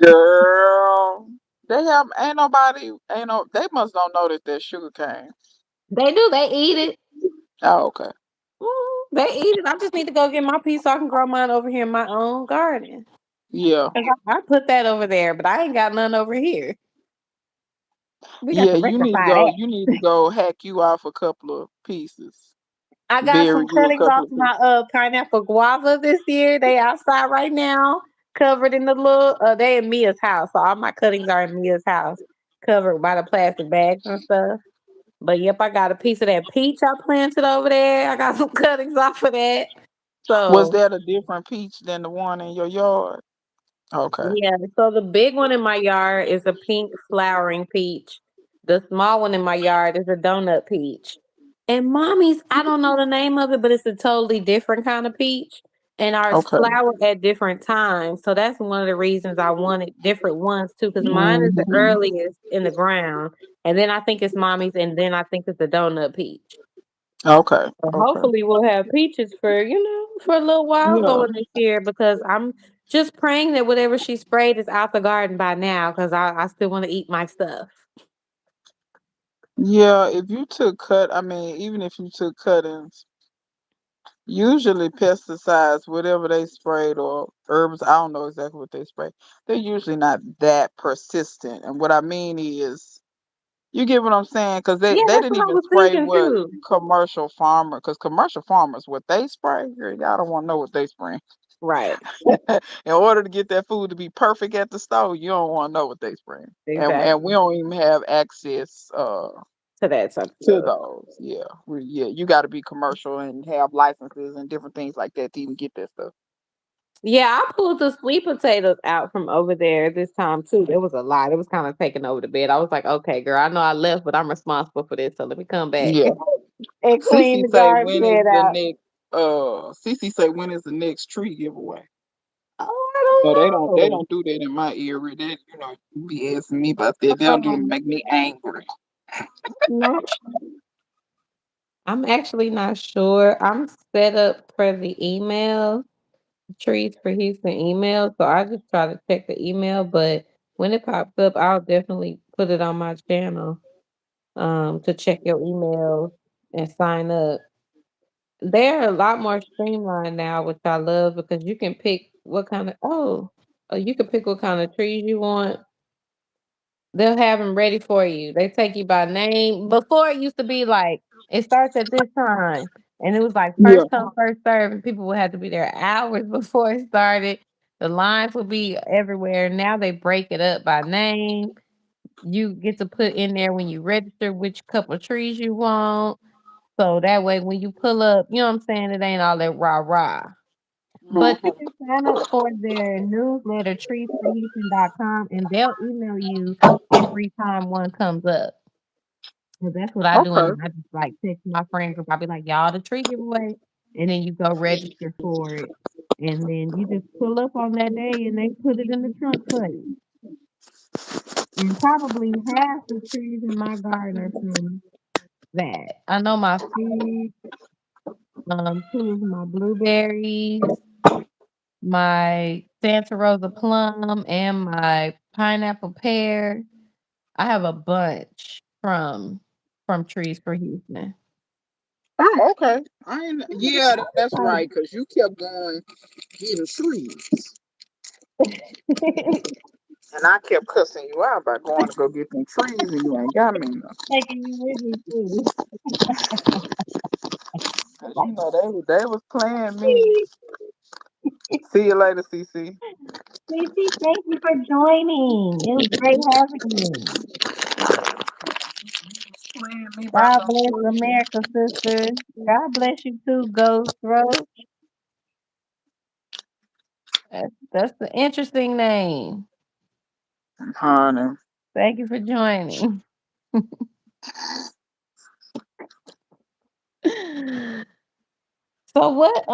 girl. They have ain't nobody ain't no. They must don't know that that's sugar cane. do. They eat it. Oh, okay. They eat it. I just need to go get my piece so I can grow mine over here in my own garden. Yeah, 'Cause I put that over there, but I ain't got none over here. We got yeah. to You need to rectify go. that. You need to go hack you off a couple of pieces. I got Bury some you a cuttings couple off of my pieces. pineapple guava this year. They outside right now, covered in the little they in Mia's house. So all my cuttings are in Mia's house, covered by the plastic bags and stuff. But yep, I got a piece of that peach I planted over there. I got some cuttings off of that. Was So that a different peach than the one in your yard? Okay. yeah, so the big one in my yard is a pink flowering peach. The small one in my yard is a donut peach. And mommy's, I don't know the name of it, but it's a totally different kind of peach. And ours Okay. flower at different times. So that's one of the reasons I wanted different ones too, because mine is the Hmm. earliest in the ground. And then I think it's mommy's, and then I think it's the donut peach. Okay. So Okay. hopefully we'll have peaches for, for a little while Yeah. going this year because I'm just praying that whatever she sprayed is out the garden by now because I still want to eat my stuff. Yeah. If you took cut, I mean, even if you took cuttings, usually pesticides, whatever they sprayed or herbs, I don't know exactly what they spray. They're usually not that persistent. And what I mean is, you get what I'm saying? Because they, Yeah, they that's didn't what I even was spray thinking what too. because commercial farmers, what they spray, girl, y'all don't want to know what they spray. Right. In order to get that food to be perfect at the store, you don't want to know what they spray. And we Exactly. don't even have access To that type of to stuff. those. Yeah. Yeah, you gotta be commercial and have licenses and different things like that to even get that stuff. Yeah, I pulled the sweet potatoes out from over there this time too. It was a lot. It was kind of taking over the bed. I was like, okay, girl, I know I left, but I'm responsible for this. So let me come back Yeah. and clean Cece the say garden when is bed the out. next Cece say when is the next tree giveaway? Oh, No, they I don't don't do that in my area. That you be asking me about that. They know. don't do it make me angry. Not I'm actually not sure. I'm set up for the email, trees for Houston email. So I just try to check the email, but when it pops up, I'll definitely put it on my channel to check your emails and sign up. They're a lot more streamlined now, which I love because you can pick what kind of you can pick what kind of trees you want. They'll have them ready for you. They take you by name. Before it used to be like it starts at this time, and it was like Yeah. first come first serve, and people would have to be there hours before it started. The lines would be everywhere. Now they break it up by name. You get to put in there when you register which couple trees you want. So that way when you pull up, you know what I'm saying, it ain't all that rah rah. But you Mhm. can sign up for their newsletter, treesforhouston.com, and they'll email you every time one comes up. 'Cause that's what I do, Okay. and I just, like, text my friend group, I'll be like, "Y'all, the tree giveaway," and then you go register for it, and then you just pull up on that day, and they put it in the trunk for you. And probably half the trees in my garden are from that. I know my fig, 2 of my blueberries, my Santa Rosa plum, and my pineapple pear. I have a bunch from Trees for Houston. Oh, okay. Yeah, I'm that's right. excited. Cause you kept going getting trees, and I kept cussing you out by going to go get them trees, and you ain't got me enough. Taking you with me too. 'Cause Like, they was playing me. See you later, CC. Cece, thank you for joining. It was great having you. Playing me by God them bless trees. America, sister. God bless you too, Ghost Roach. That's the interesting name. Honey. Thank you for joining. So what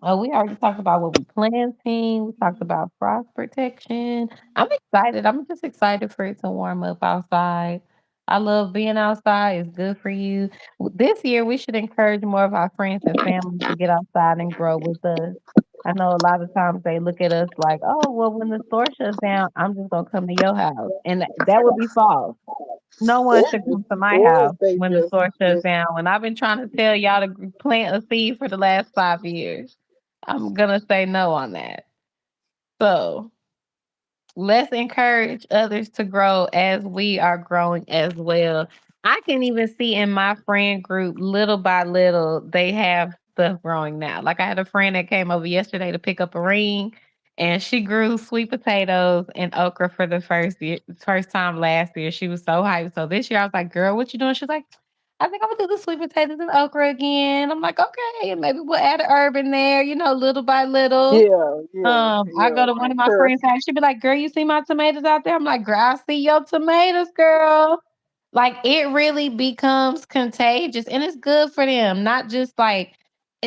oh, we already talked about what we planting. We talked about frost protection. I'm excited. I'm just excited for it to warm up outside. I love being outside. It's good for you. This year, we should encourage more of our friends and family to get outside and grow with us. I know a lot of times they look at us like, oh, well, when the store shuts down, I'm just going to come to your house. And that would be false. No one Or should if, come to my or if house they when the store shuts just down. When I've been trying to tell y'all to plant a seed for the last 5 years, I'm gonna say no on that. So let's encourage others to grow as we are growing as well. I can even see in my friend group, little by little, they have stuff growing now. Like I had a friend that came over yesterday to pick up a ring, and she grew sweet potatoes and okra for the first time last year. She was so hyped. So this year I was like, "Girl, what you doing?" She's like, "I think I'm gonna do the sweet potatoes and okra again." I'm like, "Okay, and maybe we'll add a herb in there, little by little." yeah, yeah, I go yeah. to one of my Encourage. friends' house, she be like, "Girl, you see my tomatoes out there?" I'm like, "Girl, I see your tomatoes, girl." Like, it really becomes contagious, and it's good for them, not just, like,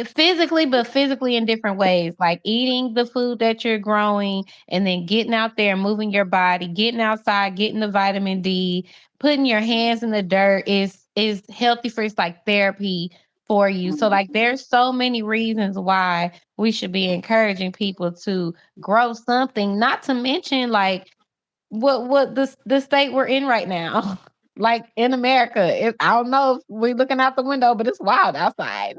physically, but physically in different ways, like eating the food that you're growing and then getting out there and moving your body, getting outside, getting the vitamin D, putting your hands in the dirt is healthy for it's like therapy for you. So, like, Mhm. there's so many reasons why we should be encouraging people to grow something, not to mention, like, what the state we're in right now. Like in America, I don't know if we're looking out the window, but it's wild outside.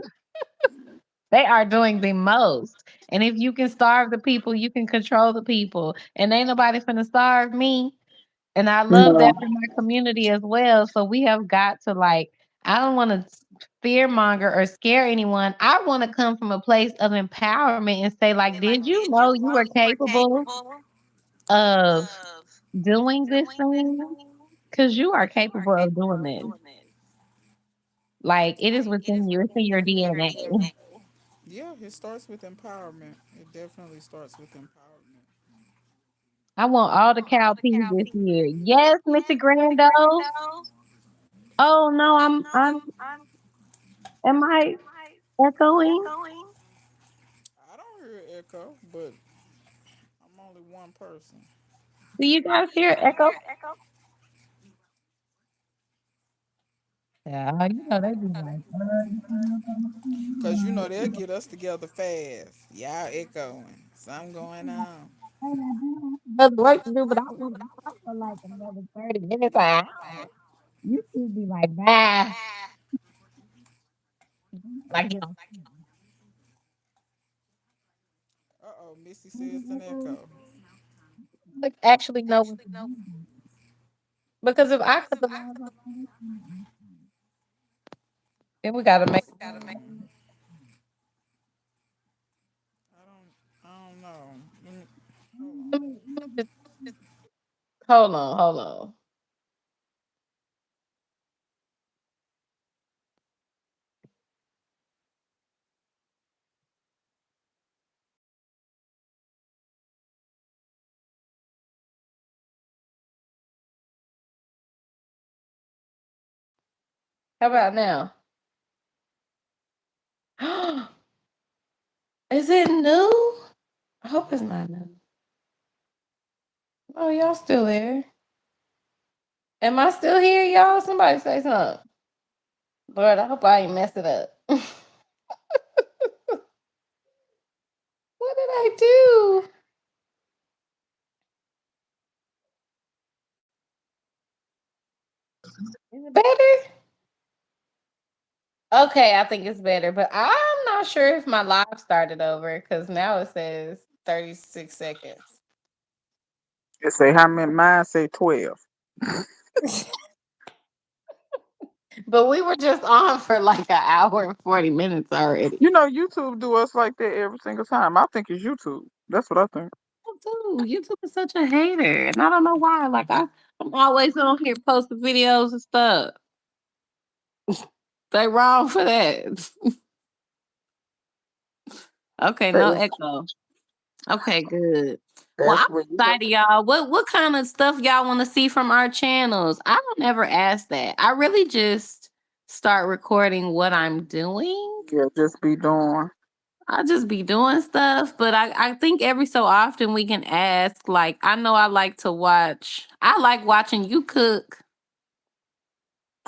They are doing the most. And if you can starve the people, you can control the people. And ain't nobody finna starve me. And I love No. that for my community as well. So we have got to, like, I don't want to fear monger or scare anyone. I want to come from a place of empowerment and say, like, did you know you were capable of doing this thing? Because you are capable of doing this. Like, it is within you, it's in your DNA. Yeah, it starts with empowerment. It definitely starts with empowerment. I want all the cow peas this year. Yes, Mr. Grando. Oh no, am I echoing? I don't hear echo, but I'm only one person. Do you guys hear echo? Yeah, they be like, you see Cause you what know they'll get us together fast. Y'all echoing. Something going on. I do have other work to do, but I want to talk for like another 30 minutes, an hour. You should be like, bye. Like, Uh oh, Missy says an echo. like, actually know what to do. Because if I cut the lines off, then we got to make. I don't know. Hold on. Let me just, hold on, hold on. How about now? Is it new? I hope it's not new. Oh, y'all still there? Am I still here, y'all? Somebody say something. Lord, I hope I ain't mess it up. What did I do? Is it better? Okay, I think it's better, but I'm not sure if my live started over because now it says 36 seconds. It say how many? Mine say 12. But we were just on for like an hour and 40 minutes already. You know, YouTube do us like that every single time. I think it's YouTube. That's what I think. Dude, YouTube is such a hater, and I don't know why. I'm always on here posting videos and stuff. They wrong for that. Okay, no That- echo. Okay, good. Well, That's I'm what you excited, y'all. What kind of stuff y'all want to see from our channels? I don't ever ask that. I really just start recording what I'm doing. yeah, just be doing. I just be doing stuff, but I think every so often we can ask. Like, I know I like to watch. I like watching you cook.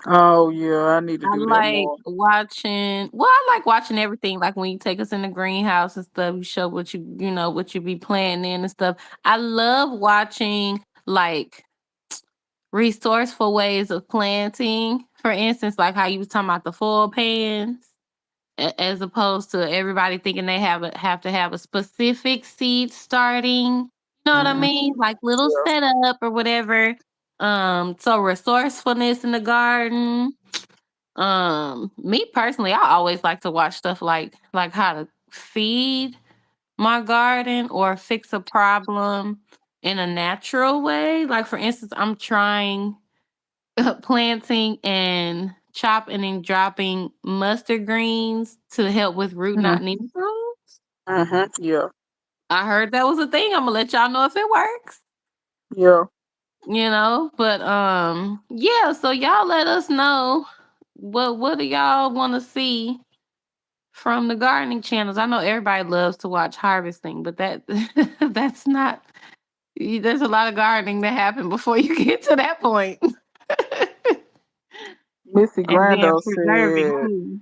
Oh yeah, I need to I do that like more. watching. Well, I like watching everything. Like when you take us in the greenhouse and stuff, you show what you know what you be planting and stuff. I love watching like resourceful ways of planting. For instance, like how you was talking about the foil pans, as opposed to everybody thinking they have to have a specific seed starting. You know what I Hmm. mean? Like little Yeah. setup or whatever. So resourcefulness in the garden. Me personally, I always like to watch stuff like how to feed my garden or fix a problem in a natural way. Like for instance, I'm trying planting and chopping and dropping mustard greens to help with root Hmm. knot nematodes. Hmm. Yeah. I heard that was a thing. I'm gonna let y'all know if it works. Yeah. But yeah, so y'all let us know what do y'all want to see from the gardening channels. I know everybody loves to watch harvesting, but that's not there's a lot of gardening that happened before you get to that point. Missy And then Grando preserving said, too.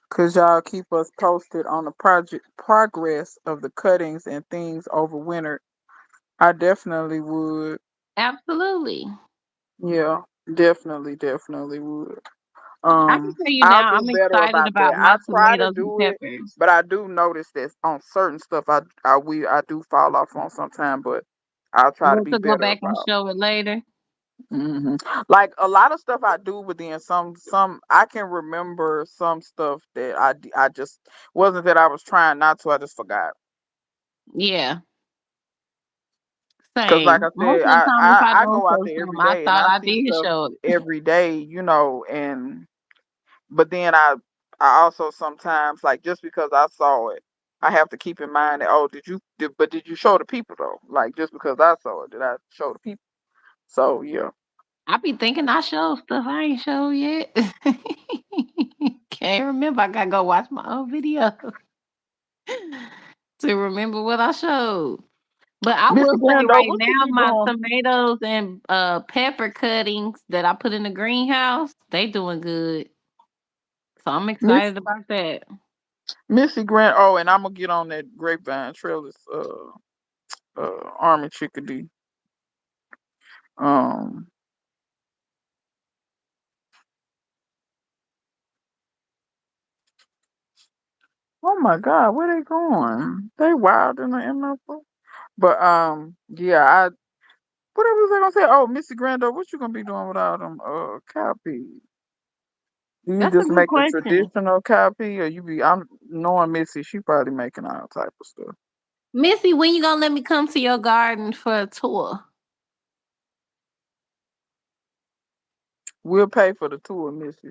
"Could y'all keep us posted on the project progress of the cuttings and things over winter?" I definitely would. Absolutely. Yeah, definitely would. I can tell you I'll now, do I'm better excited about that. about I my try to tomatoes and do it, peppers. but I do notice that on certain stuff I do fall off on sometimes, but I'll try to We'll be go better back and about. show it later. Hmm. Like a lot of stuff I do, but then some I can remember some stuff that I just wasn't that I was trying not to. I just forgot. Yeah, Cause like same. I Most said, of the time, if I I don't go out show there every something, I day and thought I I see did stuff show it. every day, and but then I also sometimes like just because I saw it, I have to keep in mind that oh but did you show the people though? Like just because I saw it, did I show the people? So yeah. I be thinking I show stuff I ain't show yet. Can't remember. I gotta go watch my own video to remember what I showed. But I Mr. will say Brando, right what you now, be my doing? tomatoes and pepper cuttings that I put in the greenhouse, they doing good. So I'm Miss excited about that. Missy Grant. Oh, and I'm gonna get on that grapevine trellis army chickadee. Um oh my god, where they going? They wild in the NFL. But yeah, what was I gonna say? Oh, Missy Grando, what you gonna be doing with all them cowpeas? Do you That's a just good make the question. traditional cowpea or I'm knowing Missy, she probably making all type of stuff. Missy, when you gonna let me come to your garden for a tour? We'll pay for the tour, Missy.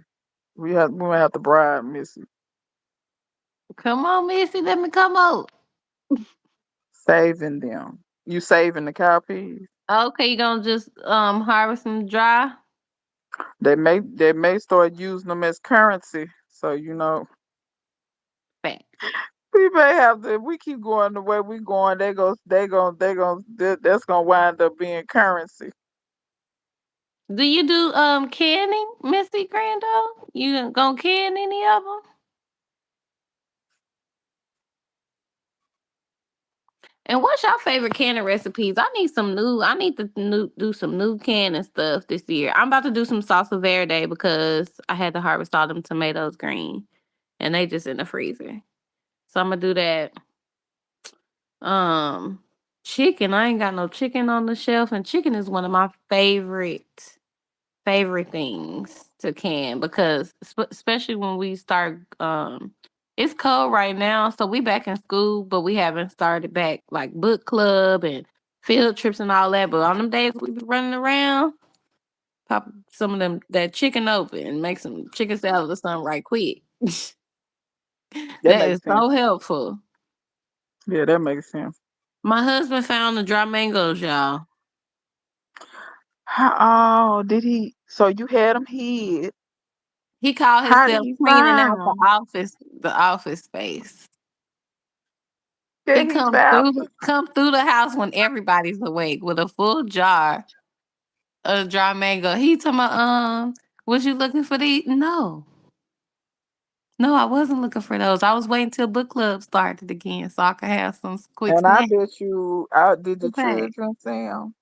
We might have to bribe Missy. Come on, Missy, let me come out. Saving them. You saving the cowpeas? Okay, you gonna just harvest them dry? They may start using them as currency. So Fact. we may have to. If we keep going the way we going, that's gonna wind up being currency. Do you do canning, Missy Grando? You gonna can any of them? And what's your favorite canning recipes? I need some new. I need to do some new canning stuff this year. I'm about to do some salsa verde because I had to harvest all them tomatoes green, and they just in the freezer. So I'm gonna do that. Um, chicken. I ain't got no chicken on the shelf, and chicken is one of my favorite things to can because especially when we start it's cold right now, so we back in school, but we haven't started back like book club and field trips and all that. But on them days we be running around, pop some of them that chicken open and make some chicken salad or something right quick. That That is makes sense. so helpful. Yeah, that makes sense. My husband found the dry mangoes, y'all. Oh, did he? So you had him hid. He called How did himself he cleaning find out him? the office space. Yeah, He he found. come through the house when everybody's awake with a full jar of dry mango. He told me, was you looking for these? No. No, I wasn't looking for those. I was waiting till book club started again so I could have some quick And I snacks bet you out did to the pack. children see him.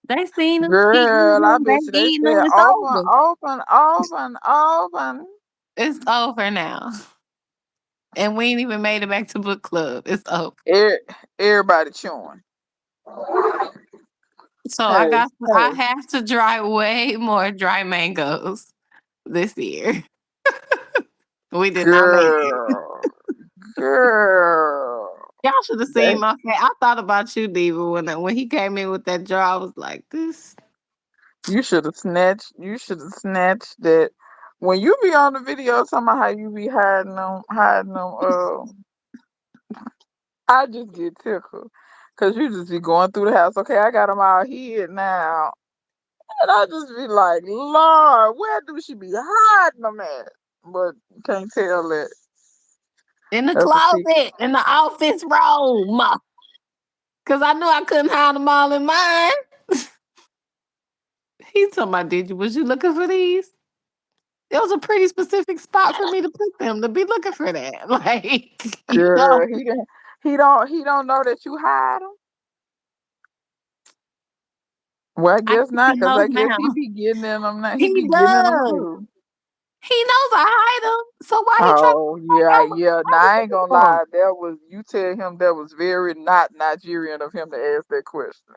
They seen them, he eating Girl, I them, bet you they they eating them. said It's open, over. open, open, open. It's over now. And we ain't even made it back to book club. It's over. E- Everybody chewing. So Hey, I hey, have to dry way more dry mangoes this year. We did not make it. girl, girl. Y'all should have seen That my face. I thought about you, Diva, when he came in with that jar. I was like, this. you should have snatched. You should have snatched that. When you be on the video talking about how you be hiding them, hiding them. I just get tickled. Cause you just be going through the house. Okay, I got them all here now. And I just be like, Lord, where do she be hiding them at? But can't tell that. In the That's a secret. closet, in the office room. Because I knew I couldn't hide them all in mine. He told me, did you? Was you looking for these? It was a pretty specific spot for me to put them to be looking for that. Like, you know, Girl, he don't know that you hide them. Well, I I guess guess not, he cause I knows guess now. he be getting in them now. He He be getting in them does. too. He knows I hide them. So why he trying to Oh find yeah, out what yeah. I Now was I ain't looking gonna for? lie. That was you tell him that was very not Nigerian of him to ask that question.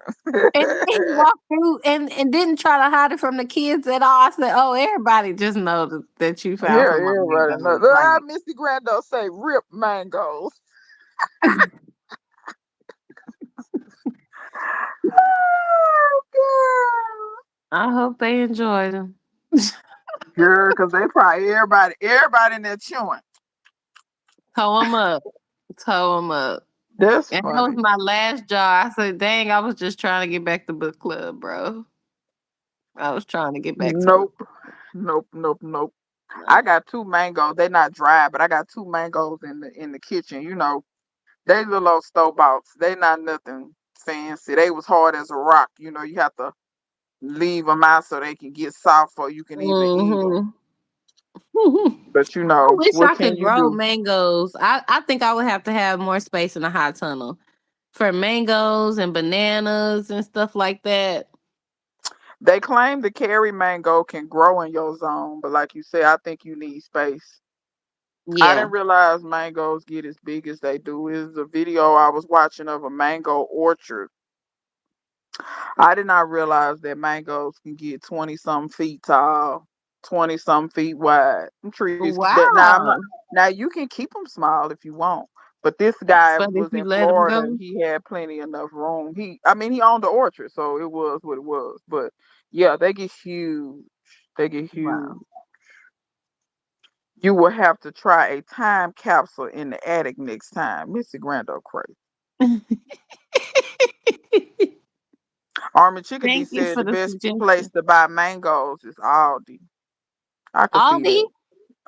And then he walked through and didn't try to hide it from the kids at all. I said, "Oh, everybody just know that you found Yeah, some more everybody know. mangoes." Like, Missy Grando say rip mangoes. Oh, I hope they enjoyed them. girl, cause they probably everybody in there chewing. Toe them up, toe them up. That's And that was funny. my last jar. I said, "Dang, I was just trying to get back to book club, bro. I was trying to get back to book Nope, nope, nope, nope. I club." got two mangoes. They not dry, but I got two mangoes in the kitchen. They little old store boughts. They not nothing fancy. They was hard as a rock. You have to leave them out so they can get soft or you can even eat them. Mm-hmm. But I wish what I can could you grow do? mangoes. I think I would have to have more space in the hot tunnel for mangoes and bananas and stuff like that. They claim the carry mango can grow in your zone, but like you said, I think you need space. I Yeah. didn't realize mangoes get as big as they do. Is a video I was watching of a mango orchard. I did not realize that mangoes can get 20 some feet tall, 20 some feet wide. Them trees that Wow. now you can keep them small if you want. But this guy But if was you in let them Florida go, and he had plenty enough room. He owned the orchard, so it was what it was. But yeah, they get huge. They get huge. wow. You will have to try a time capsule in the attic next time. Missy Grando crazy. Army Chickadee Thank you said for the the best place suggestion. to buy mangoes is Aldi. I could see Aldi? that.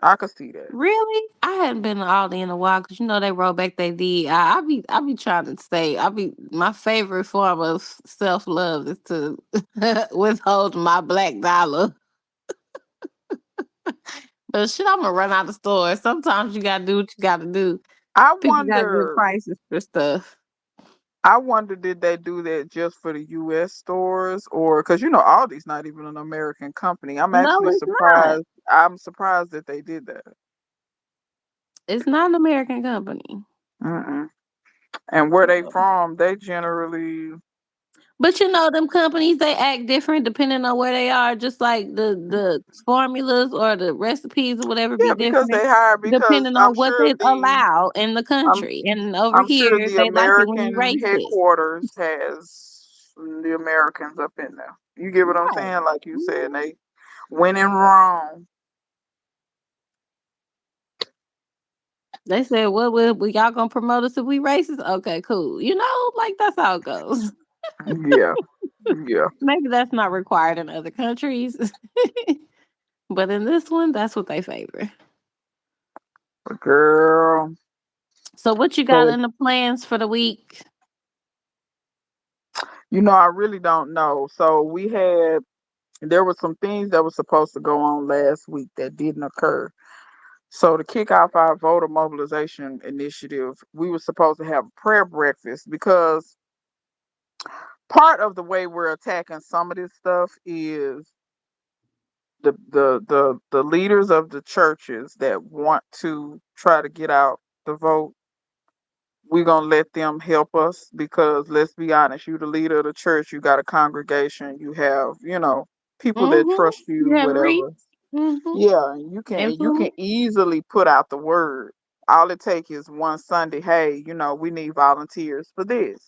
I could see that. Really? I hadn't been to Aldi in a while because they rolled back their D. I be trying to say my favorite form of self love is to withhold my black dollar. But shit, I'm gonna run out of stores. Sometimes you gotta do what you gotta do. I People got good wonder. prices for stuff. I wonder, did they do that just for the U.S. stores, or because Aldi's not even an American company? I'm No, actually it's not. surprised. I'm surprised that they did that. It's not an American company. Mm-mm. And where they from? They generally, But them companies they act different depending on where they are. Just like the formulas or the recipes or whatever be yeah, because different they hire. Because depending I'm on what sure they allow in the I'm country. And over I'm sure here, the they like it when you American racist. headquarters has the Americans up in there. You get what I'm Right. saying? Like you said, Mhm. they went in wrong. They said, "What will y'all gonna promote us if we racist?" Okay, cool. Like that's how it goes. Yeah, yeah, Maybe that's not required in other countries, but in this one, that's what they favor. girl. So, what you got So in the plans for the week? I really don't know. So there were some things that were supposed to go on last week that didn't occur. So to kick off our voter mobilization initiative, we were supposed to have a prayer breakfast because part of the way we're attacking some of this stuff is the leaders of the churches that want to try to get out the vote. We're gonna let them help us because let's be honest, you the leader of the church, you got a congregation, you have, people that trust You you, have reach. whatever. Mm-hmm. Yeah, and you can Influence. easily put out the word. All it takes is one Sunday, hey, we need volunteers for this.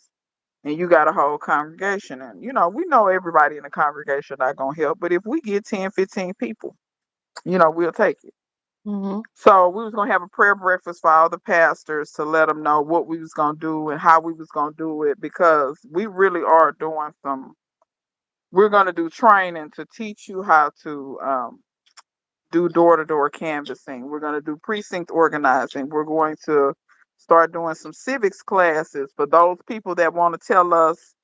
And you got a whole congregation. And we know everybody in the congregation not gonna help, but if we get 10, 15 people, we'll take it. Mm-hmm. So we was gonna have a prayer breakfast for all the pastors to let them know what we was gonna do and how we was gonna do it because we really are doing some. We're gonna do training to teach you how to do door to door canvassing. We're gonna do precinct organizing. We're going to start doing some civics classes for those people that want to tell us,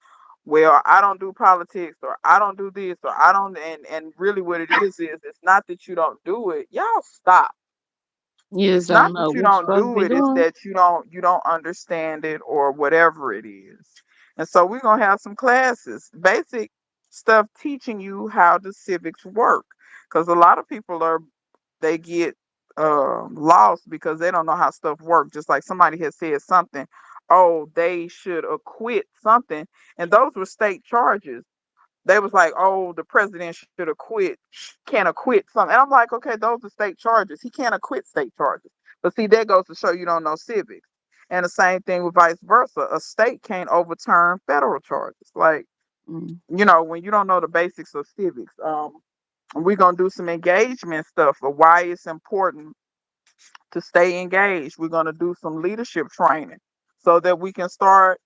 well, I don't do politics or I don't do this or I don't. And really, what it is it's not that you don't do it. Y'all stop. You just It's not don't know that you what you're don't supposed to do be it, it's doing. that you don't understand it or whatever it is. And so we're gonna have some classes, basic stuff teaching you how the civics work. Because a lot of people they get lost because they don't know how stuff works. Just like somebody has said something, oh, they should acquit something, and those were state charges. They was like, oh, the president should acquit, can't acquit something. And I'm like, okay, those are state charges. He can't acquit state charges. But see, that goes to show you don't know civics. And the same thing with vice versa. A state can't overturn federal charges. Like, Mm. when you don't know the basics of civics, we're gonna do some engagement stuff of why it's important to stay engaged. We're going to do some leadership training so that we can start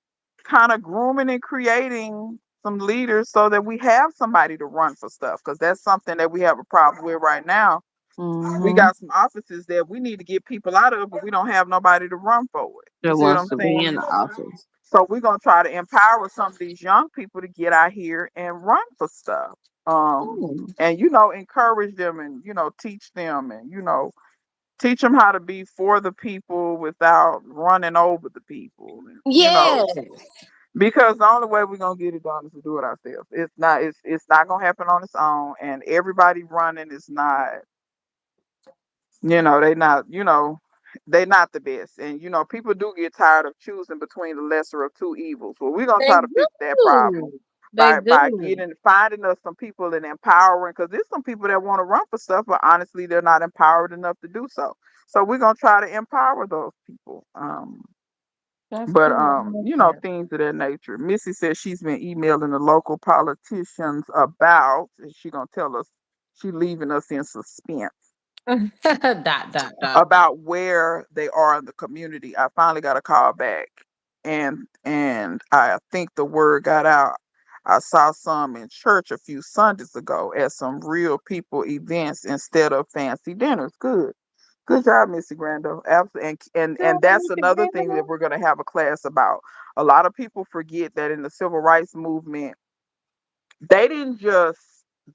kind of grooming and creating some leaders so that we have somebody to run for stuff because that's something that we have a problem with right now. We Mm-hmm. got some offices that we need to get people out of, but we don't have nobody to run for it. You That see what wants I'm to be saying? in the office. So we're gonna try to empower some of these young people to get out here and run for stuff. Mm. And encourage them and teach them and teach them how to be for the people without running over the people. Yes. Because the only way we're gonna get it done is to do it ourselves. It's not gonna happen on its own. And everybody running is not, they not, they not the best. And people do get tired of choosing between the lesser of two evils. Well, we're gonna They try to fix that problem do. They by do. getting finding us some people and empowering because there's some people that want to run for stuff, but honestly they're not empowered enough to do so. So we're gonna try to empower those people. That's But cool. I like that. things of that nature. Missy says she's been emailing the local politicians about, and she gonna tell us she leaving us in suspense Dot dot dot. about where they are in the community. I finally got a call back, and I think the word got out. I saw some in church a few Sundays ago at some real people events instead of fancy dinners. Good. Good job, Missy Grando. Absolutely. And Girl, that's Mr. another thing that Grandma. we're going to have a class about. A lot of people forget that in the civil rights movement, they didn't just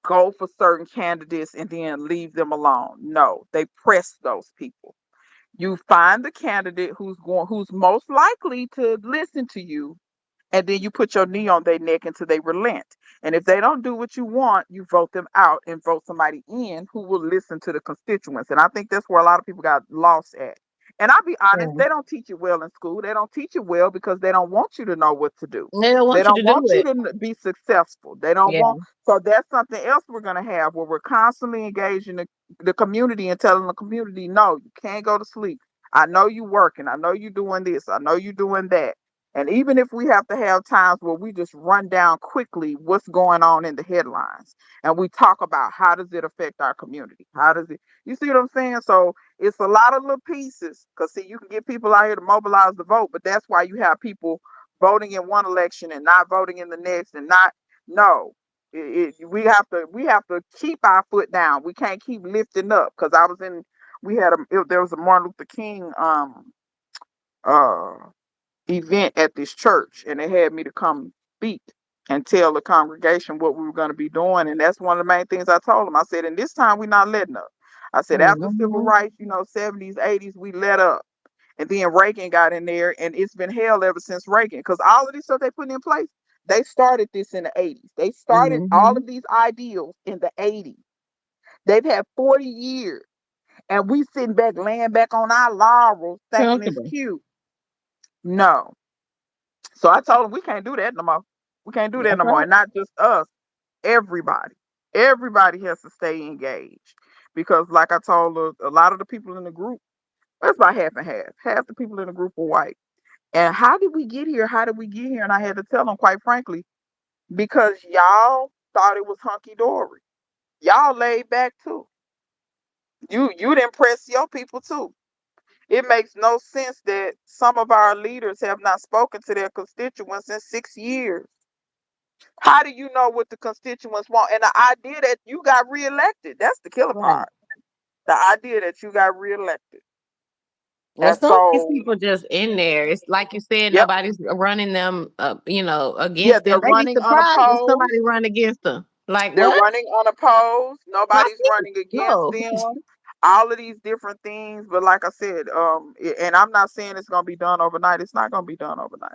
go for certain candidates and then leave them alone. No, they pressed those people. You find the candidate who's most likely to listen to you, and then you put your knee on their neck until they relent. And if they don't do what you want, you vote them out and vote somebody in who will listen to the constituents. And I think that's where a lot of people got lost at. And I'll be honest, Yeah. they don't teach it well in school. They don't teach it well because they don't want you to know what to do. They don't They want you to don't do want you it. to be successful. They don't Yeah. want, so that's something else we're going to have where we're constantly engaging the community and telling the community, no, you can't go to sleep. I know you working. I know you doing this. I know you doing that. And even if we have to have times where we just run down quickly what's going on in the headlines and we talk about how does it affect our community? How does it, you see what I'm saying? So it's a lot of little pieces because see, you can get people out here to mobilize the vote, but that's why you have people voting in one election and not voting in the next and not, no. We have to keep our foot down. We can't keep lifting up because I was in, we had there was a Martin Luther King uh event at this church and they had me to come speak and tell the congregation what we were going to be doing. And that's one of the main things I told them. I said, and this time we're not letting up. I said, after civil Mhm. rights, 70s, 80s, we let up. And then Reagan got in there and it's been hell ever since Reagan because all of these stuff they put in place, they started this in the 80s. They started all Mhm. of these ideals in the 80s. They've had 40 years and we sitting back, laying back on our laurels thinking it's Comfortable. cute. No. So I told him we can't do that no more. We can't do that That's no more. right. And not just us, everybody. Everybody has to stay engaged. Because like I told a lot of the people in the group, that's about half and half. Half the people in the group are white. And how did we get here? How did we get here? And I had to tell them quite frankly, because y'all thought it was hunky dory. Y'all laid back too. You didn't press your people too. It makes no sense that some of our leaders have not spoken to their constituents in 6 years. How do you know what the constituents want? And the idea that you got reelected, that's the killer Right. part. The idea that you got reelected. Well, And some of these so, people just in there. It's like you said, yep. nobody's running them, Yeah, against them. they're They be running surprised if unopposed. somebody run against them. Like They're what? running unopposed. I Nobody's see. running against No. them. All of these different things. But like I said, and I'm not saying it's going to be done overnight. It's not going to be done overnight.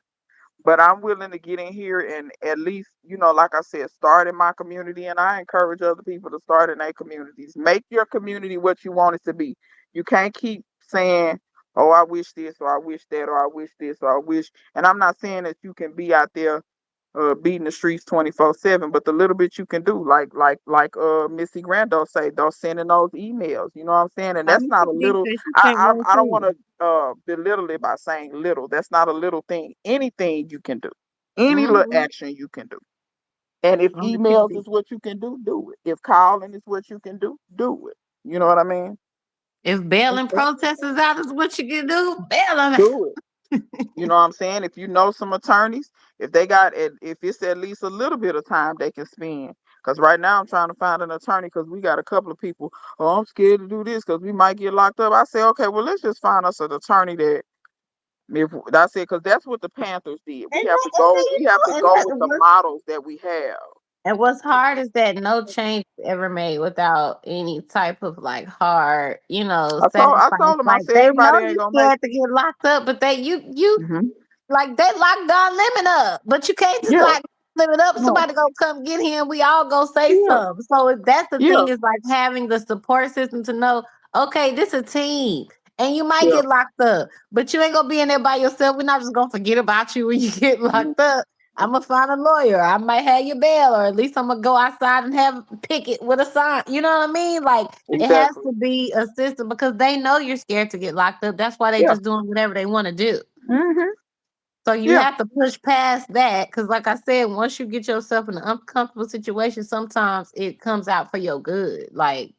But I'm willing to get in here and at least, like I said, start in my community. And I encourage other people to start in their communities. Make your community what you want it to be. You can't keep saying, oh, I wish this, or I wish that, or I wish this, or I wish. And I'm not saying that you can be out there beating the streets 24/7, but the little bit you can do, like Missy Grando say, don't sending those emails. You know what I'm saying? And I that's mean, not a she thinks little. that she can't I run I, I don't want too. to belittle it by saying little. That's not a little thing. Anything you can do, any little Mm-hmm. action you can do. And if I'm the emails TV. is what you can do, do it. If calling is what you can do it. You know what I mean? If bail That's and it. protesters out is what you can do, bail them. Do it. You know what I'm saying? If you know some attorneys, if they got it, if it's at least a little bit of time they can spend. Because right now I'm trying to find an attorney because we got a couple of people. Oh, I'm scared to do this because we might get locked up. I say, okay, well let's just find us an attorney that if that's it, because that's what the Panthers did. We have to And go. then, We have to and go that with the was models that we have. and what's hard is that no change is ever made without any type of like hard, I sacrifice. told them. I Like said they everybody know ain't you gonna make scared to get locked up, but they you it. like they locked Don Lemon up, but you can't just Yeah. lock Lemon up. No. Somebody gonna come get him. We all go say Yeah. something. So that's the Yeah. thing is like having the support system to know, okay, this a team, and you might Yeah. get locked up, but you ain't gonna be in there by yourself. We're not just gonna forget about you when you get Mhm. locked up. I'm gonna find a lawyer. I might have your bail, or at least I'm gonna go outside and have picket with a sign. You know what I mean? Like it has Exactly. to be a system because they know you're scared to get locked up. That's why they Yeah. just doing whatever they want to do. Hmm. So you Yeah. have to push past that because, like I said, once you get yourself in an uncomfortable situation, sometimes it comes out for your good. Like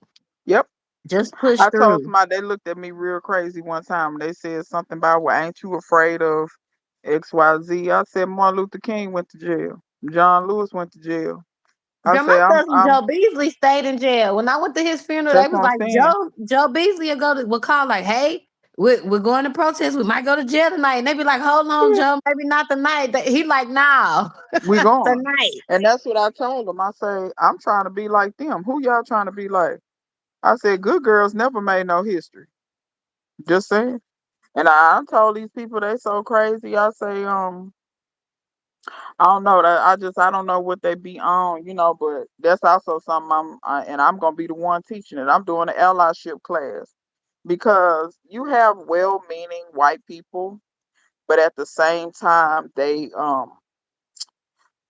Yep. just push I told through. somebody they looked at me real crazy one time. They said something about, well, ain't you afraid of XYZ? I said Martin Luther King went to jail. John Lewis went to jail. I Girl, my say cousin I'm Joe Beasley stayed in jail. When I went to his funeral, they that's was what I'm like, saying. Joe Beasley will call like, hey, we're going to protest. We might go to jail tonight. And they be like, hold on, Yeah, Joe, maybe not tonight. He like, no, we going. tonight. And that's what I told him. I say, I'm trying to be like them. Who y'all trying to be like? I said, good girls never made no history. Just saying. And I told these people they so crazy. I say, I don't know that I don't know what they be on, but that's also something and I'm gonna be the one teaching it. I'm doing an allyship class because you have well-meaning white people, but at the same time they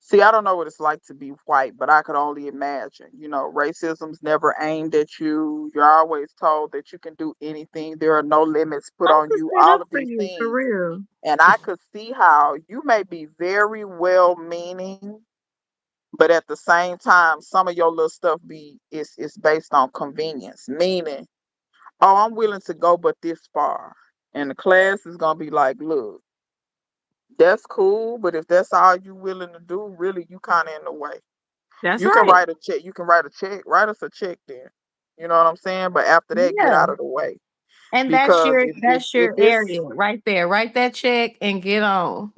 see, I don't know what it's like to be white, but I could only imagine. Racism's never aimed at you. You're always told that you can do anything. There are no limits put I'm on just you. stood All up of for these you, for things. real. And I could see how you may be very well meaning, but at the same time, some of your little stuff is based on convenience. Meaning, oh, I'm willing to go but this far. And the class is gonna be like, look, that's cool, but if that's all you willing to do, really you kinda in the way. That's You can right. write a check. You can write a check. Write us a check then. You know what I'm saying? But after that, get Yeah. out of the way. And Because that's if your it's area right there. Write that check and get on.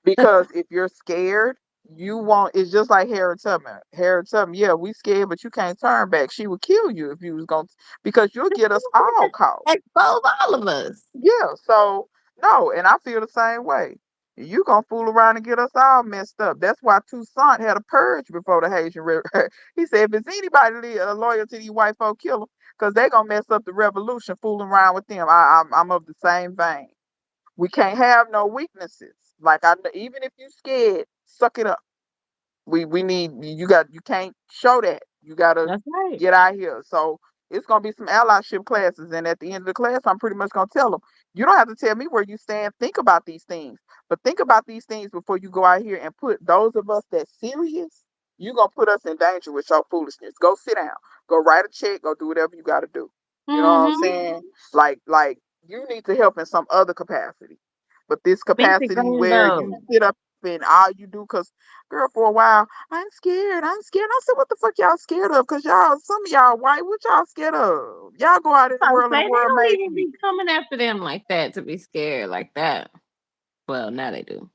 because if you're scared, you won't. It's just like Harriet Tubman. Harriet Tubman, yeah, we scared, but you can't turn back. She would kill you if you was going to, because you'll get us all caught. Expose all of us. Yeah, so no, and I feel the same way. You gonna fool around and get us all messed up. That's why Toussaint had a purge before the Haitian River. He said, if it's anybody loyal to these white folk, kill them, because they gonna mess up the revolution fooling around with them. I'm of the same vein. We can't have no weaknesses. Like even if you scared, suck it up. We need you can't show that. You gotta That's right. get out here. So it's gonna be some allyship classes, and at the end of the class, I'm pretty much gonna tell them, you don't have to tell me where you stand. Think about these things, but think about these things before you go out here and put those of us that serious. You gonna put us in danger with your foolishness. Go sit down. Go write a check. Go do whatever you gotta do. You know what I'm Mm-hmm. saying? Like you need to help in some other capacity. But this Basic capacity green where you though. sit up and all you do, because girl, for a while, I'm scared. I'm scared. I said, what the fuck y'all scared of? Because some of y'all white, what y'all scared of? Y'all go out in the I was world and say the they world don't made even you. be coming after them like that to be scared like that. Well, now they do.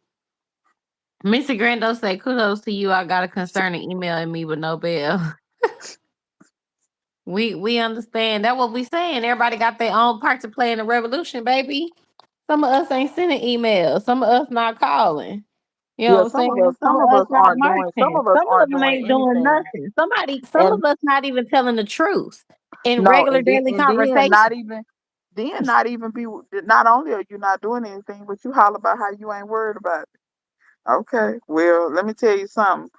Missy Grando say, kudos to you. I got a concerning email at me with no bill. We understand. That what we saying. Everybody got their own part to play in the revolution, baby. Some of us ain't sending emails. Some of us not calling. You know Yeah, what I'm saying? Some some of of us us not aren't doing, some marching. of us Some of aren't them doing ain't doing anything. nothing. Some And of us not even telling the truth in no, regular daily and then not conversation. even, not even be, not only are you not doing anything, but you holler about how you ain't worried about it. Okay, well, let me tell you something.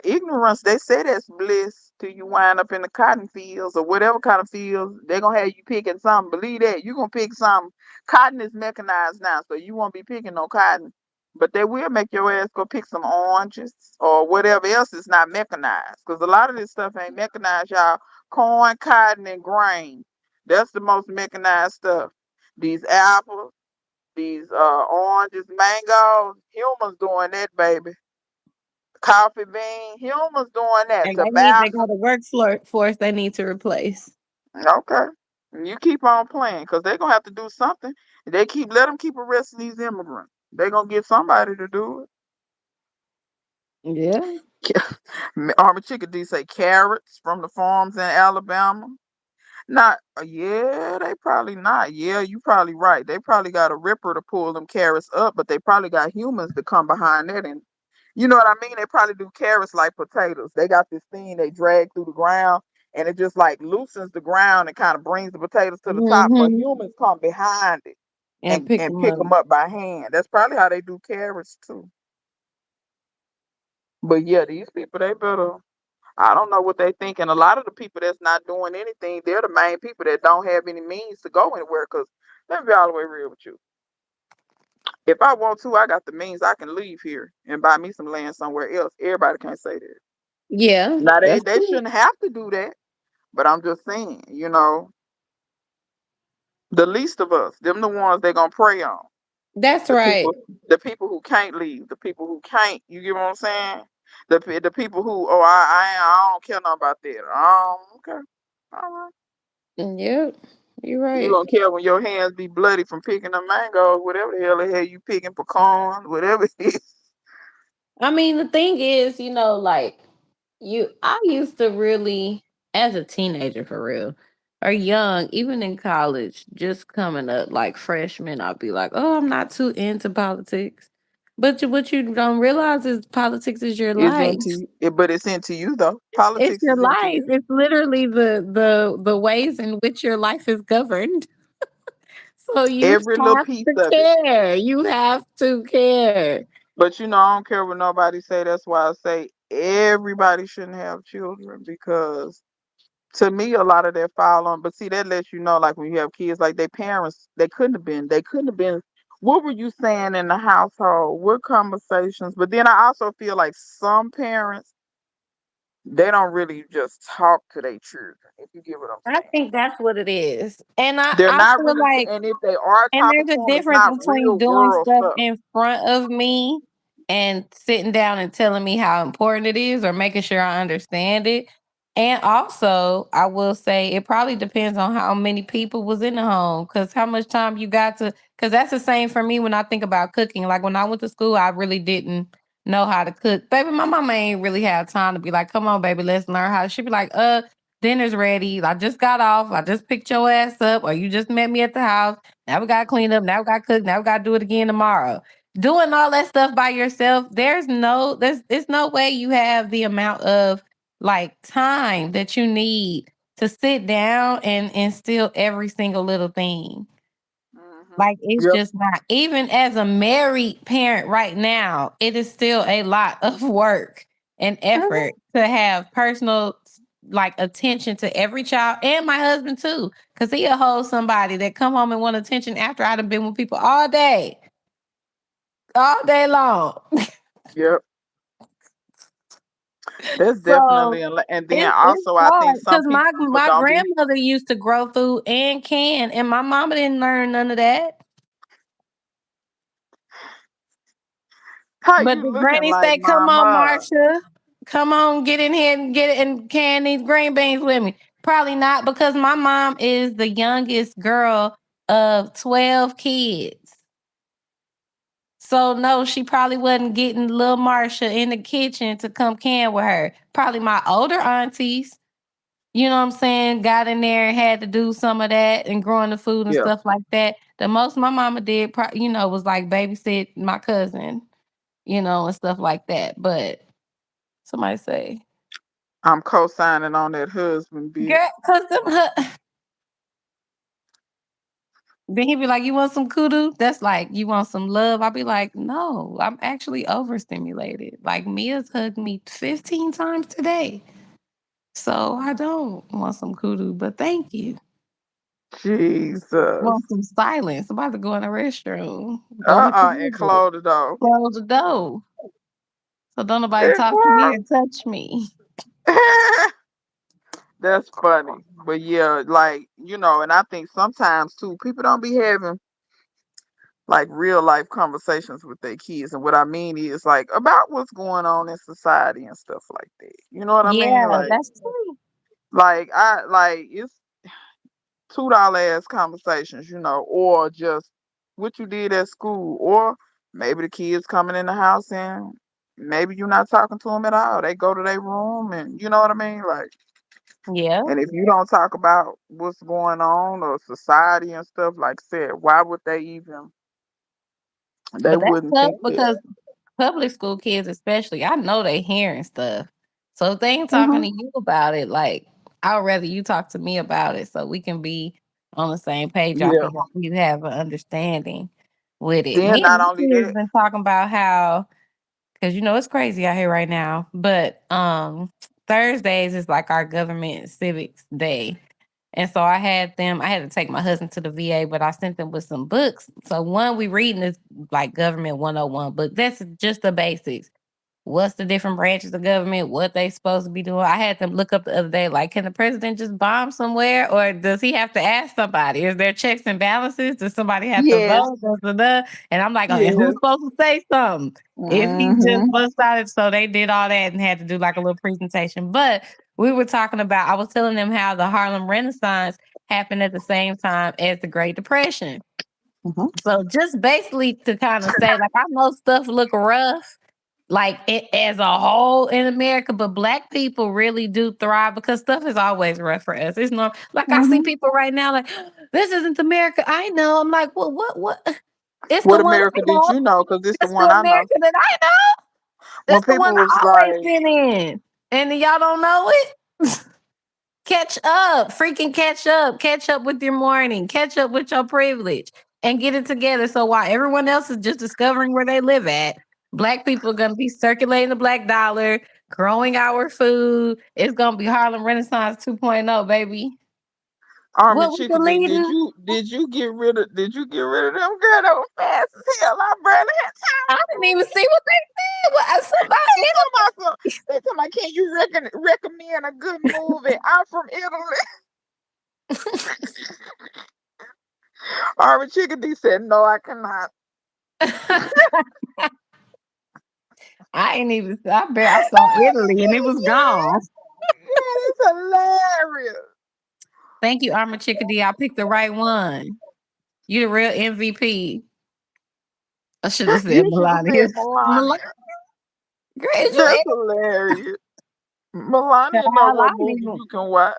Ignorance, they say that's bliss till you wind up in the cotton fields or whatever kind of fields. They're gonna have you picking something. Believe that. You're gonna pick something. Cotton is mechanized now, so you won't be picking no cotton. But they will make your ass go pick some oranges or whatever else is not mechanized. Because a lot of this stuff ain't mechanized, y'all. Corn, cotton, and grain. That's the most mechanized stuff. These apples, these oranges, mangoes, humans doing that, baby. Coffee bean, humans doing that. And they Tobacco, got a force they need to replace. okay. You keep on playing, because they're gonna have to do something. Let them keep arresting these immigrants. They're gonna get somebody to do Yeah. it. Army Chicken D say carrots from the farms in Alabama. Not, yeah, they probably not. Yeah, you probably right. They probably got a ripper to pull them carrots up, but they probably got humans to come behind that, and you know what I mean? They probably do carrots like potatoes. They got this thing they drag through the ground, and it just like loosens the ground and kind of brings the potatoes to the top, but Hmm. humans come behind it And pick and them pick up. them up by hand. That's probably how they do carrots too. But yeah, these people, they better, I don't know what they think. And a lot of the people that's not doing anything, they're the main people that don't have any means to go anywhere. Because let me be all the way real with you. If I want to, I got the means. I can leave here and buy me some land somewhere else. Everybody can't say that. Yeah, Now that's they true. shouldn't have to do that, but I'm just saying, the least of us, them the ones they gonna prey on. That's The right. people, the people who can't leave, the people who can't. You get what I'm saying? The people who, oh, I don't care nothing about that. Okay, all right. Yep, you're You right. don't care when your hands be bloody from picking the mangoes, whatever the hell you picking, pecans, whatever it is. I mean, the thing is, like I used to really, as a teenager for real, or young, even in college, just coming up like freshman, I'd be like, oh, I'm not too into politics. But what you don't realize is politics is your It's life. into it, but it's into you though. It's Politics your is into life. you. It's literally the ways in which your life is governed. So you Every little have piece to of it. care. You have to care. But I don't care what nobody say. That's why I say everybody shouldn't have children because to me a lot of that fall on. But see, that lets you know, like when you have kids, like their parents, they couldn't have been. What were you saying in the household? What conversations? But then I also feel like some parents they don't really just talk to their children. If you get what I'm I saying, think that's what it is. And they're I not feel really. like, And if they are and talking there's to a them, it's difference not between real doing world stuff stuff. in front of me and sitting down and telling me how important it is or making sure I understand it. And also, I will say it probably depends on how many people was in the home because how much time you got to, because that's the same for me when I think about cooking. Like when I went to school, I really didn't know how to cook. Baby, my mama ain't really had time to be like, come on, baby, let's learn how. She'd be like, dinner's ready. I just got off. I just picked your ass up, or you just met me at the house. Now we gotta clean up. Now we gotta cook. Now we gotta do it again tomorrow. Doing all that stuff by yourself, there's no way you have the amount of like time that you need to sit down and instill every single little thing. Like it's Yep. just not. Even as a married parent right now, it is still a lot of work and effort to have personal like attention to every child and my husband too. Cause he'll hold somebody that come home and want attention after I'd have been with people all day long. Yep. That's So definitely, and then it's also I think hard some because people my don't be. grandmother used to grow food and can, and my mama didn't learn none of that. How But you the looking granny like, say, "Come on, mama? Marsha, come on, get in here and get it and can these green beans with me." Probably not because my mom is the youngest girl of 12 kids. So no, she probably wasn't getting little Marsha in the kitchen to come can with her. Probably my older aunties, you know what I'm saying, got in there and had to do some of that and growing the food and Yeah, stuff like that. The most my mama did, was like babysit my cousin, and stuff like that. But somebody say, I'm co-signing on that husband bit. girl, cause then he be like, "You want some kudu?" That's like, "You want some love?" I'll be like, "No, I'm actually overstimulated. Like Mia's hugged me 15 times today, so I don't want some kudu. But thank you. Jesus. Want some silence? I'm about to go in the restroom. Go in the And closet. close the door. Close the door, so don't nobody And talk to me or touch me." That's funny. But yeah, like, and I think sometimes too, people don't be having like real life conversations with their kids. And what I mean is like about what's going on in society and stuff like that. You know what I mean? Yeah, that's true. Like it's $2 ass conversations, or just what you did at school, or maybe the kids coming in the house and maybe you're not talking to them at all. They go to their room, and you know what I mean, like. Yeah, And if you don't talk about what's going on or society and stuff, like I said, why would they even? They but that's wouldn't tough think that. because public school kids especially, I know they hearing stuff. So if they ain't talking Hmm. to you about it, like I would rather you talk to me about it so we can be on the same page. I Yeah. can help you have an understanding with it. Then Me and not my only kids that, been talking about how, because it's crazy out here right now. But Thursdays is like our government civics day. And so I had to take my husband to the VA, but I sent them with some books. So one we reading is like government 101 book. That's just the basics. what's the different branches of government, what they supposed to be doing. I had to look up the other day, like, can the president just bomb somewhere, or does he have to ask somebody? Is there checks and balances? Does somebody have to Yes, vote? Da, da, da. And I'm like, and who's yes. supposed to say something if he just Hmm. busts out? So they did all that and had to do like a little presentation. But we were talking about, I was telling them how the Harlem Renaissance happened at the same time as the Great Depression. Hmm. So just basically to kind of say, like, I know stuff look rough, like it as a whole in America, but black people really do thrive because stuff is always rough for us. It's not like I see Hmm. people right now like this isn't America. I know. I'm like, well, what? It's the What one America I did know. you know? Because it's the It's the one I know. America that I know. When It's the people one was I always like, been in, and y'all don't know it. Catch up, freaking catch up with your morning, catch up with your privilege, and get it together. So while everyone else is just discovering where they live at, black people are gonna be circulating the black dollar, growing our food. It's gonna be Harlem Renaissance 2.0, baby. Army What we Chickadee, did deleting? you get rid of them girl that was fast as hell? I barely had time I to didn't do even it. see what they said. What I somebody They talking about they talking about, can you recommend a good movie? I'm from Italy. Army Chickadee said, no, I cannot. I ain't even. I bet I saw Italy and it was gone. Yeah, that's hilarious. Thank you, Armor Chickadee. I picked the right one. You the real MVP. I should have said You should have Melania. said Melania. Melania, girl, is you That's in? hilarious. Melania know Child, I what don't movie even. you can watch.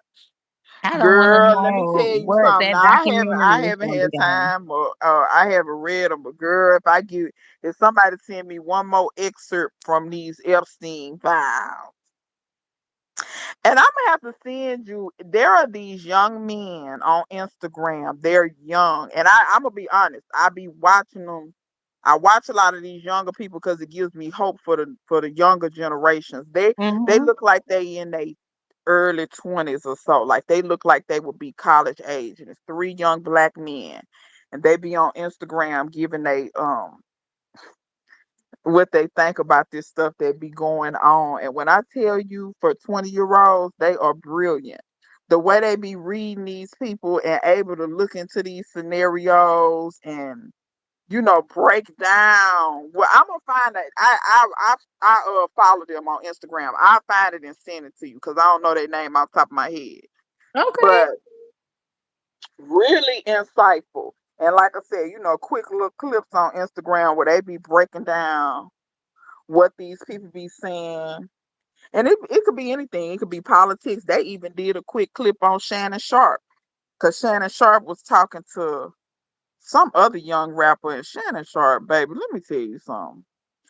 I don't want to Girl, let me know tell you what something. that Now, I documentary is haven't going to had be on. time, or I haven't read them. But girl, if somebody send me one more excerpt from these Epstein files, and I'm gonna have to send you. There are these young men on Instagram. They're young, and I'm gonna be honest. I be watching them. I watch a lot of these younger people because it gives me hope for the younger generations. They Hmm. look like they in their early 20s or so. Like they look like they would be college age. And it's three young black men, and they be on Instagram giving they what they think about this stuff that be going on. And when I tell you, for 20-year-olds, they are brilliant. The way they be reading these people and able to look into these scenarios and break down. Well, I'm gonna find that. I follow them on Instagram. I'll find it and send it to you because I don't know their name off the top of my head. Okay. But really insightful. And like I said, quick little clips on Instagram where they be breaking down what these people be saying. And it could be anything. It could be politics. They even did a quick clip on Shannon Sharp because Shannon Sharp was talking to some other young rapper. And Shannon Sharp, baby, let me tell you something.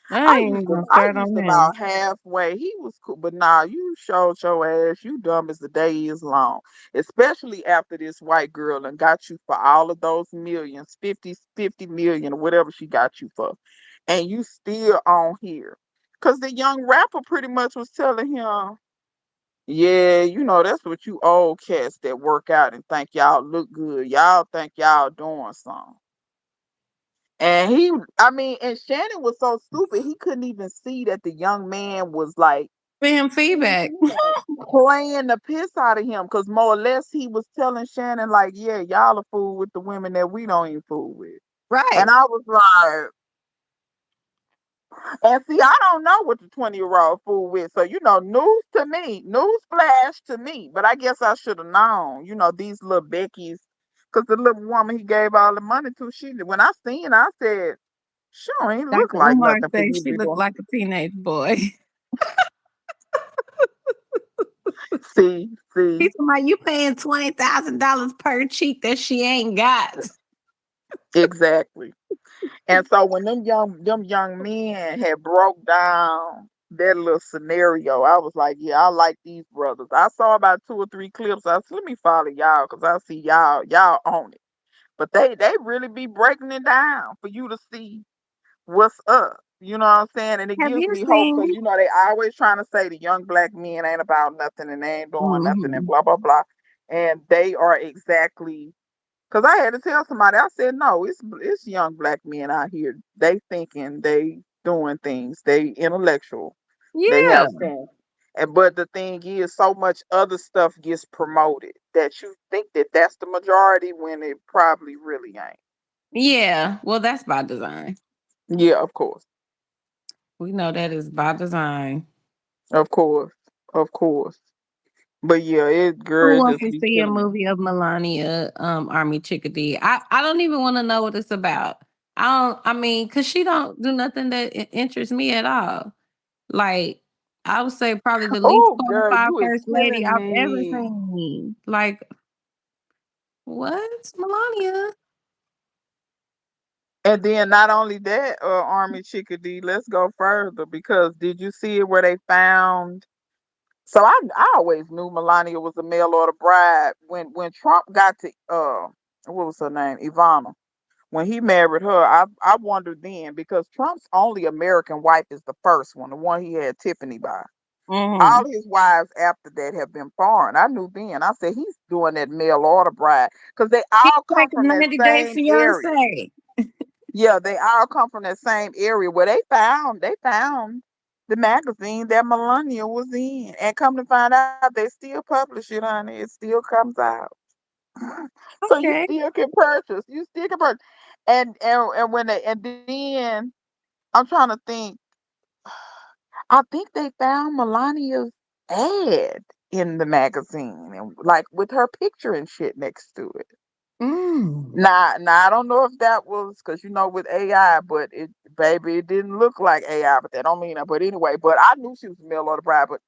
I I ain't used even to going to I start used on to him. about halfway. He was cool, but nah, you showed your ass. You dumb as the day is long. Especially after this white girl and got you for all of those millions, 50 million or whatever she got you for. And you still on here. Cause the young rapper pretty much was telling him, yeah, that's what you old cats that work out and think y'all look good. Y'all think y'all doing something. And I mean, and Shannon was so stupid, he couldn't even see that the young man was like Give him feedback. playing the piss out of him. Cause more or less he was telling Shannon, like, yeah, y'all are fool with the women that we don't even fool with. And Right. I was like, and see, I don't know what the 20-year-old fool with. So, news to me, news flash to me. But I guess I should have known, these little Becky's, because the little woman he gave all the money to, when I seen her, I said, sure, ain't look Dr. like Umar nothing for says you to she be looked doing. like a teenage boy. See, He's like, you paying $20,000 per cheek that she ain't got. exactly. And so when them young men had broke down that little scenario, I was like, yeah, I like these brothers. I saw about two or three clips. I said, let me follow y'all because I see y'all on it. But they really be breaking it down for you to see what's up. You know what I'm saying? And it Have gives you me hope because seen? they always trying to say the young black men ain't about nothing and they ain't doing nothing and Mhm. blah blah blah. And they are exactly, because I had to tell somebody. I said, no, it's young black men out here. They thinking, they doing things. They intellectual. They Yeah. have some. And but the thing is, so much other stuff gets promoted that you think that that's the majority when it probably really ain't. Yeah. Well, that's by design. Yeah, of course, We know that is by design. of course, of course. But yeah, it Who girl it wants just to be see a killing me. movie of Melania, Army Chickadee? I don't even want to know what it's about. I mean, cause she don't do nothing that interests me at all. Like, I would say probably the least Oh, girl, qualified you is first lady killing I've ever me. seen. Like, what? Melania? And then not only that, Army Chickadee, let's go further because did you see it where they found? So I always knew Melania was a mail order bride. When Trump got to what was her name? Ivana. When he married her, I wondered then because Trump's only American wife is the first one, the one he had Tiffany by. Mm-hmm. All his wives after that have been foreign. I knew then. I said he's doing that mail order bride because they He's all come like a from that 90-day same area. fiance. Yeah, they all come from that same area where they found the magazine that Melania was in, and come to find out they still publish it, honey. It still comes out, so you Okay. still can purchase. You still can purchase, and when they and then I'm trying to think. I think they found Melania's ad in the magazine, and like with her picture and shit next to it. Mm. Now I don't know if that was because with AI, but baby, it didn't look like AI. But that don't mean that. But anyway, but I knew she was a mail order bride. But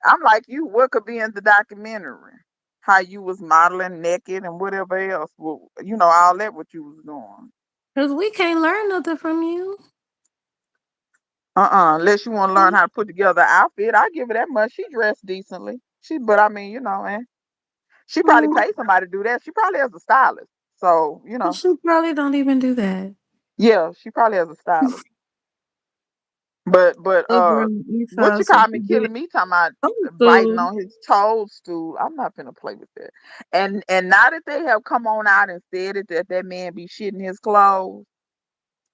I'm like you, what could be in the documentary? How you was modeling naked and whatever else. Well, all that what you was doing. Cause we can't learn nothing from you. Unless you want to learn how to put together an outfit, I give her that much. She dressed decently. But I mean, man, she probably Mm. paid somebody to do that. She probably has a stylist. So, Well, she probably don't even do that. yeah, she probably has a stylist. But Well, girl, you what saw you some call me good killing me talking about biting food. on his toadstool. I'm not gonna play with that. And now that they have come on out and said it that man be shitting his clothes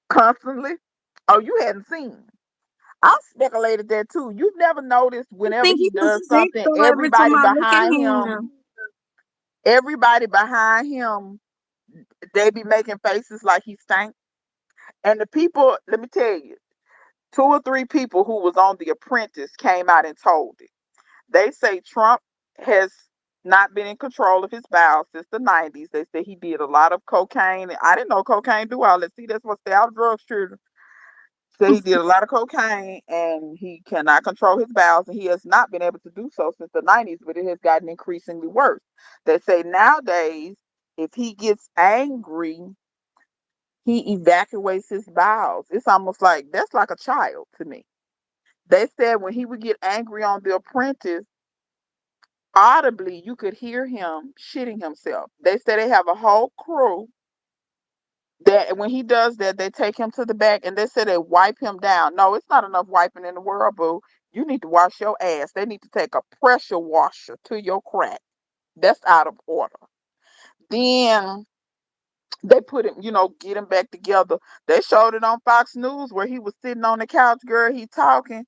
constantly. Oh, you hadn't seen. I speculated that too. You've never noticed I whenever think he he was does sick something, though every time I look at him. everybody behind him, they be making faces like he stank. And the people, let me tell you, two or three people who was on The Apprentice came out and told it. They say Trump has not been in control of his bowels since the 90s. They say he did a lot of cocaine. I didn't know cocaine do all that. See, that's what stay out of drugs, children. Say he did a lot of cocaine and he cannot control his bowels, and he has not been able to do so since the 90s, but it has gotten increasingly worse. They say nowadays, if he gets angry, he evacuates his bowels. It's almost like that's like a child to me. They said when he would get angry on The Apprentice, audibly you could hear him shitting himself. They say they have a whole crew that when he does that, they take him to the back and they say they wipe him down. No, it's not enough wiping in the world, boo. You need to wash your ass. They need to take a pressure washer to your crack. That's out of order. Then they put him, get him back together. They showed it on Fox News where he was sitting on the couch, girl. He talking.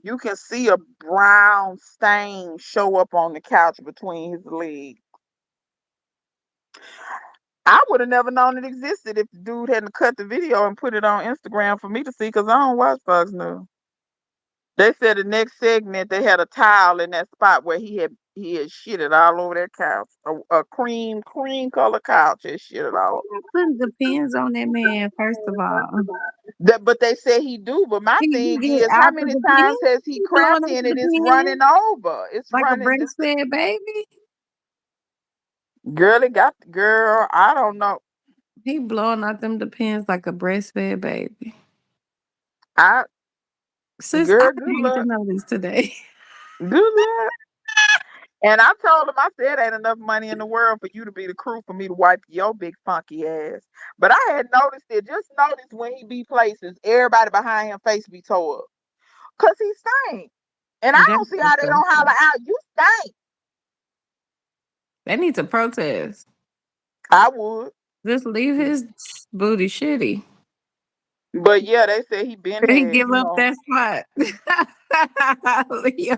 You can see a brown stain show up on the couch between his legs. I would have never known it existed if the dude hadn't cut the video and put it on Instagram for me to see because I don't watch Fox News. They said the next segment they had a towel in that spot where he had shitted all over that couch. A cream color couch and shitted all over. Putting depends on that man, first of all. But they said he do. But my He thing get is, how out the many times depends. has he He blowing crapped out in the it? It's depends running over. It's like a running. breastfed baby. Girl, it got girl. I don't know. He blowing out them depends like a breastfed baby. I Sis, I girl, good came to luck. know this today. Good luck. And I told him, I said, ain't enough money in the world for you to be the crew for me to wipe your big funky ass. But I had noticed it. Just notice when he be places, everybody behind him face be tore up. Cause he stank. And I That's don't see how they don't holler disgusting. out, you stank. They need to protest. I would. Just leave his booty shitty. But yeah, they said he been He had, give up that spot. Leo,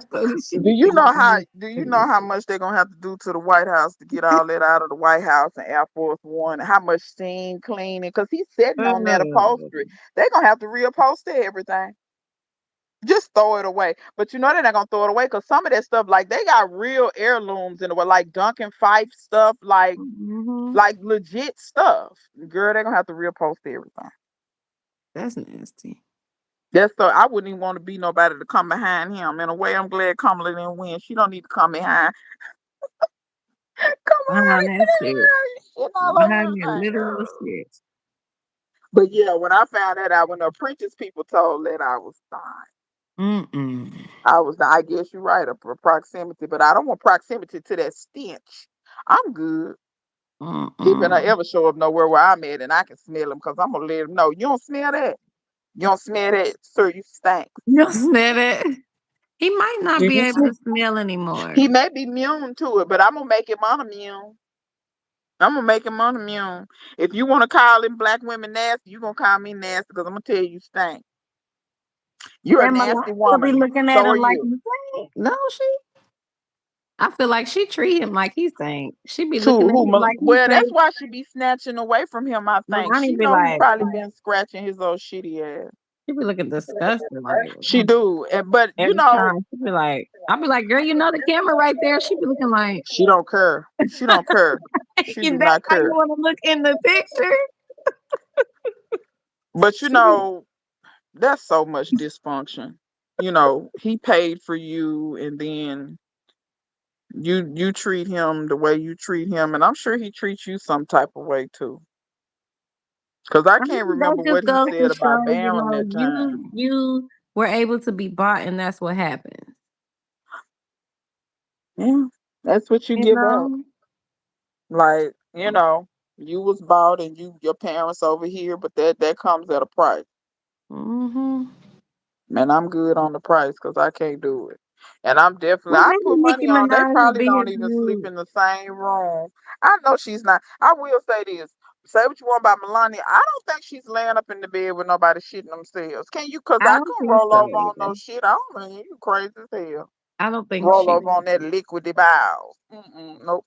she Do be you know how? thinking Do you know how much they're gonna have to do to the White House to get all that out of the White House and Air Force One? How much steam cleaning? Because he's sitting on that upholstery. They're gonna have to reupholster everything. Just throw it away. But you know they're not gonna throw it away because some of that stuff, like they got real heirlooms in the way, like Duncan Fife stuff, hmm like legit stuff. Girl, they're gonna have to reupholster everything. That's nasty. That's so I wouldn't even want to be nobody to come behind him. In a way, I'm glad Kamala didn't win. She don't need to come behind. Come on, Behind that shit. shit all over Behind that everything, literal girl. shit. But yeah, when I found that out, when the apprentice people told that, I was fine. Mm-mm. I guess you're right, a proximity, but I don't want proximity to that stench. I'm good. He better not Mm-mm. ever show up nowhere where I'm at and I can smell him because I'm going to let him know. You don't smell that? You don't smell that? Sir, you stink. You smell it? He might not be able Mhm. to smell anymore. He may be immune to it, but I'm going to make him unimmune. I'm gonna make him unimmune. If you want to call them black women nasty, you gonna call me nasty because I'm gonna tell you stink. You're a And nasty Malika be woman. looking at So are him like you. the same. No, she. I feel like she treat him like he stink. She be To looking at who? him like he Well, that's stink. why she be snatching away from him. I think Milani she be know he like, probably been scratching his old shitty ass. she be looking disgusting. Like She do, and but every time she be like, I'll be like, girl, you know the camera right there. She be looking like, she don't care. She don't care. She do that's not how you care. want to look in the picture. But She be, that's so much dysfunction. He paid for you, and then you treat him the way you treat him, and I'm sure he treats you some type of way too. Because I I can't mean, that remember what just he goes to said about show, Barron that you time. you were able to be bought, and that's what happens. Yeah, that's what you You give up. know. Like, you was bought and your parents over here, but that comes at a price. Mm-hmm. Man, I'm good on the price because I can't do it. And I'm definitely Well, I maybe put Nicki money on they Minaj will probably be don't his even sleep new. in the same room. I know she's not. I will say this. Say what you want about Melania. I don't think she's laying up in the bed with nobody shitting themselves. Can you? Cause I I don't couldn't think roll so over on either. no shit. I don't mean you crazy as hell. I don't think Roll she. over on that liquid bowels. Nope.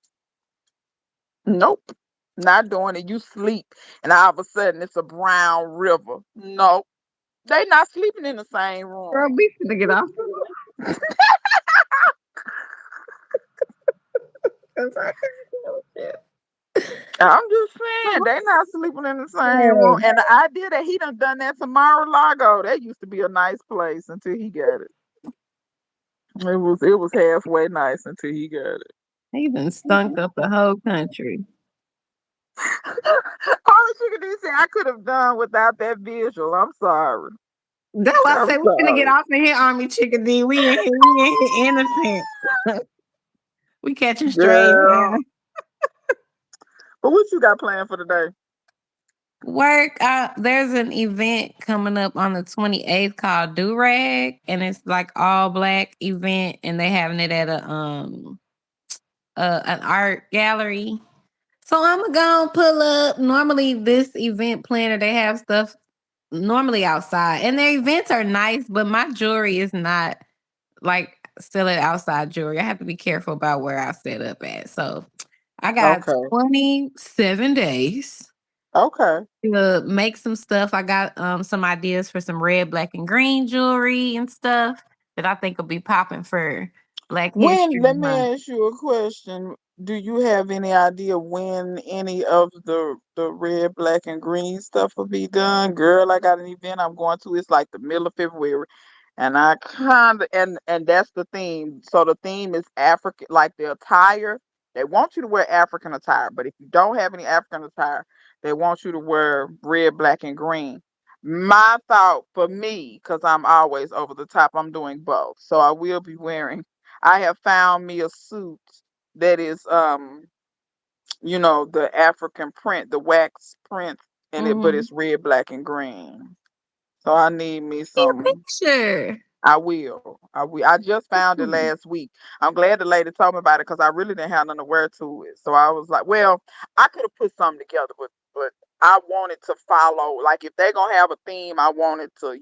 Nope. Not doing it. You sleep and all of a sudden it's a brown river. Nope. They not sleeping in the same Girl, room. we finna get off. 'Cause I can't do it. I'm just saying they not sleeping in the same room. Hey, And the idea that he done that to Mar-a-Lago, that used to be a nice place until he got it. It was halfway nice until he got it. he done stunk up the whole country. All she could do say I could have done without that visual. I'm sorry. That's why I I'm say we finna get sorry. off of here, Army Chicken D. We in here innocent. We catching straight now. Girl. But what you got planned for today? Work. There's an event coming up on the 28th called Do Rag, and it's like all black event, and they having it at an art gallery. So I'm gonna pull up. Normally, this event planner they have stuff normally outside, and their events are nice, but my jewelry is not like selling outside jewelry. I have to be careful about where I set up at. So I got Okay. 27 days Okay. to make some stuff. I got some ideas for some red, black, and green jewelry and stuff that I think will be popping for Black When History let me Month. ask you a question. Do you have any idea when any of the red, black, and green stuff will be done? Girl, I got an event I'm going to. It's like the middle of February. And I kinda and that's the theme. So the theme is African, like the attire. They want you to wear African attire, but if you don't have any African attire, they want you to wear red, black, and green. My thought for me, because I'm always over the top, I'm doing both. So I will be wearing I have found me a suit that is the African print, the wax print in it, but Mm-hmm. it's red, black, and green. So I need me See a some. picture. I will. I will. I just found it Hmm. last week. I'm glad the lady told me about it because I really didn't have nothing to wear to it. So I was like, well, I could have put something together, but I wanted to follow. Like if they're gonna have a theme, I wanted to,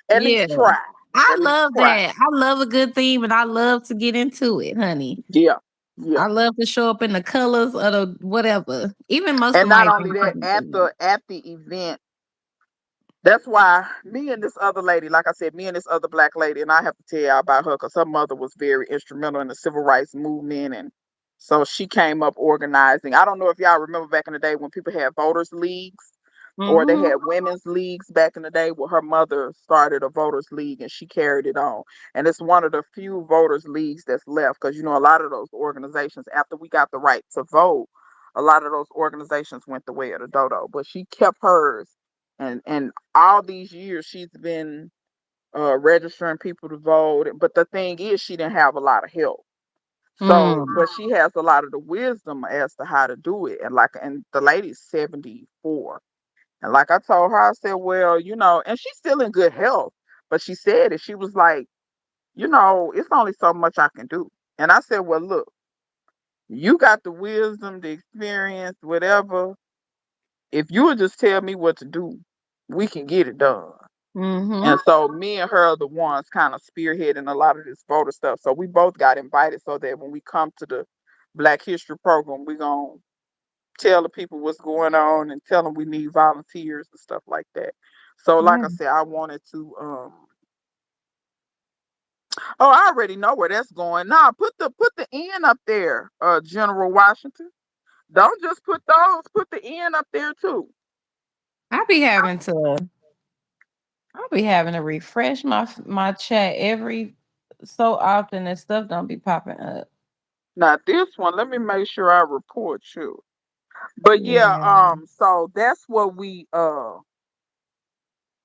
at Yeah. least try. I at least love that. twice. I love a good theme and I love to get into it, honey. Yeah, yeah. I love to show up in the colors of the whatever. Even most of And not my only events that, are themed. at the event, that's why me and this other lady, like I said, me and this other black lady, and I have to tell y'all about her because her mother was very instrumental in the civil rights movement. And so she came up organizing. I don't know if y'all remember back in the day when people had voters' leagues or they Mm-hmm. had women's leagues back in the day. Well, her mother started a voters' league and she carried it on. And it's one of the few voters' leagues that's left because, you know, a lot of those organizations, after we got the right to vote, a lot of those organizations went the way of the dodo. But she kept hers, and all these years she's been registering people to vote. But the thing is, she didn't have a lot of help. So, Mm. but she has a lot of the wisdom as to how to do it. And the lady's 74. And like I told her, I said, well, you know, and she's still in good health. But she said it. She was like, you know, it's only so much I can do. And I said, well, look, you got the wisdom, the experience, whatever. If you would just tell me what to do, we can get it done. Mm-hmm. And so me and her are the ones kind of spearheading a lot of this voter stuff. So we both got invited so that when we come to the Black History program, we're going to tell the people what's going on and tell them we need volunteers and stuff like that. So like Yeah. I said, I wanted to oh, I already know where that's going. Nah, put the N up there, General Washington. Don't just put those, put the N up there too. I be having to I'll be having to refresh my chat every so often and stuff don't be popping up. Now this one, let me make sure I report you. But yeah, Yeah. so that's what we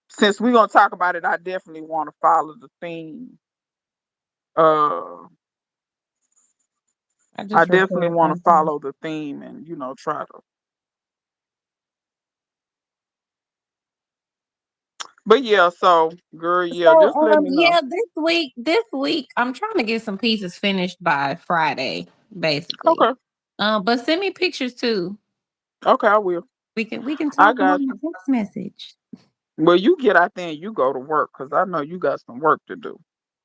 since we're gonna talk about it, I definitely want to follow the theme. Uh I I just definitely reported want to something. follow the theme and try to. But yeah, so girl, yeah, So just let me know. yeah, this week I'm trying to get some pieces finished by Friday, basically. Okay, But send me pictures too. okay, I will. We can I talk got on you. the text message. Well, you get out there and you go to work because I know you got some work to do.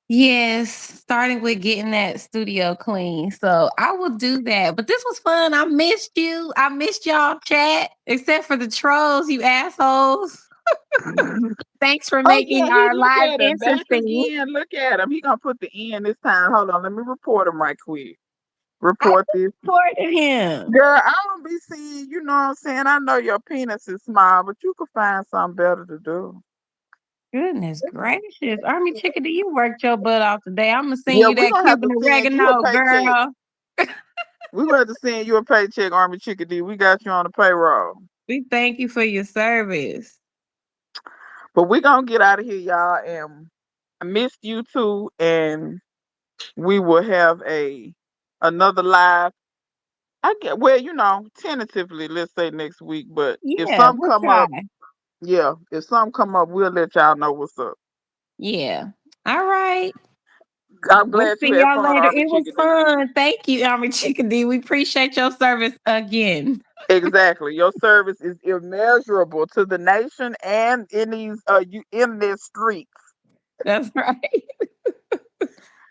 Yes, starting with getting that studio clean. So I will do that. But this was fun. I missed you. I missed y'all chat, except for the trolls, you assholes. Thanks for Oh yeah, making he our look live at him back interesting. again. Look at him. He gonna put the N this time. Hold on, let me report him right quick. I Report this. supported him. Girl, I don't be seeing, you know what I'm saying? I know your penis is small, but you could find something better to do. Goodness gracious. Army Chickadee, you worked your butt off today. I'm going to send Yeah, you we're that gonna have Cuban to send you a oregano, paycheck. girl. We're gonna have to send you a paycheck, Army Chickadee. We got you on the payroll. We thank you for your service. But we're gonna get out of here, y'all. And I missed you too. And we will have another live. I get well, tentatively, let's say next week. But if Yeah, some we'll come try. up, yeah, if some come up, we'll let y'all know what's up. Yeah. All right. I'm We'll glad you see had y'all fun, later. Army It was Chickadee. fun. Thank you, Army Chickadee. We appreciate your service again. Exactly. Your service is immeasurable to the nation and in these you in this street. That's right.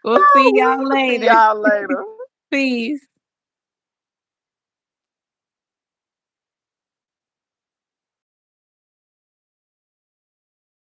We'll see y'all We'll see later. y'all later. Peace.